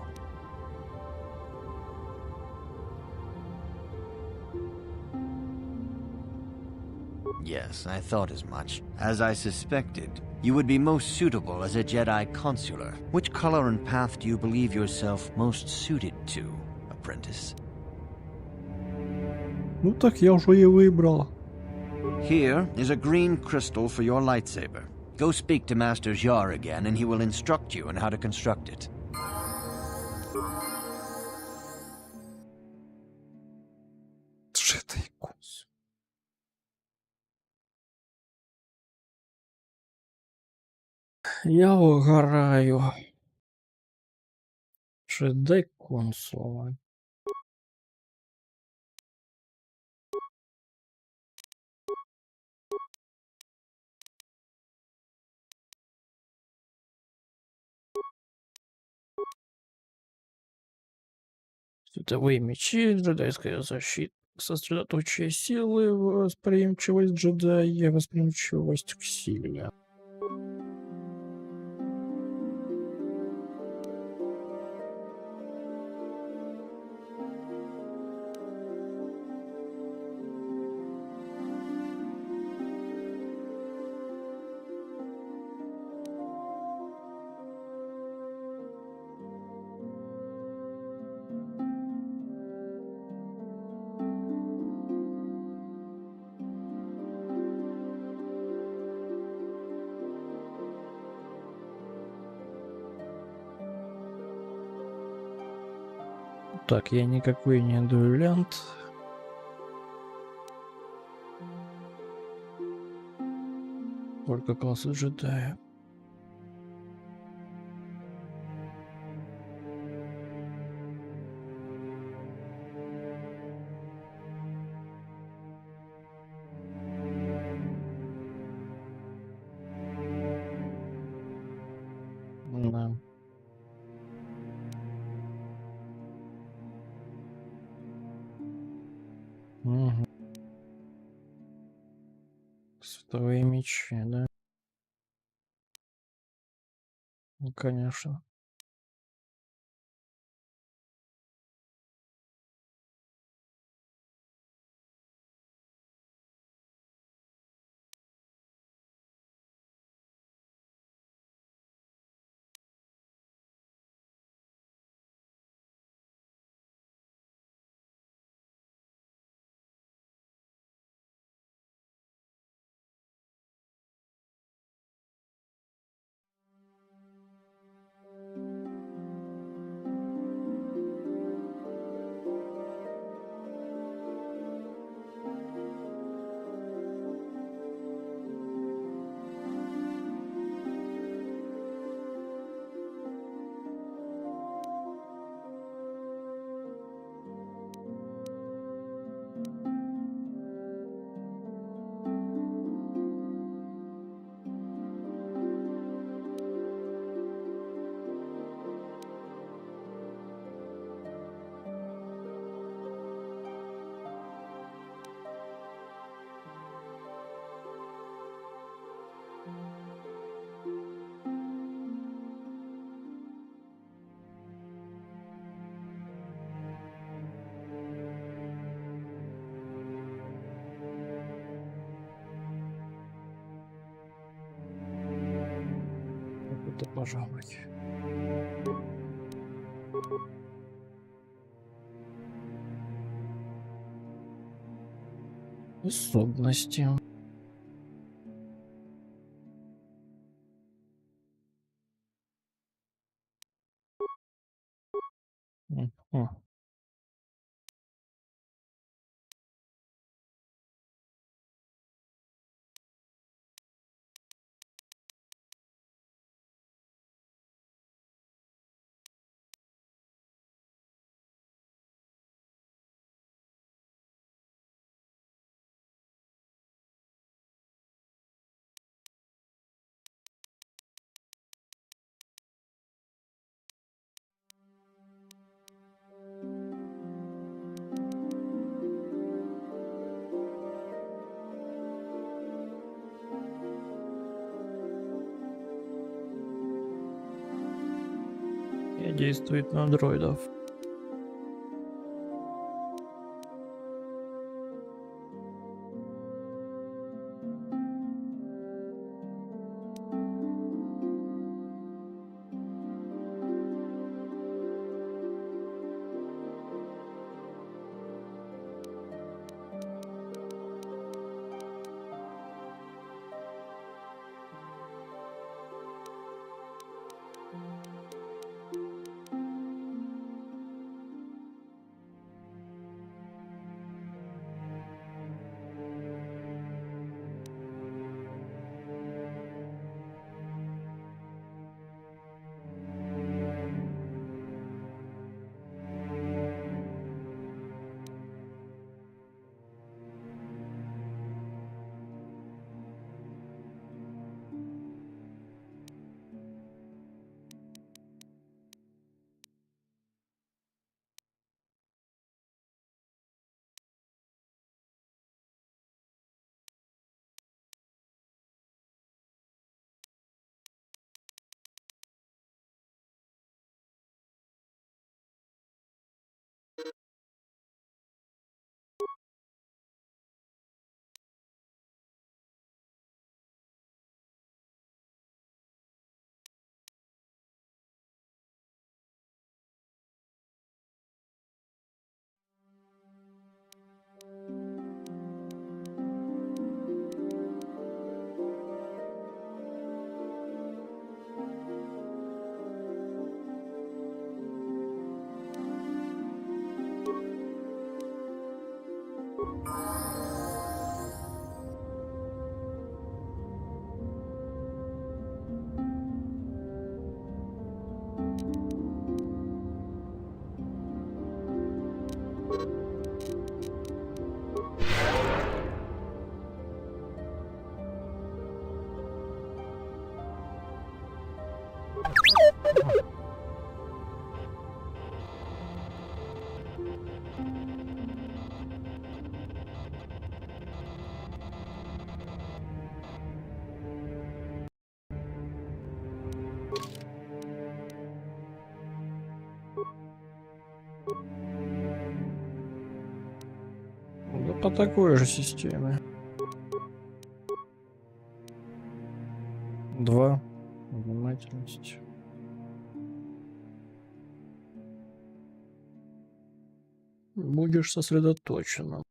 Yes, I thought as much. As I suspected, you would be most suitable as a Jedi consular. Which color and path do you believe yourself most suited to, apprentice? Ну так я уже и выбрал. Here is a green crystal for your lightsaber. Go speak to Master Jar again, and he will instruct you on how to construct it. Джедай консул. Я угораю. Джедай консула. Световые мечи, джедайская защита, сосредоточие силы, восприимчивость джедая, восприимчивость к силе. Так, я никакой не дуэлянт. Только классы джедая. Да. Угу. Световые мечи, да? Ну, конечно. Это пожалуй. Способности. Мгм. И действует на дроидов. по такой же системе. 2. Внимательность. Будешь сосредоточенным.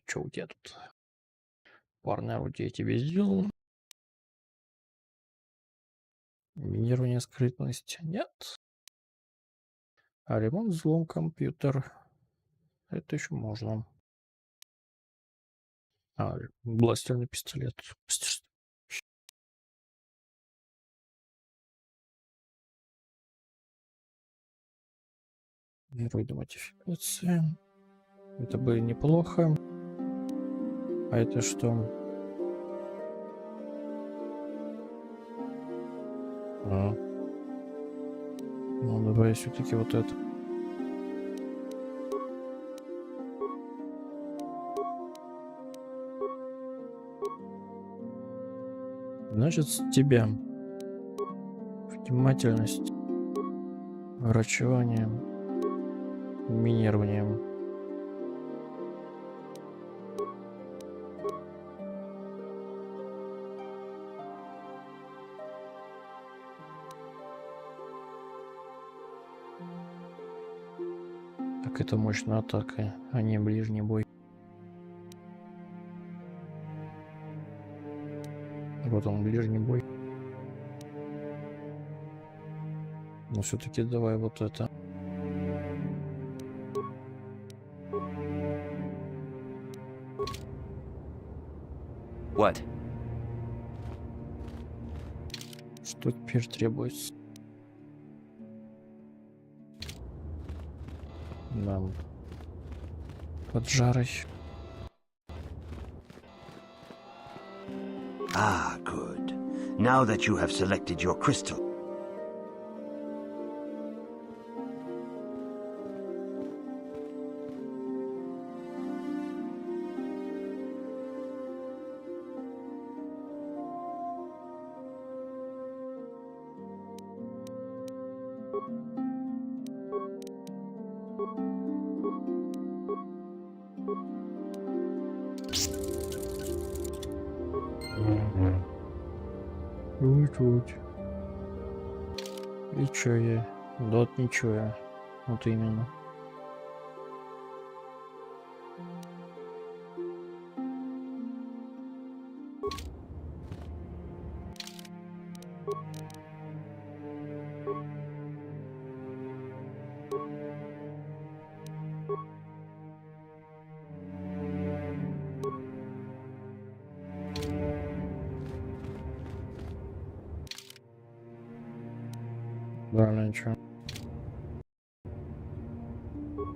Что у тебя тут? Парное орудие я тебе сделал. Минирование скрытности. Нет. А ремонт взлом компьютер. Это еще можно. А, бластерный пистолет. Героида модификации. Это бы неплохо. А это что? Ну, давай все-таки вот это. Значит, с тебя внимательность, врачевание, минирование. Так это мощная атака, а не ближний бой. Вот он, ближний бой. Но все-таки давай вот это. What? Что теперь требуется? Нам поджарой. Ah, good. Now that you have selected your crystal. Чуть-чуть. И чё я? Дот ничего я. Вот именно.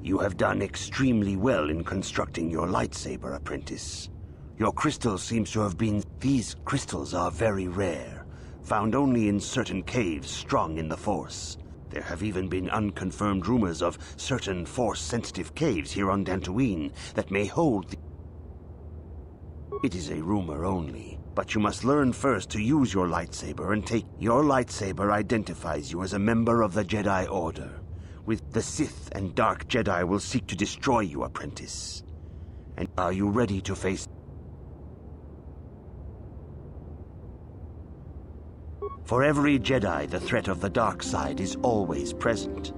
You have done extremely well in constructing your lightsaber, apprentice. Your crystal seems to have been... These crystals are very rare, found only in certain caves strong in the Force. There have even been unconfirmed rumors of certain Force-sensitive caves here on Dantooine that may hold the... It is a rumor only, but you must learn first to use your lightsaber and take... Your lightsaber identifies you as a member of the Jedi Order. With the Sith and Dark Jedi will seek to destroy you, apprentice. And are you ready to face... For every Jedi, the threat of the dark side is always present.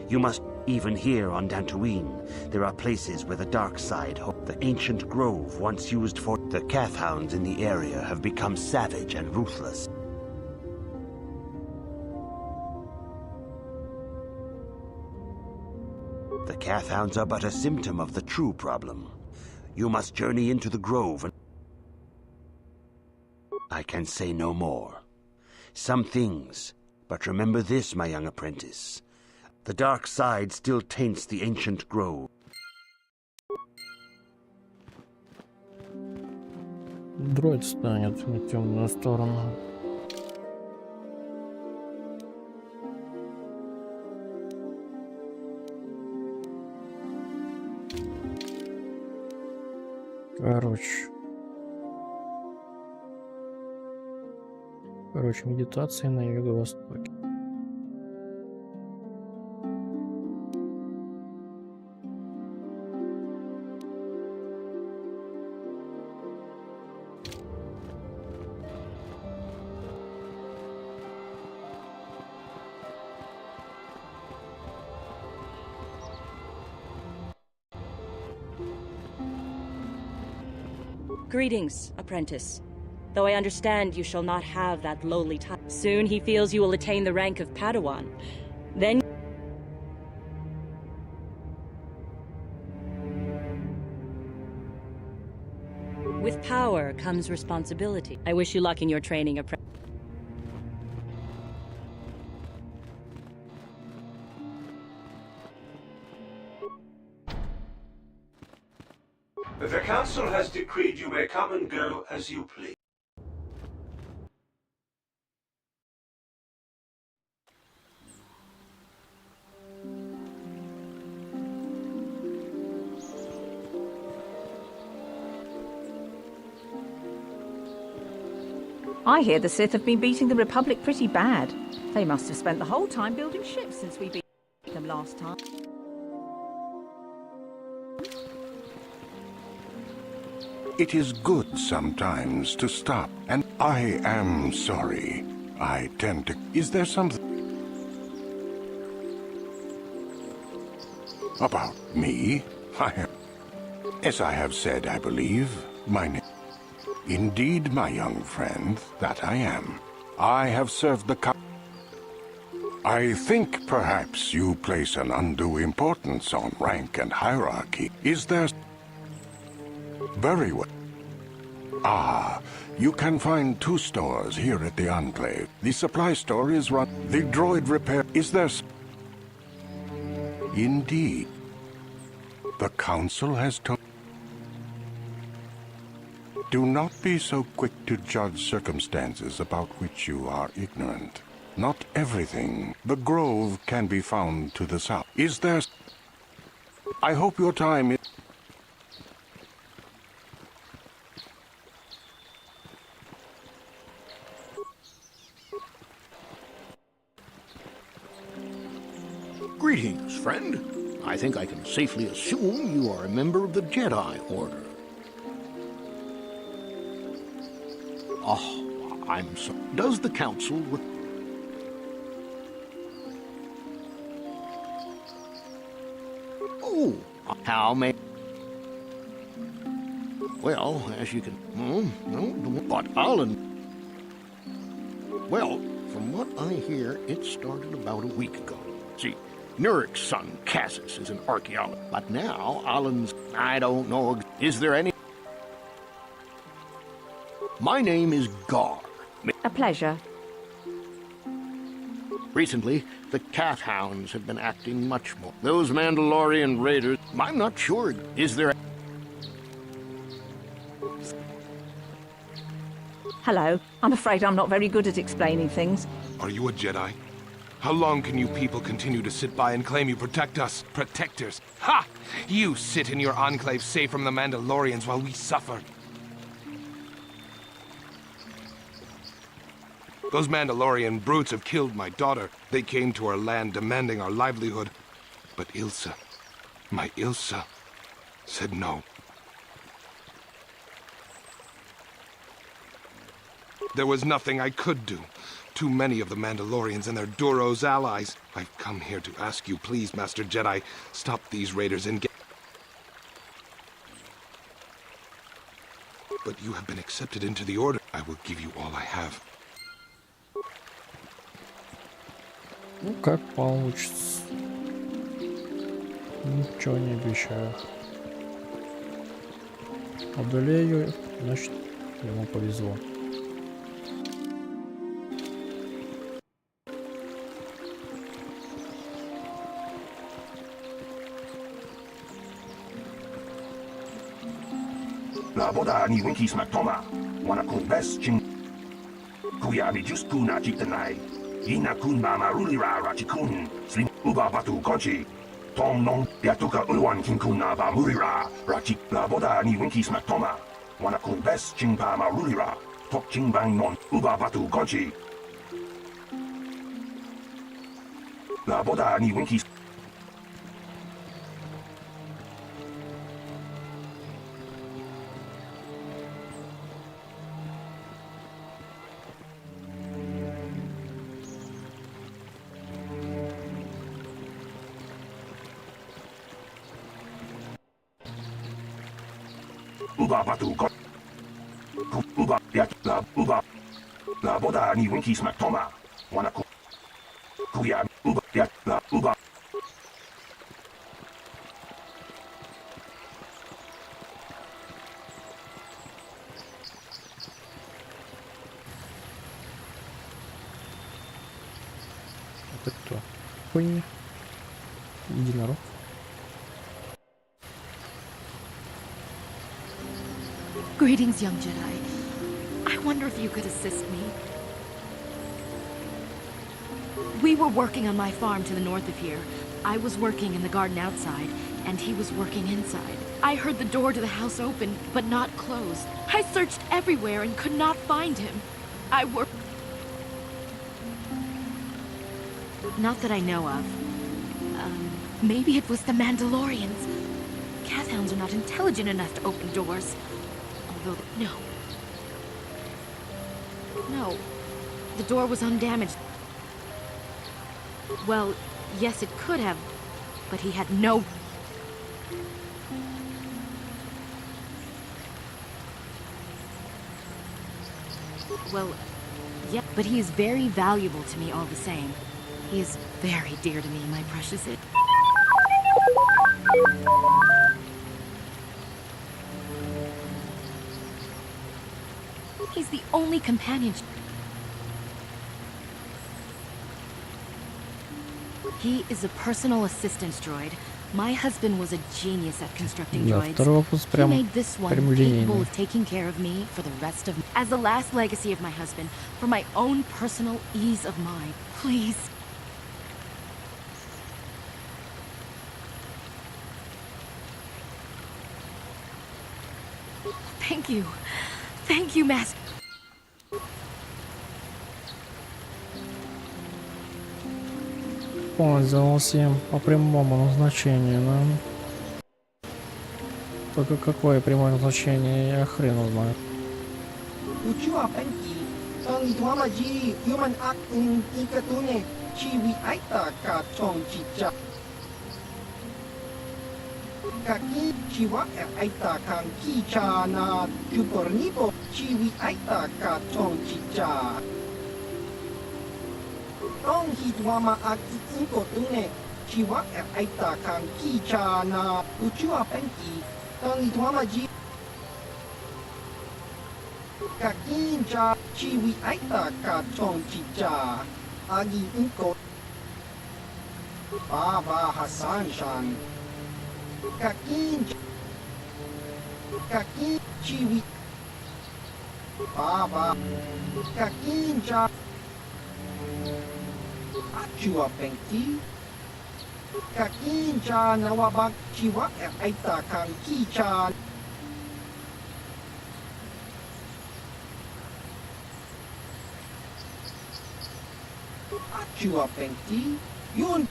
You must... Even here on Dantooine, there are places where the dark side... The ancient grove once used for... The Kathhounds in the area have become savage and ruthless. The Kathhounds are but a symptom of the true problem. You must journey into the grove and... I can say no more. Some things, but remember this, my young apprentice. The dark side still taints the ancient grove. Дроид станет на темную сторону. Короче, медитации на юго-востоке. Greetings, apprentice. Though I understand you shall not have that lowly title. Soon he feels you will attain the rank of Padawan. Then... With power comes responsibility. I wish you luck in your training, apprentice. The Council has decreed you may come and go as you please. I hear the Sith have been beating the Republic pretty bad. They must have spent the whole time building ships since we beat them last time. It is good sometimes to stop, and I am sorry. I tend to... Is there something... About me? I am... As I have said, I believe, my name... Indeed, my young friend, that I am. I have served the I think perhaps you place an undue importance on rank and hierarchy. Is there... Very well. Ah, you can find 2 stores here at the Enclave. The supply store is run... The droid repair... Is there... Indeed. The Council has told... Do not be so quick to judge circumstances about which you are ignorant. Not everything. The grove can be found to the south. Is there... I hope your time is... Greetings, friend. I think I can safely assume you are a member of the Jedi Order. Oh, I'm sorry. Does the Council... Oh, how may... Well, as you can... No, but Alan... Well, from what I hear, it started about a week ago. See, Nurik's son, Cassis, is an archaeologist. But now, Alan's... I don't know... Is there any... My name is Gar. A pleasure. Recently, the Cat Hounds have been acting much more. Those Mandalorian raiders... I'm not sure. Is there... Hello. I'm afraid I'm not very good at explaining things. Are you a Jedi? How long can you people continue to sit by and claim you protect us? Protectors? Ha! You sit in your enclave safe from the Mandalorians while we suffer. Those Mandalorian brutes have killed my daughter. They came to our land demanding our livelihood. But Ilsa, my Ilsa, said no. There was nothing I could do. Too many of the Mandalorians and their Duros allies. I've come here to ask you, please, Master Jedi, stop these raiders and get... But you have been accepted into the Order. I will give you all I have. Ну, как получится. Ничего не обещаю. Одолею, значит, ему повезло. La boda ni winkis matoma, wana kun bes ching. Kuya mi just kuna jitanai. Ina kun ba marulira rachikun, slim uba batu konchi. Tom non yatuka ulwan kinkuna ba murira, rachik la boda ni winkis matoma. Wana kun bes ching ba marulira, tok ching bang non uba batu konchi. La boda ni winkis. Uba batu konchi. Uba, ya, uba. La boda ni winky smack toma. Wanna kuya, uba, ya, uba. Это кто? Пони. Единорог. Greetings, young Jedi. I wonder if you could assist me. We were working on my farm to the north of here. I was working in the garden outside, and he was working inside. I heard the door to the house open, but not close. I searched everywhere and could not find him. I worked... Not that I know of. Maybe it was the Mandalorians. Cathounds are not intelligent enough to open doors. Although, no. No. The door was undamaged. Well, yes, it could have, but he had no... Well, yeah, but he is very valuable to me all the same. He is very dear to me, my precious it. He's the only companion. He is a personal assistance droid. My husband was a genius at constructing Да, droids. второй вопрос He прям made this one capable линейный. of taking care of me for the rest of... As the last legacy of my husband, for my own personal ease of mind. Please. Thank you. Thank you, Master. Пользовался им по прямому назначению, да? Только какое прямое назначение, я хрен узнаю. Uchiwa Penki, Tony Tuamaji, Human Act in Ikatune, Chiwi Aita Ka Chong Chicha. Kaki Chiwa Aita Kan Kicha na Jupornipo, Chiwi Aita Ka Chong Chicha. Tong Hitwama Aki Inkotune, Chiwa Aita Kan Kicha na Uchiwa Penki, Tony Tuamaji. Kakincha chiwi aita ka chong chicha agi inko Baba Hassan Shan Kakincha Kakin chiwi Baba Kakincha Achua Penki Kakincha nawabak chiwa aita kan kicha Chua Pengti, Yun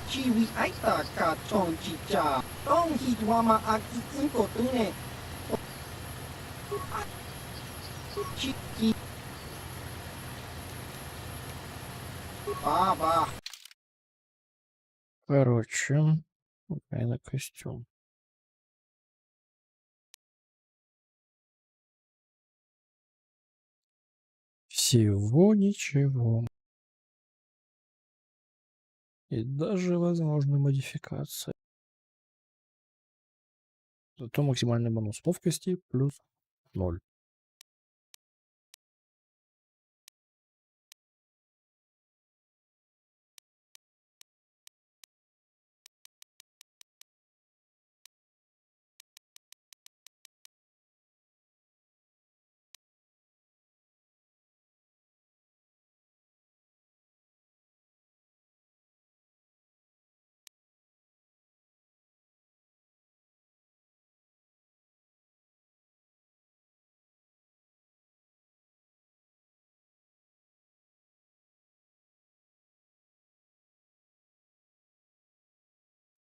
Chiwi Aita Ka Chong Chicha, Tong Hitwama Aki Inkotune, Chiki Баба. Короче, это костюм. Всего ничего. И даже возможны модификации. Зато максимальный бонус ловкости плюс 0.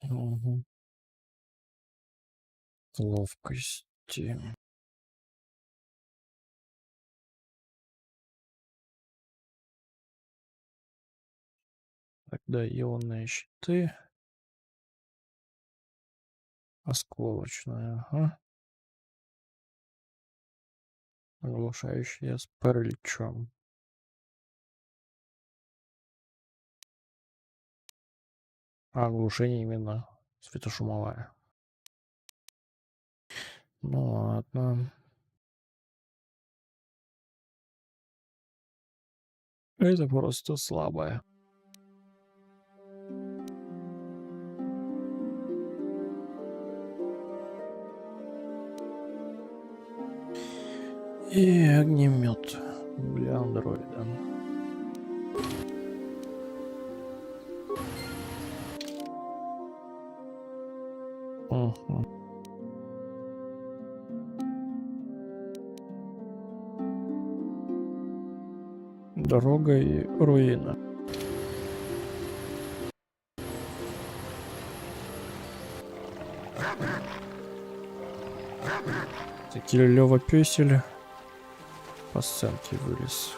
Угу. Ловкости. Тогда ионные щиты. Осколочная, ага. Оглушающая с параличом. Оглушение именно светошумовая. Ну ладно. Это просто слабое. И огнемет для андроида. Угу. Дорога и руина. Такие Лёва пёсель по сценке вылез.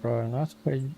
правильно, отходи.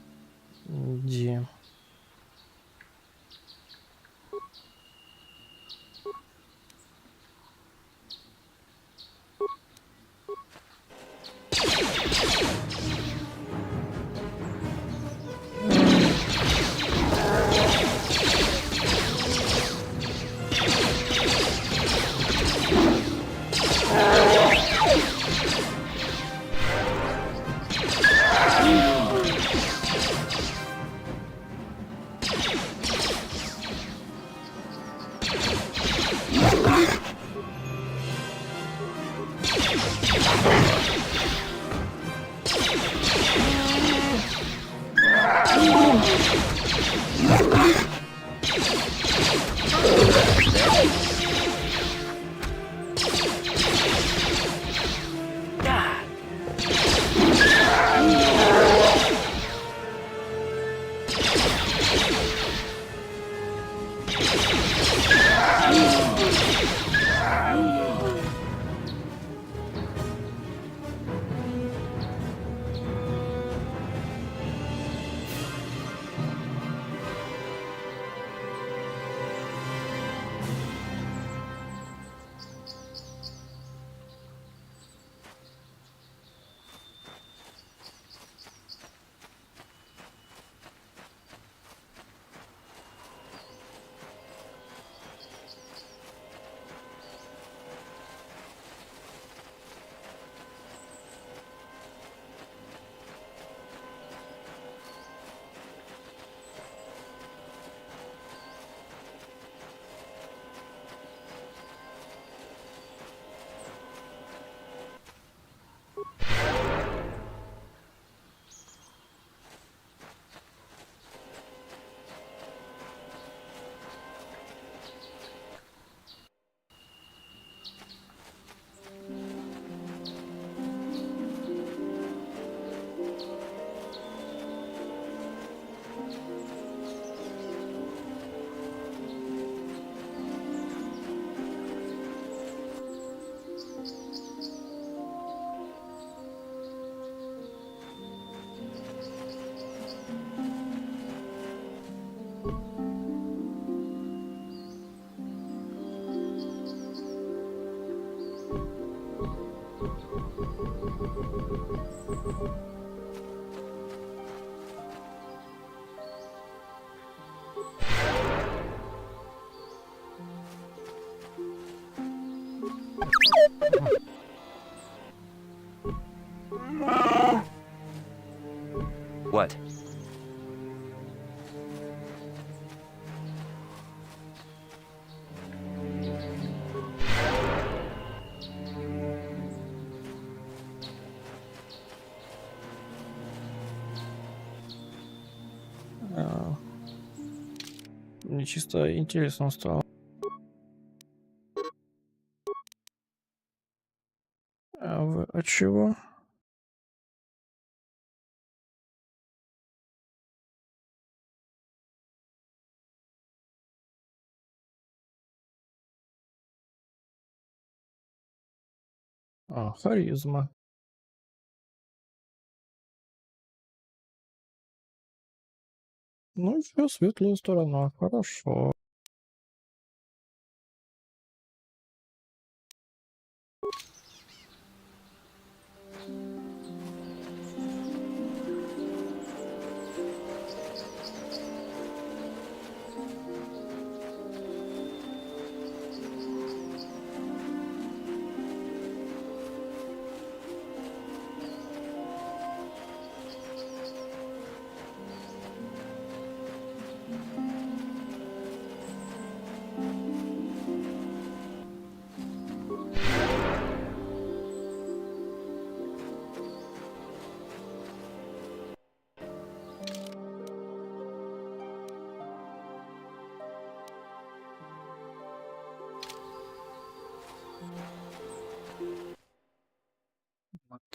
What? Мне чисто интересно стало. А вы от чего? Харизма. Ну, все, светлая сторона. Хорошо.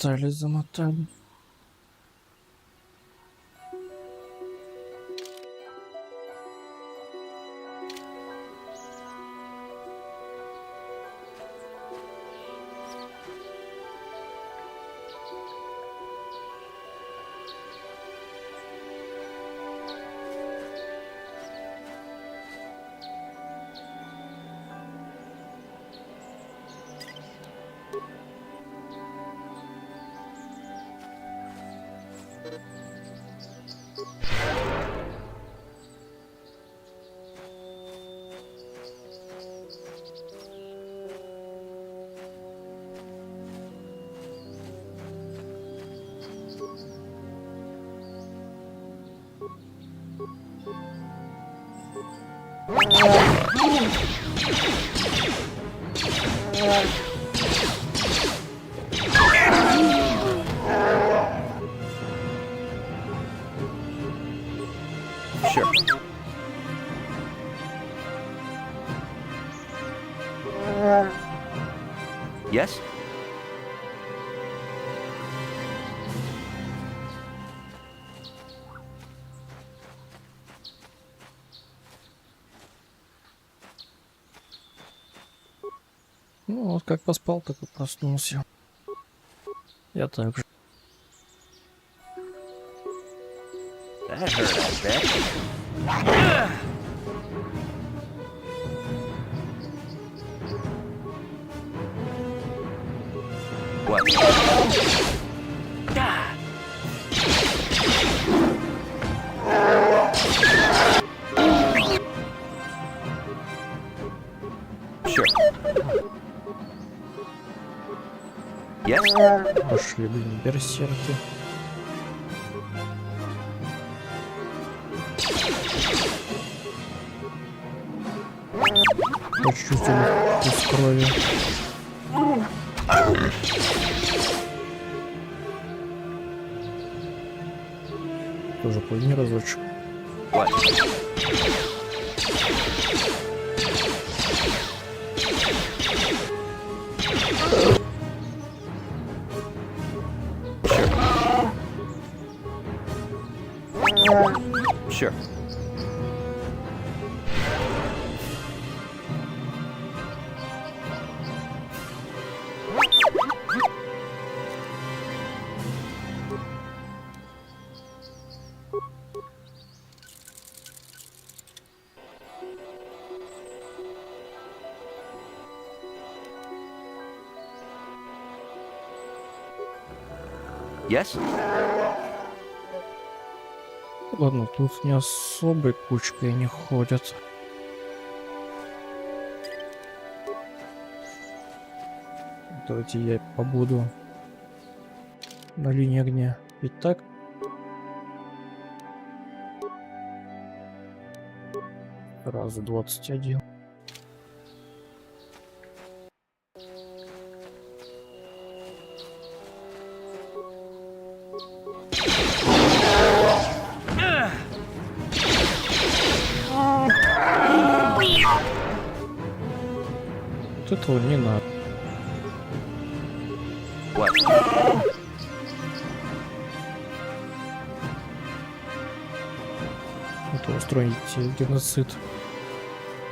Замотали. Sure. Yes? Ну, вот как поспал, так и проснулся. Я так же. That hurt, I bet. What? Sure. Yes? Пошли, блин, берсерки. Почувствовал вкус крови. Тоже пойми разочек. What? Sure. Yes? Ладно, тут не особой кучкой не ходят. Давайте я побуду на линии огня. Ведь так? Раз 21. Вот этого не надо. Это устроить геноцид.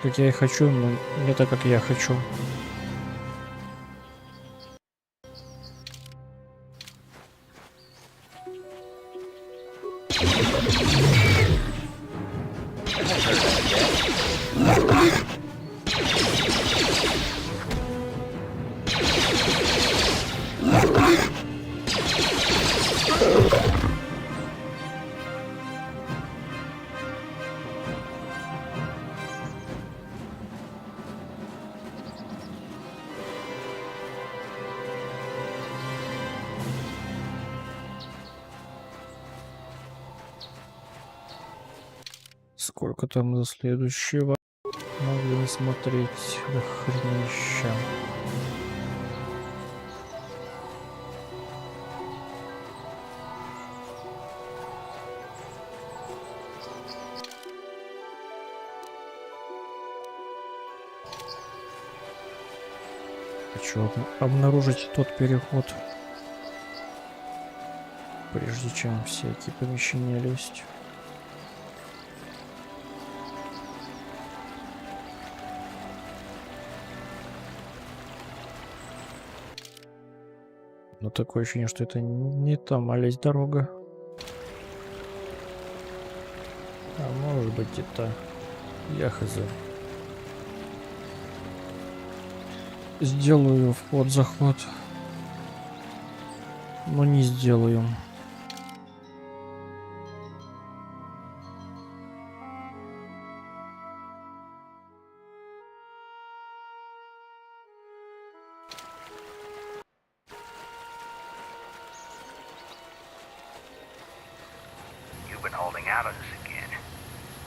Как я и хочу, но не так, как я хочу. Сколько там до следующего? Могу не смотреть до хренища. Хочу обнаружить тот переход, прежде чем всякие помещения лезть. Но такое ощущение, что это не там, а лезть дорога. А может быть это... Я хз. Сделаю вход-заход. Но не сделаю. out of this again.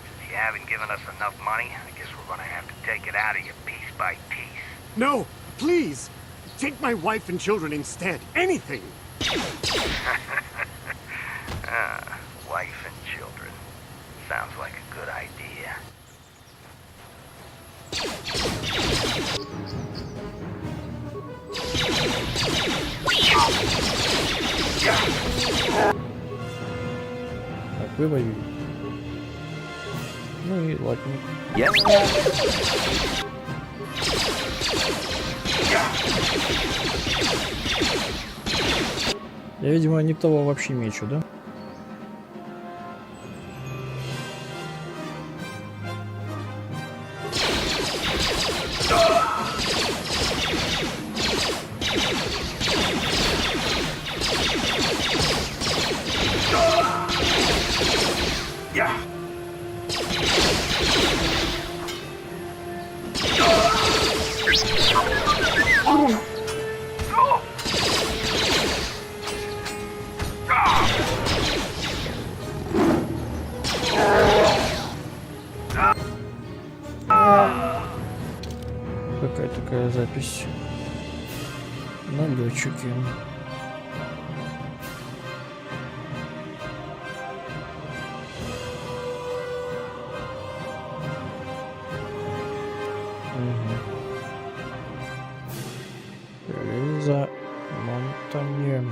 Since you haven't given us enough money, I guess we're gonna have to take it out of you piece by piece. No, please! Take my wife and children instead. Anything! Wife and children. Sounds like a good idea. Так, вы воюете. Ну и ладно. Я, видимо, не того вообще мечу, да? Какая такая запись? Налетчики. Лиза Монтанье.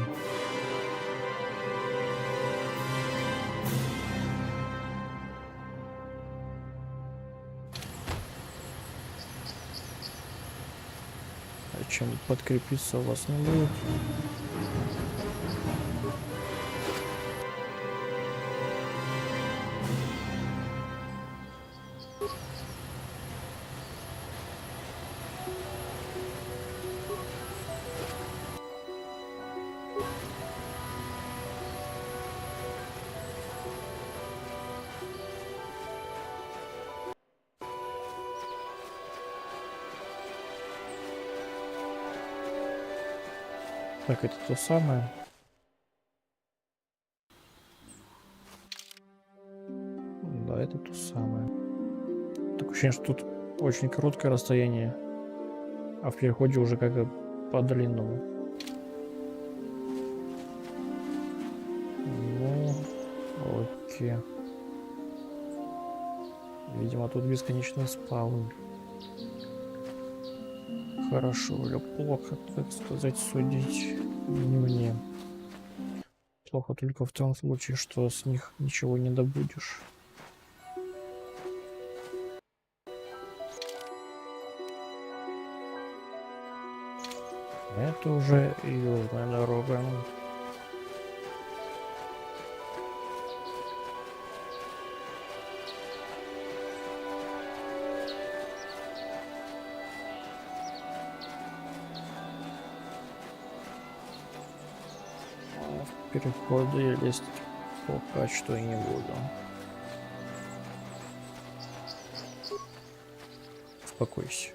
А чем подкрепиться у вас не будет? Так, это то самое. Да, это то самое. Такое ощущение, что тут очень короткое расстояние, а в переходе уже как по длинному. Ну, окей. Видимо, тут бесконечный спаун. Хорошо или плохо, так сказать, судить не мне. Плохо только в том случае, что с них ничего не добудешь. Это уже южная дорога. Переходы я лезть пока что и не буду. Успокойся.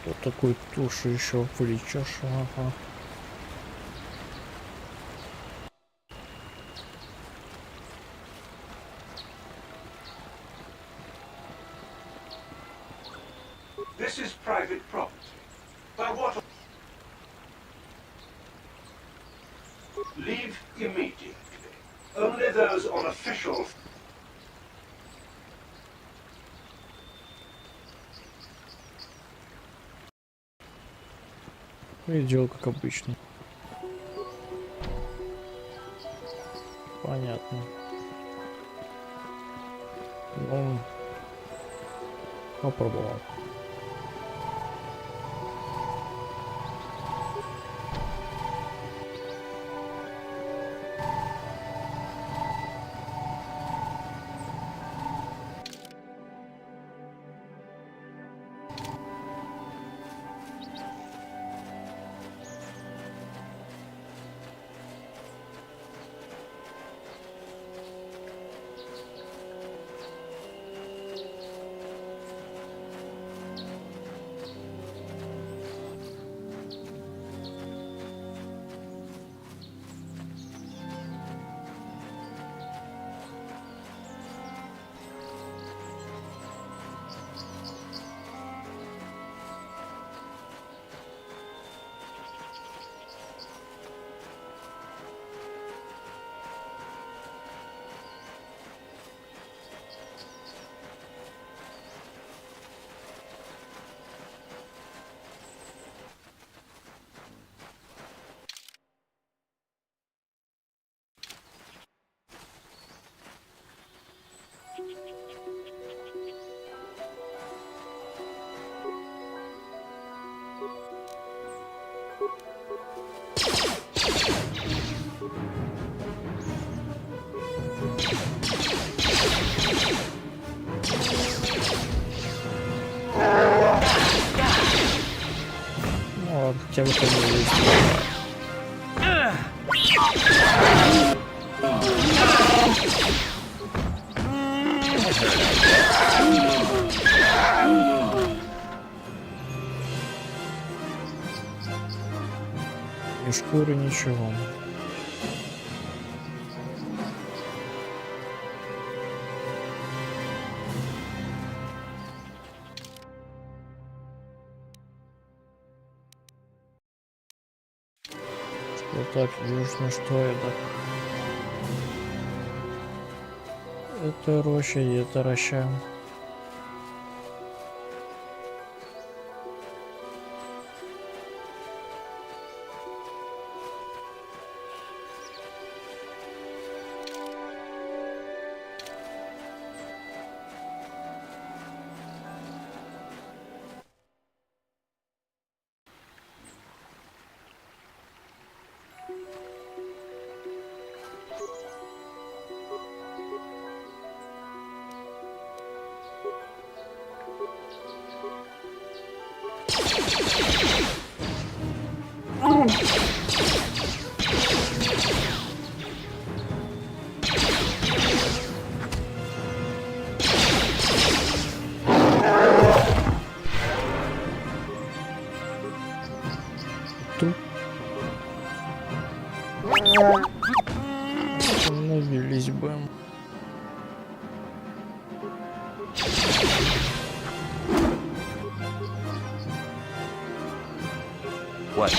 Вот такой тушу еще влечешь, ага. This is private property. But what? Leave immediately. Only those on official. И делал как обычно. Понятно. Ну, попробовал. Вот, хотя бы это не есть. Ни шкуры, ничего. Что так, южно, что это? Это роща, и это роща. Остановились бы. What?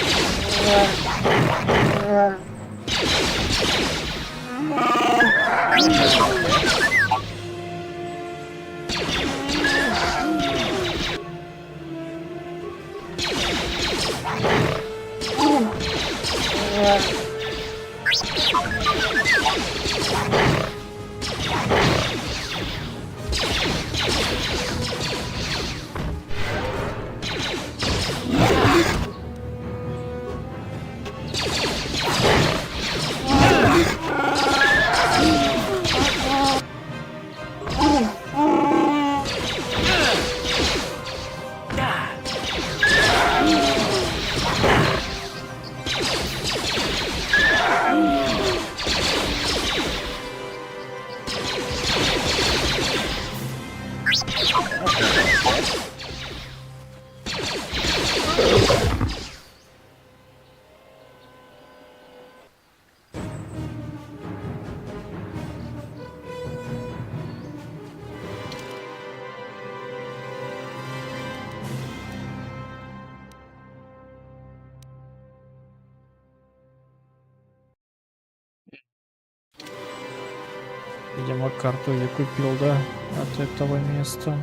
Видимо, карту я купил, да, от этого места.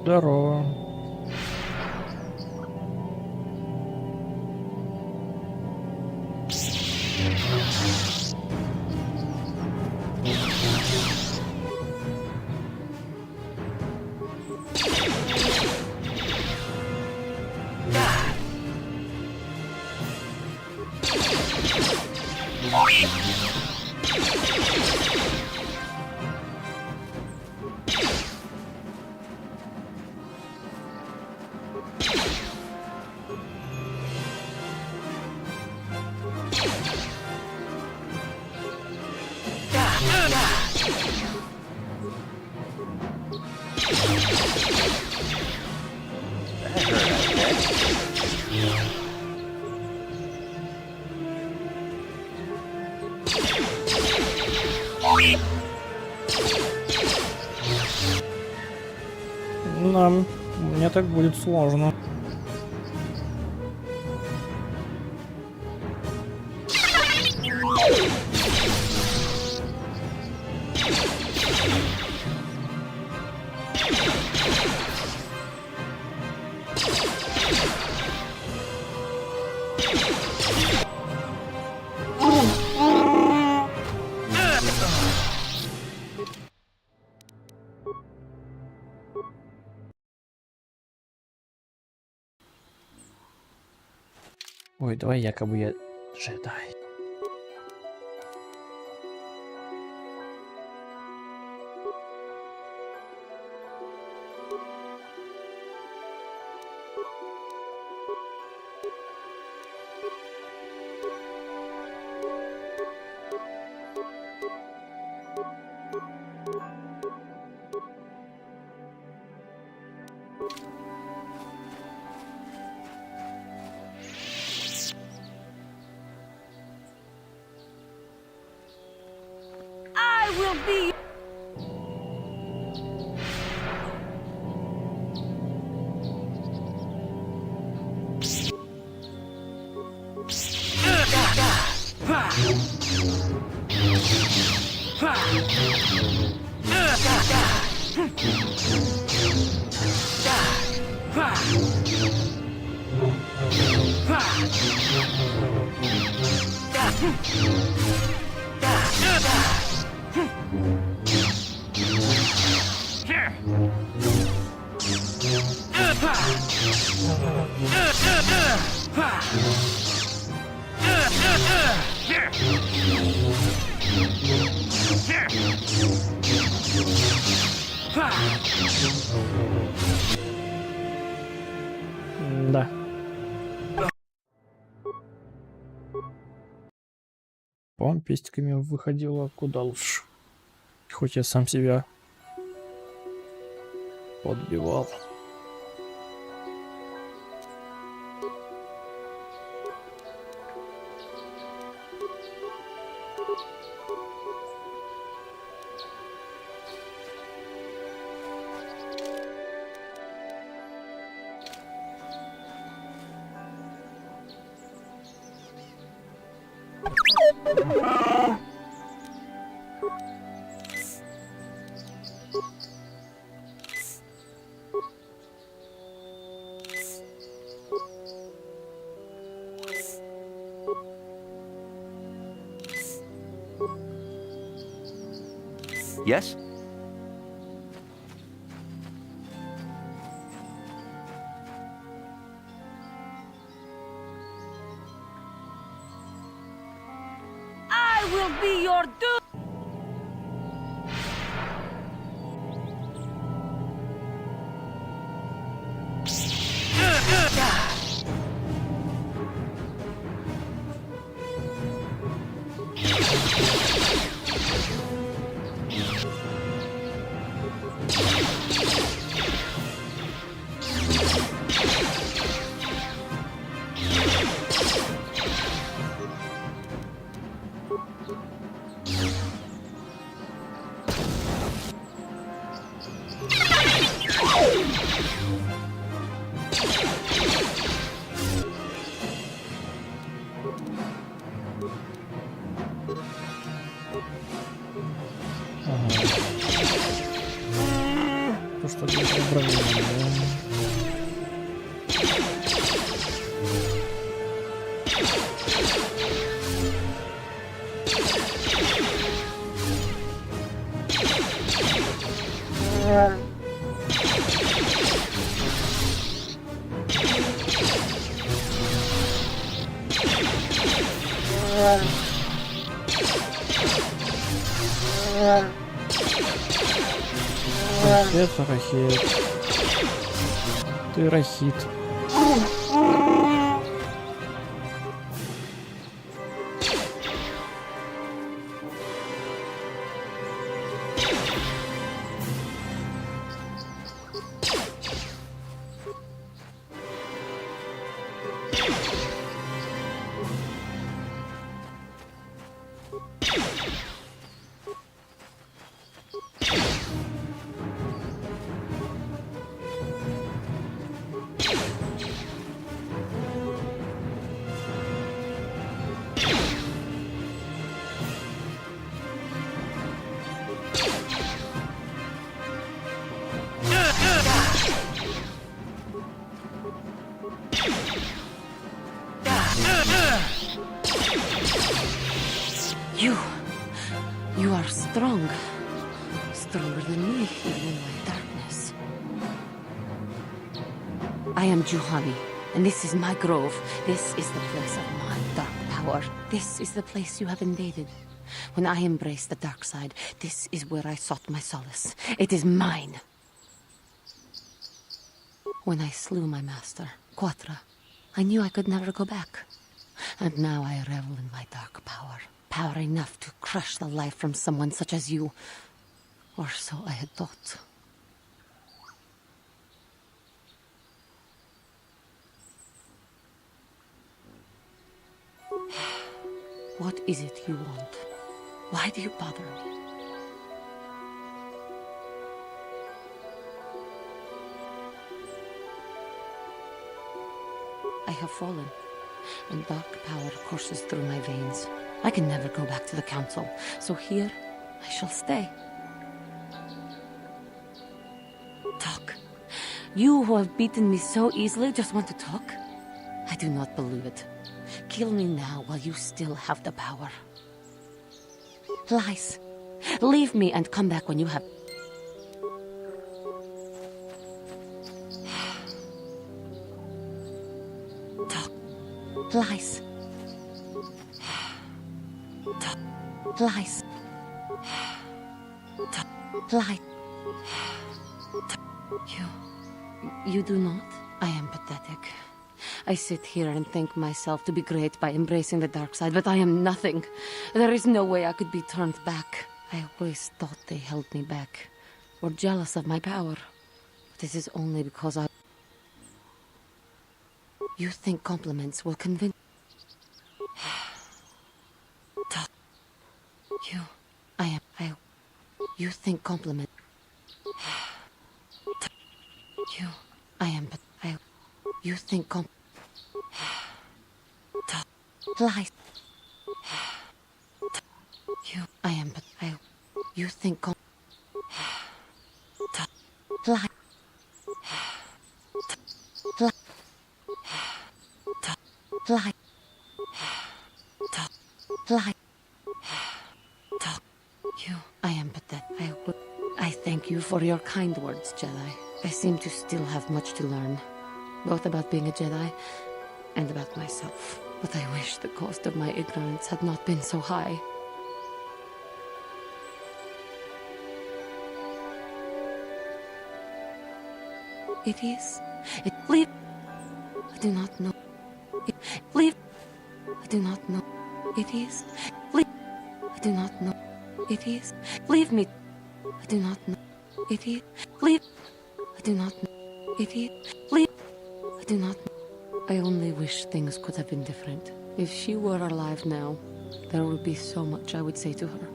Здорово. У меня мне так будет сложно. Ой, давай якобы я джедай. I will be. Да. По-моему, пестиками выходило куда лучше. Хоть я сам себя подбивал. Yes? I will be your doom. То, что для управления. Это рахит. Ты рахит. stronger than me here in my darkness. I am Juhani, and this is my grove. This is the place of my dark power. This is the place you have invaded. When I embraced the dark side, this is where I sought my solace. It is mine. When I slew my master, Quatra, I knew I could never go back. And now I revel in my dark power. Power enough to crush the life from someone such as you. Or so I had thought. What is it you want? Why do you bother me? I have fallen, and dark power courses through my veins. I can never go back to the council, so here I shall stay. Talk. You who have beaten me so easily just want to talk? I do not believe it. Kill me now while you still have the power. Lies. Leave me and come back when you have... Talk. Lies. Talk. Lies. Talk. Lie. You do not? I am pathetic. I sit here and think myself to be great by embracing the dark side, but I am nothing. There is no way I could be turned back. I always thought they held me back, or jealous of my power. But it is only because I... You think compliments will convince... Talk. You think compliment... You think Talk. Lies. You think Talk. Lie. Lie. Talk. Lie. Talk. I am pathetic. I thank you for your kind words, Jedi. I seem to still have much to learn, both about being a Jedi and about myself. But I wish the cost of my ignorance had not been so high. It is. Leave. I do not know. Leave. I do not know. It is. Leave. I do not know. It is. Leave me. I do not know. It is. Leave. I do not know. It is. Leave. I do not know. I only wish things could have been different. If she were alive now, there would be so much I would say to her.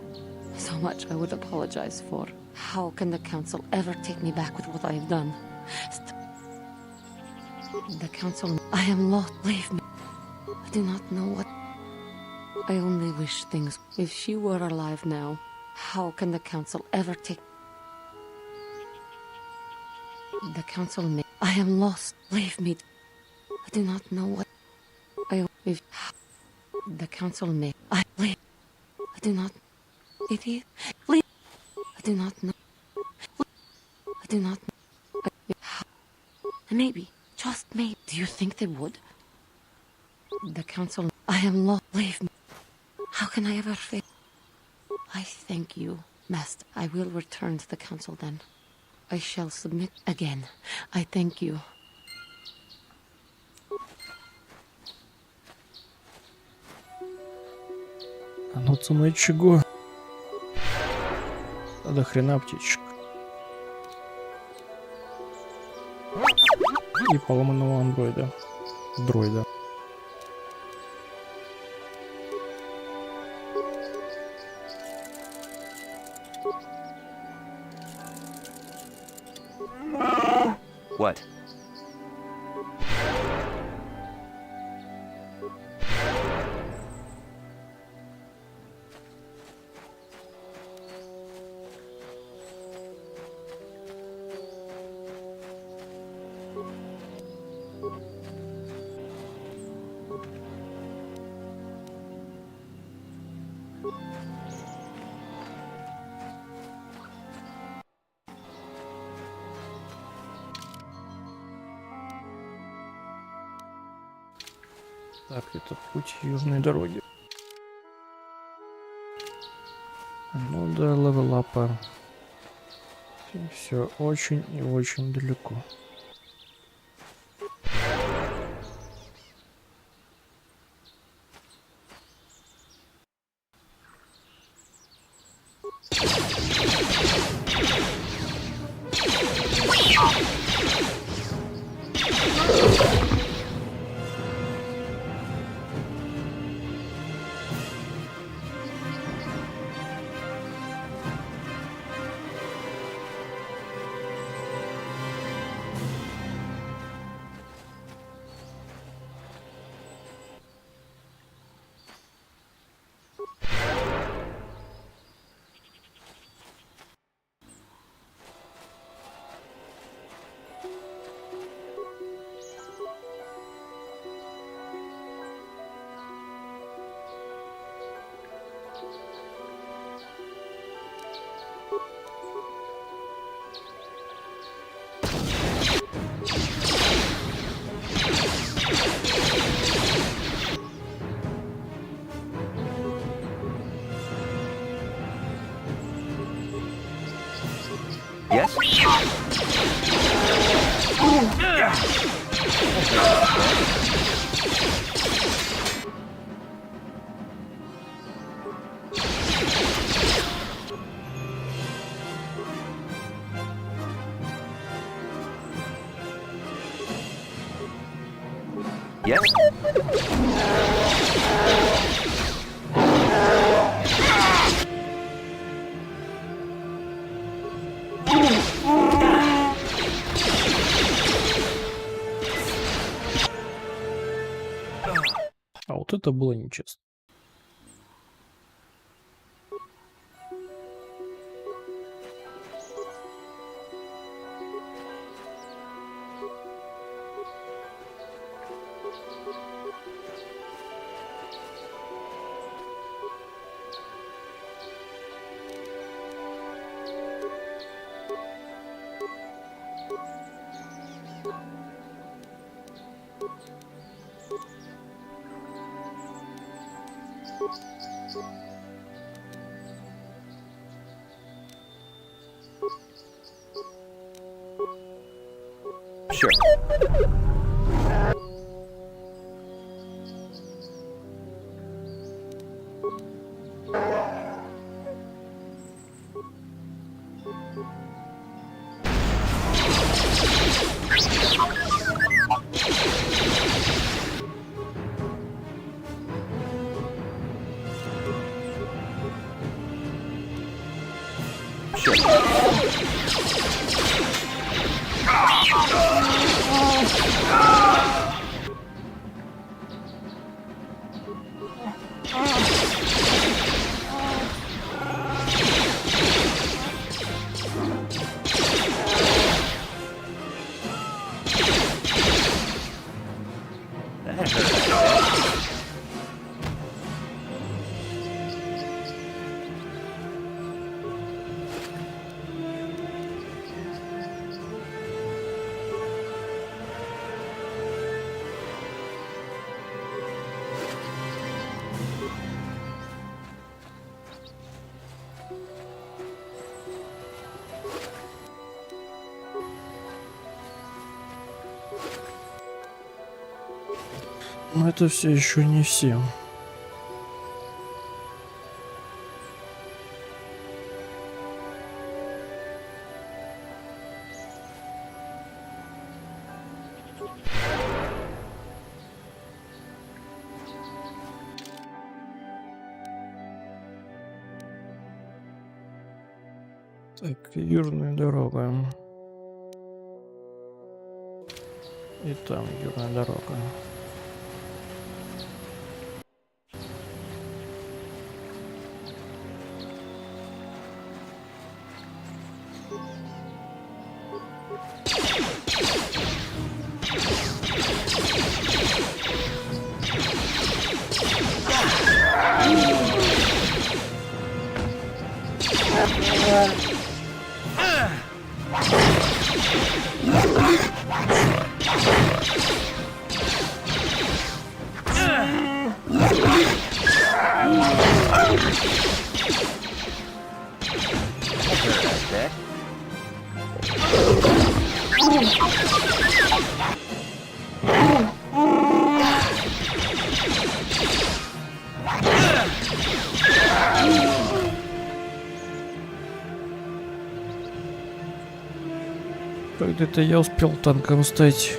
So much I would apologize for. How can the council ever take me back with what I have done? The council... I am lost. Leave me. I do not know what... I only wish things... If she were alive now, how can the council ever take... The council may... I am lost. Leave me. I do not know what... If... The council may... I... Leave. I do not... It is... Leave. I do not know. I do not know. Maybe. Just maybe. Do you think they would? The council... I am lost. Leave me. How can I ever fail? I thank you, Master. I will return to the council then. I shall submit again. I thank you. Оно ценой чего? А до хрена птичек. И поломанного андроида. Дроида. What? Так, это путь южной дороги. Ну да, левелапа. Все очень и очень далеко. Yes? Yes? А вот это было нечестно. Sure. Но это все еще не все. Так, южная дорога. И там южная дорога. That? Когда-то я успел танком стать.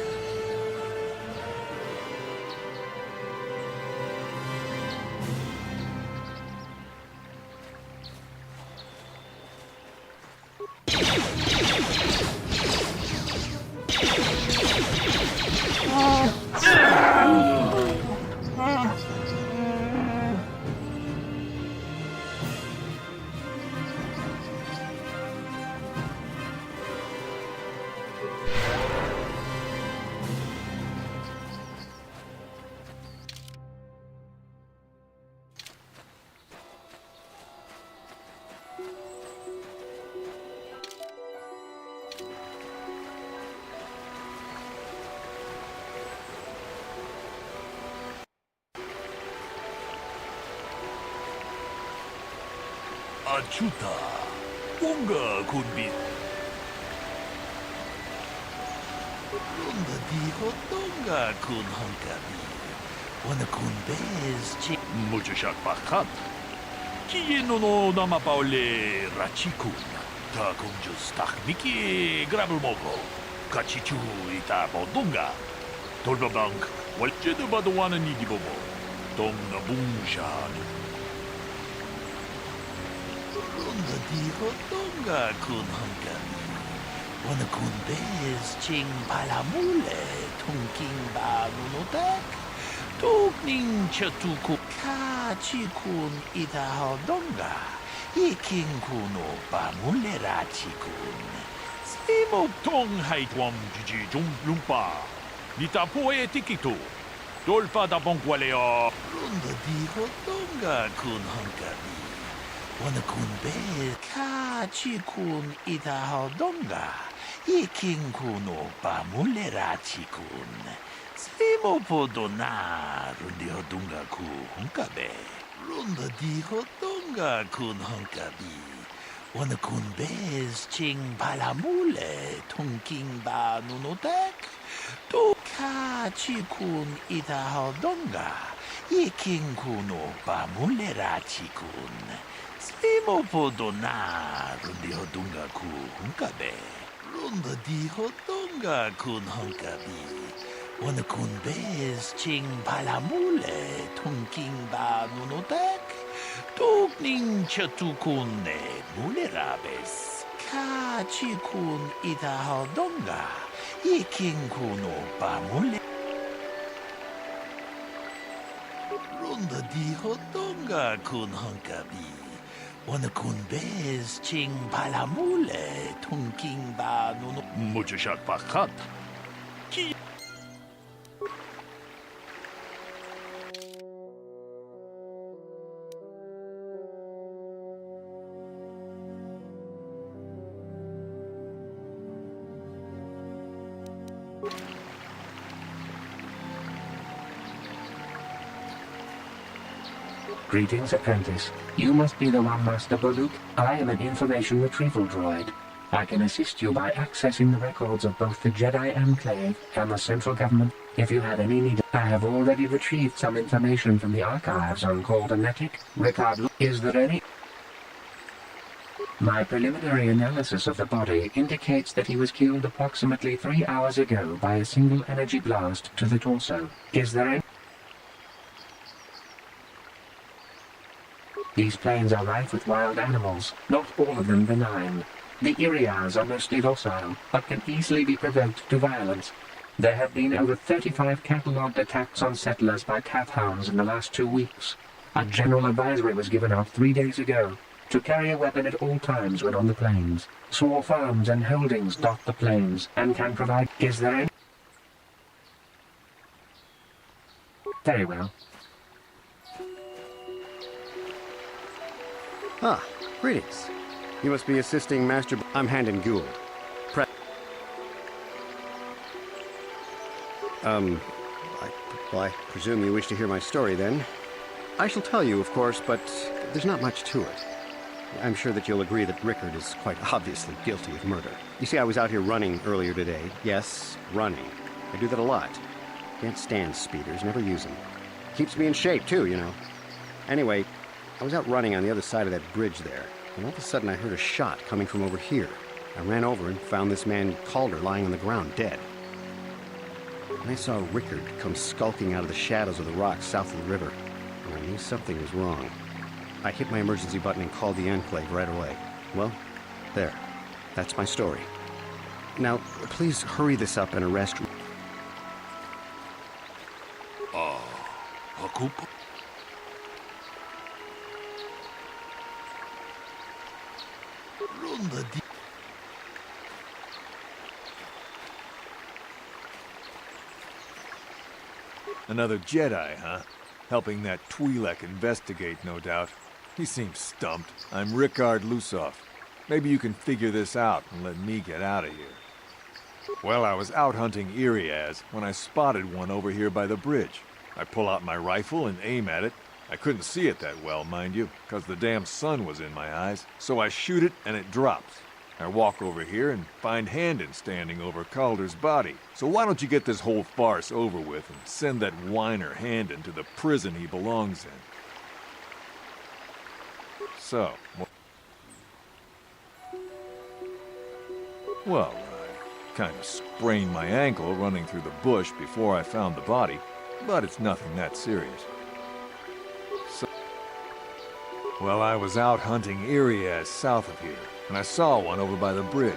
Achuta, Unga kunbi. Runda dijo Tonga kun hankabi. Wana kun bez chi. Muchashak bakat. Kieno no namapaule rachikun. Ta kunjus takmiki grabelmogo. Kachichu ita bodunga. Tolbabank, walchedu baduana nidibobo. Tong na bungshan. Runda dijo Tonga kun hankami. Wana kun bez ching palamule tungking ba nunotak. Tugning chatuku ka chikun ita hodonga. Iking kuno pamule rachikun. Simo tong haitwam jiji jung lumpa. Nita poe tikito. Dolpa da bonkwaleo. Runda dijo Tonga kun hankami. Wana kun be ka chikun ita hodonga. Iking kuno pamule rachikun. Simo podona rundi hodunga ku hunkabe. Runda di hodunga kun hunkabi. Wana kun bez ching palamule tungking ba nunotek. To ka chikun ita hodonga. Iking kuno pamule rachikun. Simo podona rundi hodunga ku hunkabe. Runda di hodunga kun hunkabi. Wana kun bez ching palamule tungking ba nunotek. Tugning chatukun ne mulerabes. Ka chikun ita hodonga. Iking kuno pamule. Runda di hodonga kun hunkabi. Wana kun bez ching palamule tungking ba nuno. Muchashak bakat. Ki. Greetings, apprentice. You must be the one, Master Baluk. I am an information retrieval droid. I can assist you by accessing the records of both the Jedi Enclave and the central government. If you have any need, I have already retrieved some information from the archives on Caldenetic. Ricardo, is there any? My preliminary analysis of the body indicates that he was killed approximately 3 hours ago by a single energy blast to the torso. Is there any? These plains are rife with wild animals, not all of them benign. The Iriars are mostly docile, but can easily be provoked to violence. There have been over 35 catalogued attacks on settlers by cat hounds in the last 2 weeks. A general advisory was given out 3 days ago to carry a weapon at all times when on the plains. Small farms and holdings dot the plains and can provide... Is there any? Very well. Ah, greetings. You must be assisting Master... I'm Handon Gould. I presume you wish to hear my story, then. I shall tell you, of course, but there's not much to it. I'm sure that you'll agree that Rickard is quite obviously guilty of murder. You see, I was out here running earlier today. Yes, running. I do that a lot. Can't stand speeders, never use them. Keeps me in shape, too, you know. Anyway, I was out running on the other side of that bridge there, and all of a sudden I heard a shot coming from over here. I ran over and found this man Calder lying on the ground, dead. And I saw Rickard come skulking out of the shadows of the rocks south of the river, and I knew something was wrong. I hit my emergency button and called the Enclave right away. Well, there. That's my story. Now, please hurry this up and arrest... Hakupa? Runda di... Another Jedi, huh? Helping that Twi'lek investigate, no doubt. He seems stumped. I'm Rickard Lusoff. Maybe you can figure this out and let me get out of here. Well, I was out hunting Iriaz when I spotted one over here by the bridge. I pull out my rifle and aim at it. I couldn't see it that well, mind you, because the damn sun was in my eyes. So I shoot it and it drops. I walk over here and find Handon standing over Calder's body. So why don't you get this whole farce over with and send that whiner Handon to the prison he belongs in? So, well, I kind of sprained my ankle running through the bush before I found the body, but it's nothing that serious. So, well, I was out hunting Iriaz south of here, and I saw one over by the bridge.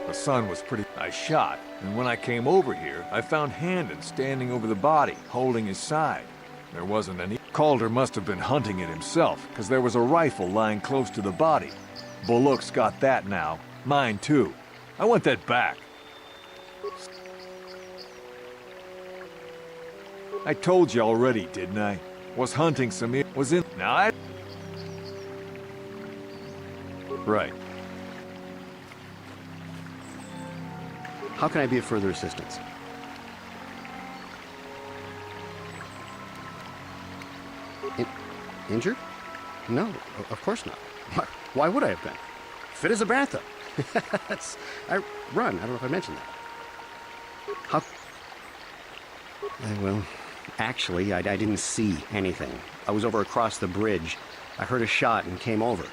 The sun was pretty... I shot, and when I came over here, I found Handon standing over the body, holding his side. There wasn't any... Calder must have been hunting it himself, because there was a rifle lying close to the body. Bullock's got that now. Mine, too. I want that back. I told you already, didn't I? Was hunting Samir... Was in... Now I... Right. How can I be of further assistance? Injured? No, of course not. Why would I have been? Fit as a bathtub. I run. I don't know if I mentioned that. How? Well, actually, I didn't see anything. I was over across the bridge. I heard a shot and came over.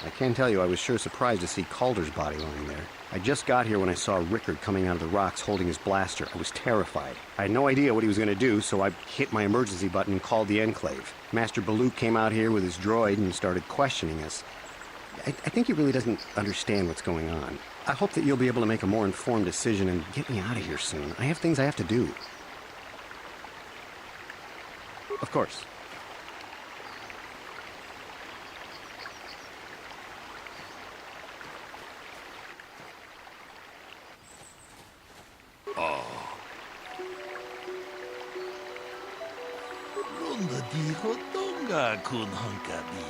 I can tell you I was sure surprised to see Calder's body lying there. I just got here when I saw Rickard coming out of the rocks holding his blaster. I was terrified. I had no idea what he was going to do, so I hit my emergency button and called the Enclave. Master Baluk came out here with his droid and started questioning us. I think he really doesn't understand what's going on. I hope that you'll be able to make a more informed decision and get me out of here soon. I have things I have to do. Of course. Runda di hodonga kun hankabi.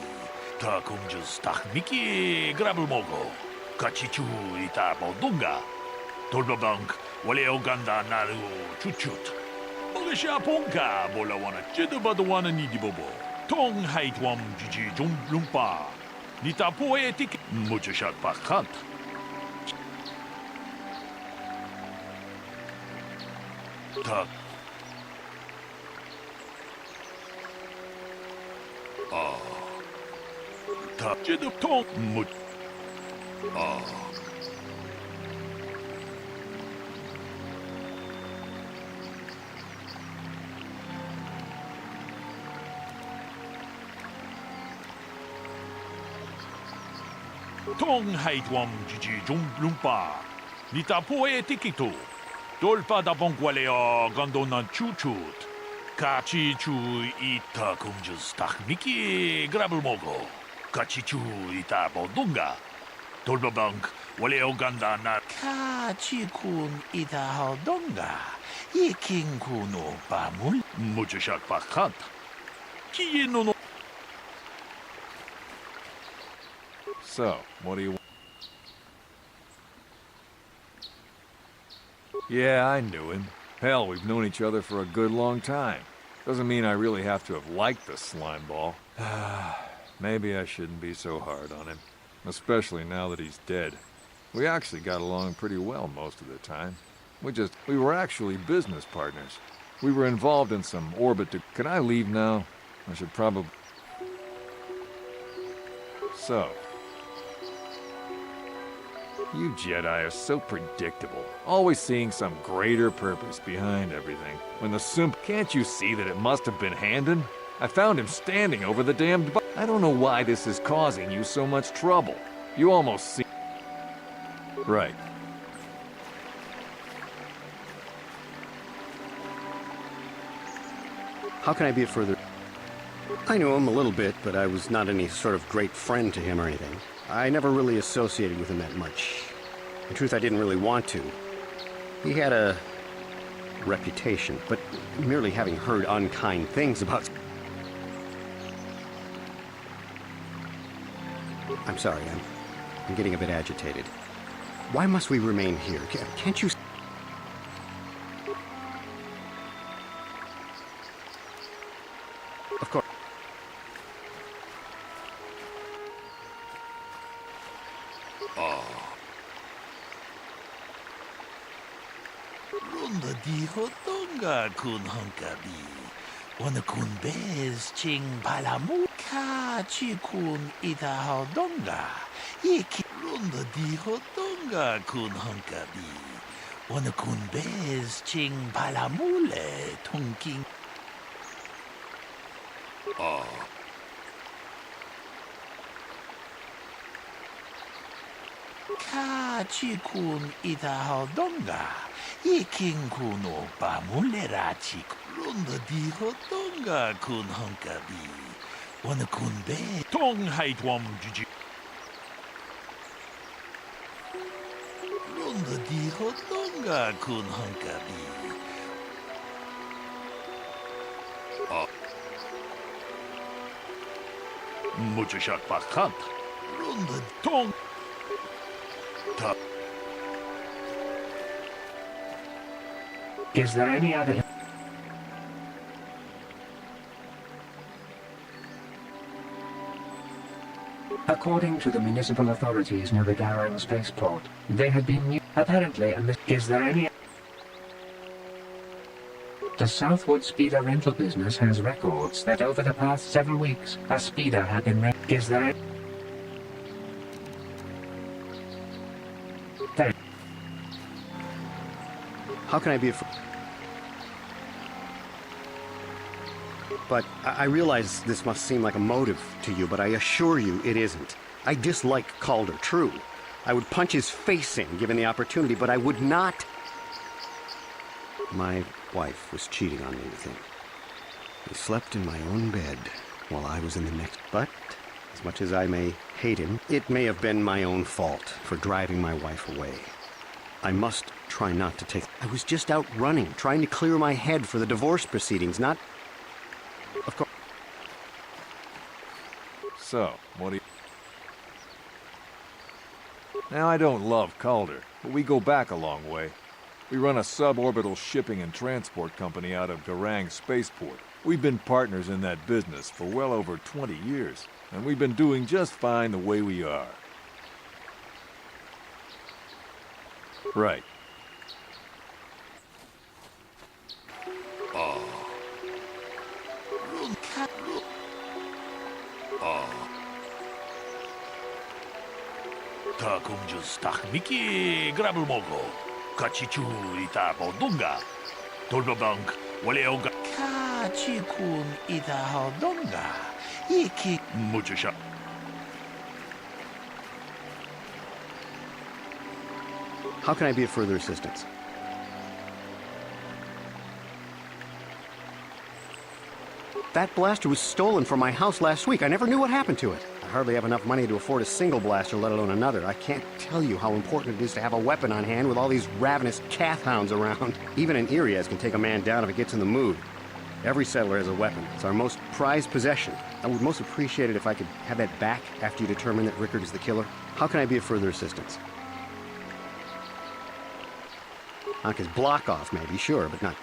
Ta kumju stakmiki grabulmogo. Kachichu ita bodunga. Tolbabank wale oganda naru chuchut. Mogesha ponka bola wana jedabada wana nidibobo. Tong haitwam jiji lumpa. Nita poetic mujashat pakant. Ta. Ta jedab tong mut. Tong haitwam jiji lumpa. Nita poetikito. Dolpa da bongualeo gondona chuchut. Kachichu ita kumjus takmiki grabulmogo. Kachichu ita bodunga. Dolbabank waleo ganda na. Kachikun ita hodonga. Yiking kuno pamul. Mujashat pakant. Kiyeno. So, what do you want? Yeah, I knew him. Hell, we've known each other for a good long time. Doesn't mean I really have to have liked the slimeball. Maybe I shouldn't be so hard on him. especially now that he's dead. We actually got along pretty well most of the time. We were actually business partners. We were involved in some orbit to... Can I leave now? I should probably... So... You Jedi are so predictable, always seeing some greater purpose behind everything. When the simp... Can't you see that it must have been Handon? I found him standing over the damned... I don't know why this is causing you so much trouble. You almost see... Right. How can I be a further... I knew him a little bit, but I was not any sort of great friend to him or anything. I never really associated with him that much. In truth, I didn't really want to. He had a reputation, but merely having heard unkind things about... I'm sorry, I'm getting a bit agitated. Why must we remain here? Can't you... Of course. Runda di hotonga kun honkabi. Wana kun bez ching palamu ka chi kun ita hodonga. Iki runda di hotonga kun honkabi. Wana kun bez ching palamule tunking. Ka chi kun ita hodonga. Iking kuno pamulera chik. Runda di hotonga kun honkabi. Wana kun be. Tong hait wam jiji. Runda di hotonga kun honkabi. Mucho shak pakat. Runda tong. Ta. Is there any other... According to the municipal authorities near the Darrow spaceport, there had been new... Apparently, is there any... The Southwood speeder rental business has records that over the past 7 weeks, a speeder had been Is there any... How can I be a... But I realize this must seem like a motive to you, but I assure you it isn't. I dislike Calder, true. I would punch his face in, given the opportunity, but I would not... My wife was cheating on me with him. He slept in my own bed while I was in the next... But, as much as I may hate him, it may have been my own fault for driving my wife away. I must try not to take... I was just out running, trying to clear my head for the divorce proceedings, not... Of course... So, what do you... Now, I don't love Calder, but we go back a long way. We run a suborbital shipping and transport company out of Garang Spaceport. We've been partners in that business for well over 20 years, and we've been doing just fine the way we are. Right. Ta kung just tak miki grabul mogo. Kachichu ita bodunga. Tolbabank waleoga. Kachikun ita hodonga. Iki mucho sha. How can I be of further assistance? That blaster was stolen from my house last week. I never knew what happened to it. I hardly have enough money to afford a single blaster, let alone another. I can't tell you how important it is to have a weapon on hand with all these ravenous cath hounds around. Even an Iriaz can take a man down if it gets in the mood. Every settler has a weapon. It's our most prized possession. I would most appreciate it if I could have that back after you determine that Rickard is the killer. How can I be of further assistance? His block off, maybe, sure, but not...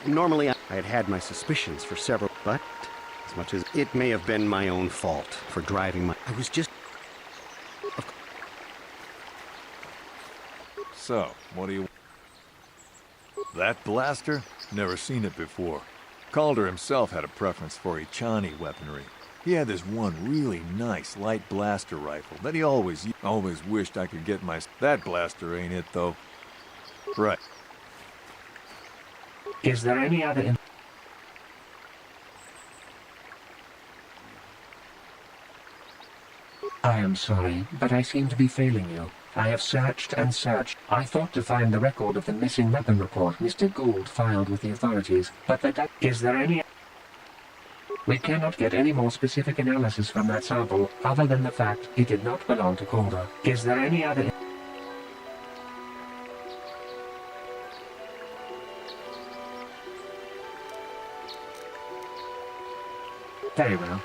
normally, I had had my suspicions for several... But, as much as it may have been my own fault for driving my... I was just... So, what do you... That blaster? Never seen it before. Calder himself had a preference for Ichani weaponry. He had this one really nice light blaster rifle that he always wished I could get my... That blaster ain't it, though. Right. Is there any other... I am sorry, but I seem to be failing you. I have searched and searched. I thought to find the record of the missing weapon report Mr. Gould filed with the authorities, but that... Is there any... We cannot get any more specific analysis from that sample, other than the fact it did not belong to Calder. Is there any other... Very well.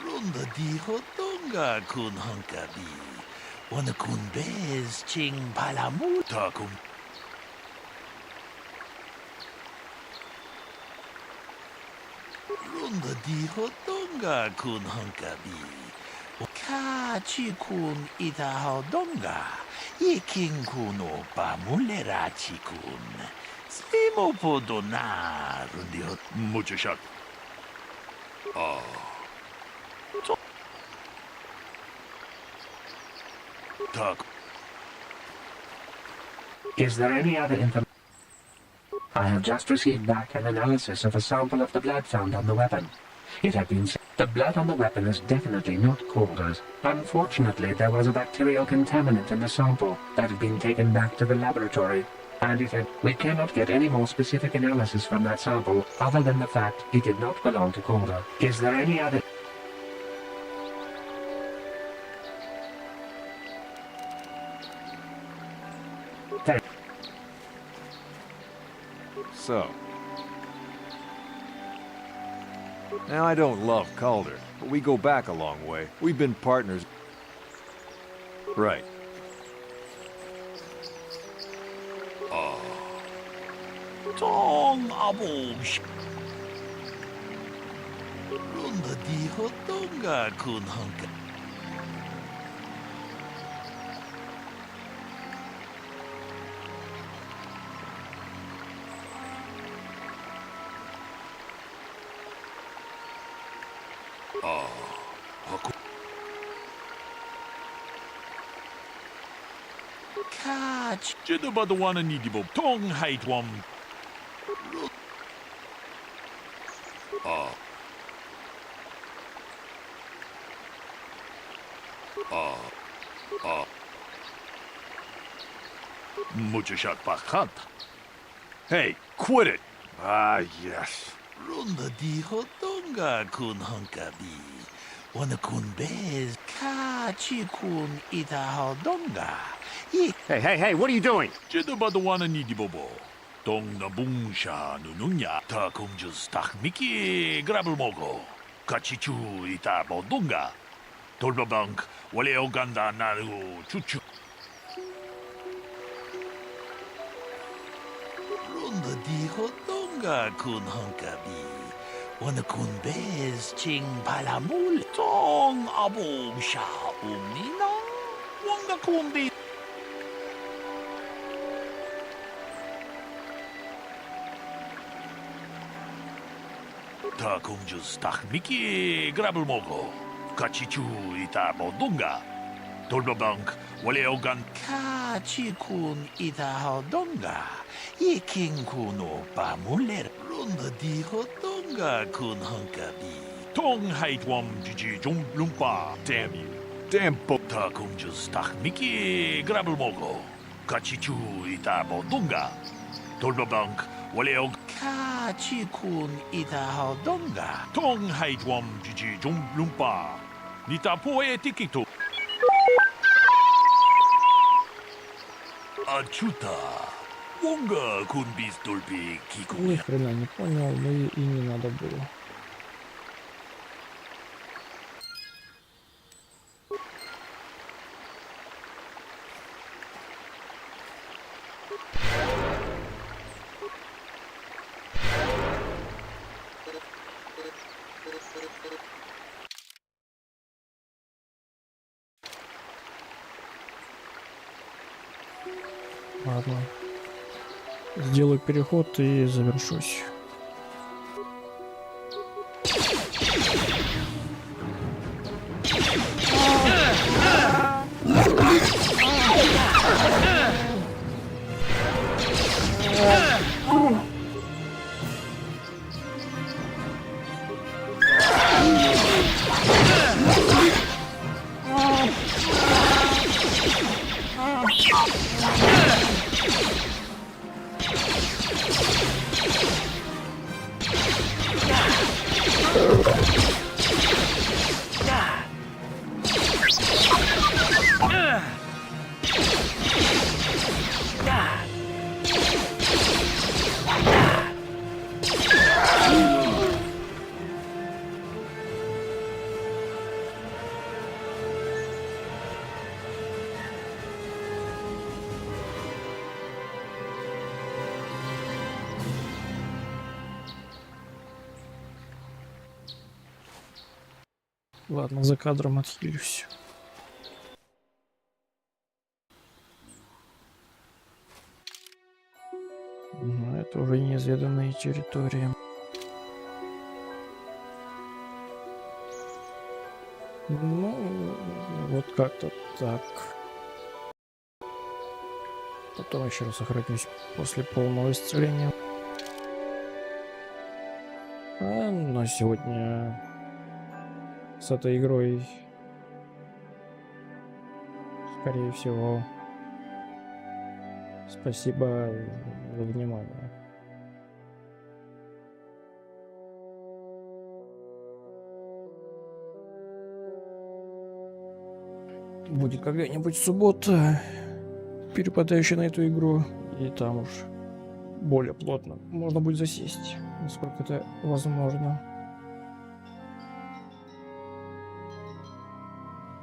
Runda dijo donga kun hunkabi. Wana kun bez ching palamuta kun. Runda dijo donga kun hunkabi. Ka chi kun itaho donga. Iking kun opa mulera chi kun. Slimo podona rundio. Mucho shot. Is there any other information? I have just received back an analysis of a sample of the blood found on the weapon. It had been said the blood on the weapon is definitely not Calder's. Unfortunately, there was a bacterial contaminant in the sample that had been taken back to the laboratory. And it had... We cannot get any more specific analysis from that sample, other than the fact it did not belong to Calder. Is there any other... So. Now, I don't love Calder, but we go back a long way. We've been partners. Right. Tong abosh. Runda dijo donga kun hunka. Catch. Jedabadawana nidibo tong haitwam. Mucho shot bajant. Hey, quit it! Ah, yes. Runda dijo donga kun hunkabi. Wana kun bez. Kachi kun itaho donga. Hey, what are you doing? Jedabadawana nidibobo. Tong na bungsha nununya. Ta kunjus tak miki grabel mogo. Kachichu ita bodunga. Tolbabank wale oganda naru chuchu. Runda dijo donga kun hunkabi. Wana kun bez ching palamul. Tong abom sha umnina. Wanga kundi. Ta kunjus tak miki grabel mogo. Kachichu ita bodunga. Tolbabank wale ogan. Kachi kun itaho donga. Iking kun opa muler. Runda dijo donga kun hunkabi. Tong haitwam jiji jong lumpa. Damn you. Damn ta kunjus tak miki grabel mogo. Kachichu ita bodunga. Dolbabank waleog kachikun ita hodonga. Tong haitwam jiji jong lumpa. Nita poe tikito. Ачута. Вонга кунбис тульпи кику. Ни хрена не понял, но и не надо было. Ладно. Сделаю переход и завершусь. Ладно, за кадром отхилюсь. Но это уже неизведанные территории. Ну, вот как-то так. Потом еще раз сохранюсь после полного исцеления. А на сегодня с этой игрой, скорее всего, спасибо за внимание. Будет когда-нибудь суббота, перепадающая на эту игру, и там уж более плотно можно будет засесть, насколько это возможно.